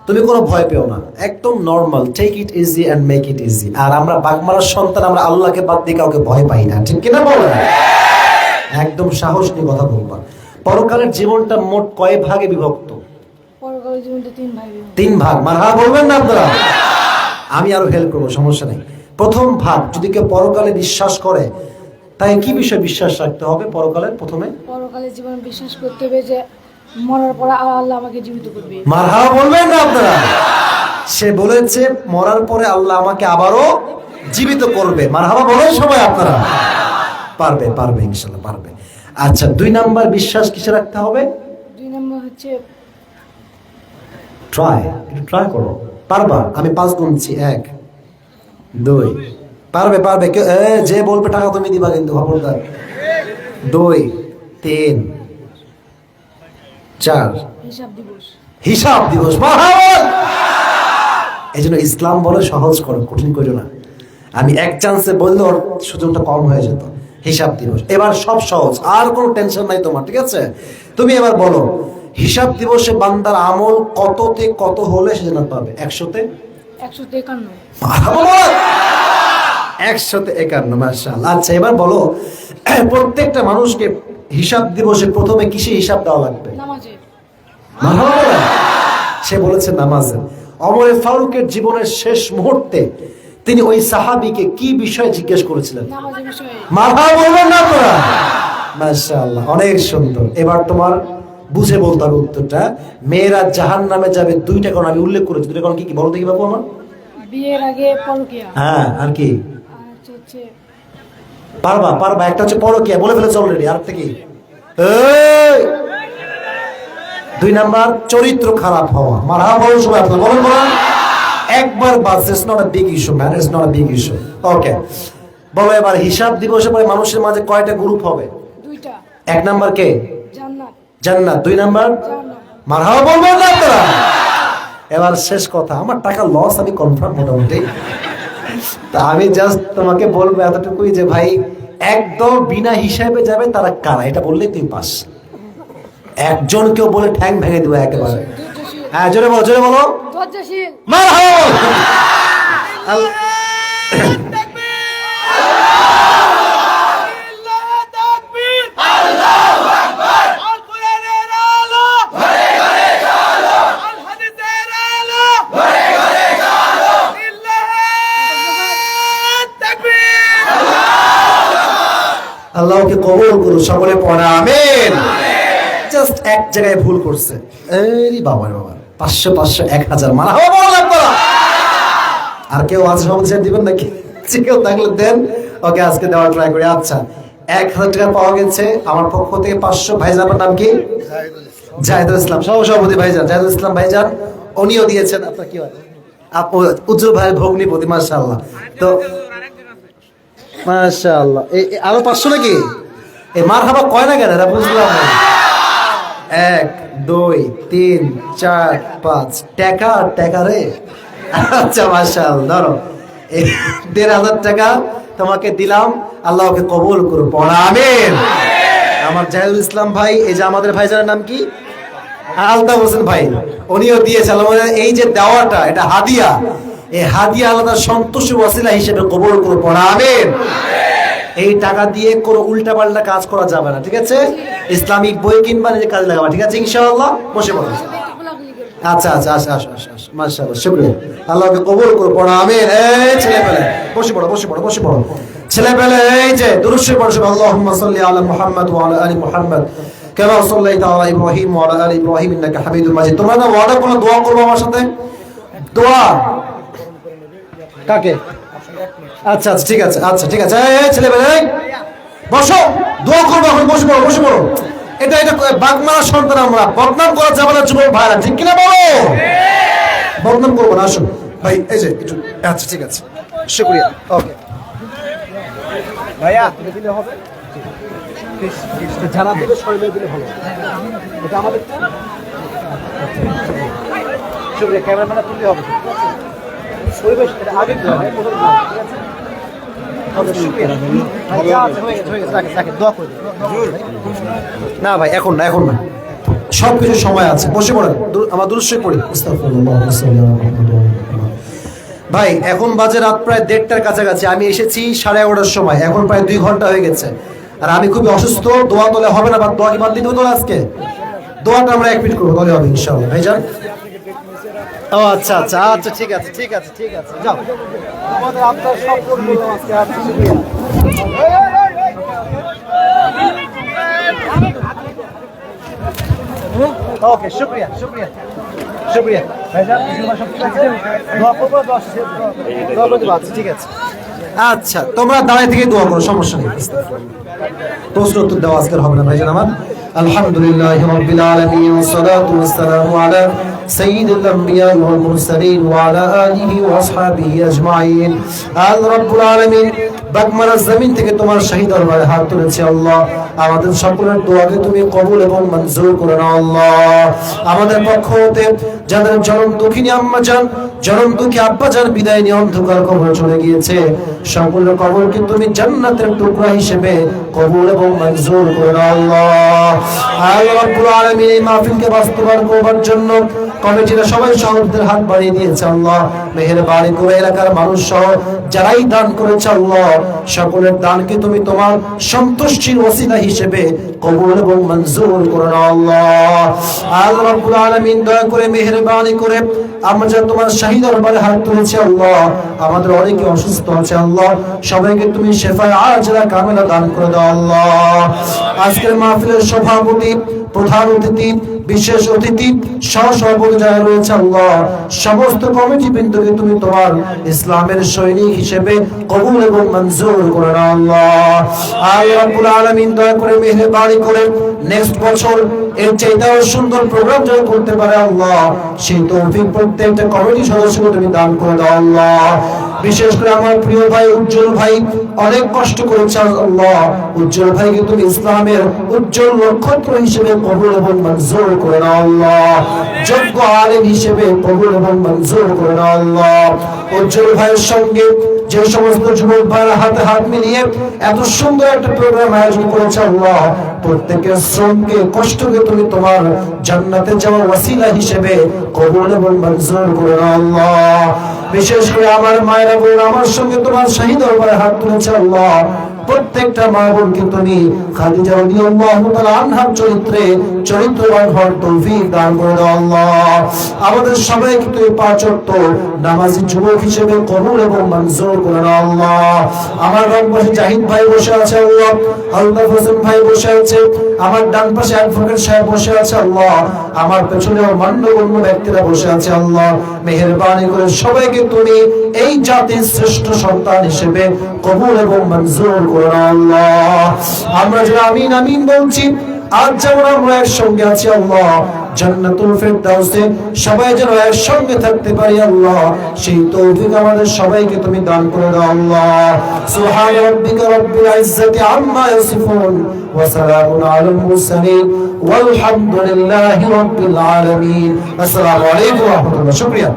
A: তুমি কোনো ভয় পেও না, একদম normal, take it easy and make it easy. আর আমরা বাগমারার সন্তান, আমরা আল্লাহকে বাদ দিয়ে কাউকে ভয় পাই না, ঠিক কিনা বলেন? একদম সাহস নিয়ে কথা বলবা। পরকালের জীবনটা মোট কয় ভাগে বিভক্ত?
B: পরকালের জীবনটা 3 ভাগে বিভক্ত।
A: 3 ভাগ। মারহাবা বলবেন না আপনারা? আমি আরো হেল্প করবো, সমস্যা নেই। প্রথম ভাগ, যদি কেউ পরকালে বিশ্বাস করে, তাই কি বিষয়ে বিশ্বাস রাখতে হবে পরকালে? প্রথমে
B: পরকালের জীবন বিশ্বাস করতে হবে যে মরার পর আল্লাহ আমাকে জীবিত করবে।
A: মারহাবা বলবেন না আপনারা? সে বলেছে মরার পরে আল্লাহ আমাকে আবারও জীবিত করবে। মারহাবা বলেন সবাই আপনারা? পারবে, পারবে, ইনশাআল্লাহ পারবে। আচ্ছা 2 নাম্বার বিশ্বাস কিসে রাখতে হবে?
B: 2 নম্বর হচ্ছে
A: ট্রাই, একটু ট্রাই করো, পারবা? আমি 5 গুনছি, 1 2, পারবে, পারবে। যে বলবে টাকা তুমি দিবা কিন্তু, খবরদার। 2 3 4,
B: হিসাব দিবস।
A: হিসাব দিবস। মারহাবা। এই জন্য ইসলাম বলে সহজ করো, কঠিন করো না। আমি এক চান্সে বললে ওর সুযোগটা কম হয়ে যেত। হিসাব দিবস, এবার সব সহজ, আর কোনো টেনশন নাই তোমার, ঠিক আছে? তুমি এবার বলো, হিসাব দিবসে বান্দার আমল কততে কত হলে সে জান্নাত পাবে? 100-তে
B: 151।
A: 151, মাশাআল্লাহ। আচ্ছা এবার বলো, প্রত্যেকটা মানুষকে হিসাব দিবসে প্রথমে কিসে হিসাব দেওয়া লাগবে?
B: নামাজে।
A: মারহাবা। সে বলেছে নামাজে। ওমর ফারুকের জীবনের শেষ মুহূর্তে তিনি ওই সাহাবীকে কি বিষয়ে জিজ্ঞেস করেছিলেন?
B: নামাজের বিষয়ে।
A: মারহাবা বলবেন না আপনারা? মাশাআল্লাহ, অনেক সুন্দর। এবার তোমার বুঝে বলতে হবে উত্তরটা। মেয়েরা জাহান্নামে যাবে 2টা কারণ আমি উল্লেখ করেছি। 2টা কারণ কি কি বলো দেখি বাবু আমার?
B: বিয়ের আগে পরকিয়া।
A: হ্যাঁ, আর কি?
B: আর হচ্ছে
A: পারবা, পারবা। একটা হচ্ছে পরকিয়া, বলে ফেলেছে অলরেডি। আরেকটা কি? 2 নাম্বার চরিত্র খারাপ হওয়া। মারহাবা বলুন সবাই আপনারা, বলেন বলেন। একবার বাস, it's not a big issue man, it's not a big issue. Okay, বলো এবার হিসাব দিবসে পরে মানুষের মাঝে কয়টা গ্রুপ হবে?
B: 2টা।
A: 1 নাম্বার কে?
B: জান্নাত।
A: জান্নাত। 2 নাম্বার?
B: জাহান্নাম।
A: মারহাবা বলবেন না আপনারা? এবার শেষ কথা, আমার টাকা লস আমি কনফার্ম মোটামুটি। তা আমি জাস্ট তোমাকে বলবো এতটুকুই যে ভাই, একদম বিনা হিসাবে যাবে তারা কারা, এটা বললেই তুমি পাস। একজন কেউ বলে ঠ্যাং ভেঙে দেবো একেবারে।
B: ধৈর্যশীল।
A: হ্যাঁ জোরে বলো, জোরে বলো।
B: ধৈর্যশীল।
A: মারহাবা। আল্লাহকে কবুল করুন, সকলে পড়া আমিন। জাস্ট এক জায়গায় ভুল করছে, এই বাবা রে বাবা, 500 500 1000 মারহাবা বলেন আপনারা। আর কেউ আছে সমাজে দিবেন নাকি? কেউ থাকলে দেন। ওকে, আজকে দেওয়া ট্রাই করি। আচ্ছা 1000 টাকা পাওয়া গেছে আমার পক্ষ থেকে। 500 ভাইজান, আপনার নাম কি? জাহিদুল ইসলাম, সভাপতি ভাইজান জাহিদুল ইসলাম ভাইজান, উনিও দিয়েছেন। আপনার কি হয়? উজ্জ্বল ভাইয়ের ভগ্নিপতি, মাশাআল্লাহ। তো মাশাআল্লাহ, আরো 500 নাকি? এই মারহাবা কয় না কেন, এটা বুঝলাম না। 1 2 3 4 5 টাকা, টাকা রে। আচ্ছা মাশাআল্লাহ, ধরো 1500 টাকা তোমাকে দিলাম, আল্লাহকে কবুল করুন, পড়া আমিন। আমার জাহিদুল ইসলাম ভাই, এই যে আমাদের ভাইজানের নাম কি? আলতাফ হোসেন ভাই, উনিও দিয়েছে। এই যে দেওয়াটা, এটা হাদিয়া। এই হাদিয়া আলাদা সন্তোষী ওয়াসিলা হিসেবে কবুল করে, পড়া আমিন। এই টাকা দিয়ে কোনো উল্টাপাল্টা কাজ করা যাবে না, ঠিক আছে? ইসলামিক বই কিনবা, নিজে কাজে লাগাবা, ঠিক আছে ইনশাআল্লাহ? বসে পড়ো। আচ্ছা আচ্ছা আসো আসো আসো আসো মাশাআল্লাহ শুকরিয়া আল্লাহকে কবুল করো পড়ো আমিন এই ছেলে পেলে বসে পড়ো বসে পড়ো বসে পড়ো ছেলে পেলে এই যে দুরূদ শরীফ পড়ো আল্লাহুম্মা সাল্লি আলা মুহাম্মদ ওয়া আলা আলি মুহাম্মদ কামা সাল্লাইতা আলা ইব্রাহিম ওয়া আলা আলি ইব্রাহিম ইন্নাকা হামিদুল মাজিদ তোমরা না ওয়াদা করো দোয়া করবে আমার সাথে দোয়া কাকে আচ্ছা আচ্ছা ঠিক আছে আচ্ছা ঠিক আছে এই ছেলে পেলে বসো দোয়া করবে এখন বসে পড়ো বসে পড়ো এটা এটা বাগমারা সন্তান আমরা বদনাম করা যাবে না যুবক ভাইরা ঠিক কিনা বলো বদনাম করবো না আসুন ভাই এই যে একটু আচ্ছা ঠিক আছে শুকরিয়া ওকে
C: ভাইয়া দিলে হবে জানা দিলে শরীরে দিলে ভালো এটা আমাদের শুকরিয়া ক্যামেরাম্যান তুললে হবে পরিবেশ এটা আগে দিতে হবে ঠিক আছে
A: না ভাই এখন না এখন না সবকিছু সময় আছে বসে পড়েন আমার দুরূদ পড়ি ভাই এখন বাজে রাত প্রায় 1:30টার কাছাকাছি আমি এসেছি 11:30টার সময় এখন প্রায় 2 ঘন্টা হয়ে গেছে আর আমি খুবই অসুস্থ দোয়া তোলে হবে না বা দোয়া কি বাদ দিতে হবে আজকে দোয়াটা আমরা এক মিনিট করবো তাহলে হবে ইনশাআল্লাহ ভাইজান ও আচ্ছা আচ্ছা আচ্ছা ঠিক আছে ঠিক আছে ঠিক আছে যাও
C: আমাদের আপনার সব করবো আজকে আর শুকরিয়া ওকে শুকরিয়া শুকরিয়া শুকরিয়া ভাইজান দোয়া করবো দোয়া করতে পারছি ঠিক আছে
A: আচ্ছা তোমরা দাঁড়ায় থেকে দোয়া করো সমস্যা নেই প্রশ্ন উত্তর দেওয়া আজকের হবে না ভাইজান আমার আলহামদুলিল্লাহি রাব্বিল আলামিন ওয়া সালাতু ওয়াস সালামু আলা সাইয়্যিদিল আমবিয়া ওয়াল মুরসালিন ওয়া আলা আলিহি ওয়া আসহাবিহি আজমাইন আল রাব্বুল আলামিন বাগমারা জমিন থেকে তোমার শাহী দরবারে হাত তুলেছি আল্লাহ আমাদের সকলের দোয়াকে তুমি কবুল এবং মঞ্জুর করে নাও আল্লাহ আমাদের পক্ষ হতে যাদের জনম দুঃখিনী আম্মা জান জনম দুঃখী আব্বা জান বিদায় নিয়ে অন্ধকার কবরে চলে গিয়েছে সকলের কবরকে তুমি জান্নাতের টুকরা হিসেবে কবুল এবং মঞ্জুর করে নাও আল্লাহ আল্লাহ রাব্বুল আলামিন এই মাহফিলকে বাস্তবায়ন করবার জন্য কমিটিরা সবাই সহযোগীদের হাত বাড়িয়ে দিয়েছে আল্লাহ মেহেরবানি করে এলাকার মানুষ সহ যারাই দান করেছে আল্লাহ সকলের দানকে তুমি তোমার সন্তুষ্টির ওসিলা হিসেবে কবুল এবং মঞ্জুর করে নাও আল্লাহ আল্লাহ রাব্বুল আলামিন দয়া করে মেহেরবানি করে আমরা যা তোমার শাহী দরবারে হাত তুলেছি আল্লাহ আমাদের অনেকে অসুস্থ আছে আল্লাহ সবাইকে তুমি শেফায়ে আজলা কামিলা দান করে দাও আল্লাহ আজকের মাহফিলের সভাপতি প্রধান অতিথি বিশেষ অতিথি সহ-সভাপতি যারা রয়েছে আল্লাহ সমস্ত কমিটি বৃন্দকে তুমি তোমার ইসলামের সৈনিক হিসেবে কবুল এবং মঞ্জুর করে নাও আল্লাহ আল্লাহ রাব্বুল আলামিন দয়া করে মেহেরবানি করে নেক্সট বছর এর চাইতেও সুন্দর প্রোগ্রাম যেন করতে পারে আল্লাহ সেই তৌফিক প্রত্যেকটা কমিটি সদস্যকে তুমি দান করে দাও আল্লাহ বিশেষ করে আমার প্রিয় ভাই উজ্জ্বল ভাই অনেক কষ্ট করেছে আল্লাহ উজ্জ্বল ভাইকে তুমি ইসলামের উজ্জ্বল নক্ষত্র হিসেবে কবুল এবং মঞ্জুর করে নাও আল্লাহ যোগ্য আলেম হিসেবে কবুল এবং মঞ্জুর করে নাও আল্লাহ উজ্জ্বল ভাইয়ের সঙ্গে যে সমস্ত যুবক ভাইরা হাতে হাত মিলিয়ে এত সুন্দর একটা প্রোগ্রাম আয়োজন করেছে আল্লাহ প্রত্যেকের শ্রমকে কষ্টকে তুমি তোমার জান্নাতে যাওয়ার ওয়াসিলা হিসেবে কবুল এবং মঞ্জুর করে নাও আল্লাহ বিশেষ করে আমার মায়েরা বোন আমার সঙ্গে তোমার শাহী দরবারে হাত তুলেছে আল্লাহ প্রত্যেকটা মা বোনকে তুমি খাদিজা রাদিয়াল্লাহু তাআলা আনহার চরিত্রে চরিত্রবান হওয়ার তৌফিক দান করে দাও আল্লাহ আমাদের সবাইকে তুমি পাঁচ ওয়াক্ত নামাজি যুবক হিসেবে কবুল এবং মঞ্জুর করে নাও আল্লাহ আমার বাম পাশে জাহিদ ভাই বসে আছে আল্লাহ আলতাফ হোসেন ভাই বসে আছে আমার ডান পাশে অ্যাডভোকেট সাহেব বসে আছে আল্লাহ আমার পেছনে মান্যগণ্য ব্যক্তিরা বসে আছে আল্লাহ মেহেরবানি করে সবাইকে তুমি এই জাতির শ্রেষ্ঠ সন্তান হিসেবে কবুল এবং মঞ্জুর করে নাও আল্লাহ আমরা যারা আমিন আমিন বলছি আজ যেমন আমরা একসঙ্গে আছি আল্লাহ জান্নাতুল ফেরদাউসে সবাই যেন একসঙ্গে থাকতে পারি আল্লাহ সেই তৌফিক আমাদের সবাইকে তুমি দান করে দাও আল্লাহ সুবহান রাব্বিকা রাব্বিল ইজ্জাতি আম্মা ইয়াসিফুন ওয়া সালামুন আলাল মুরসালিন ওয়াল হামদুলিল্লাহি রাব্বিল আলামিন আসসালামু আলাইকুম ওয়া রাহমাতুল্লাহ শুকরিয়া।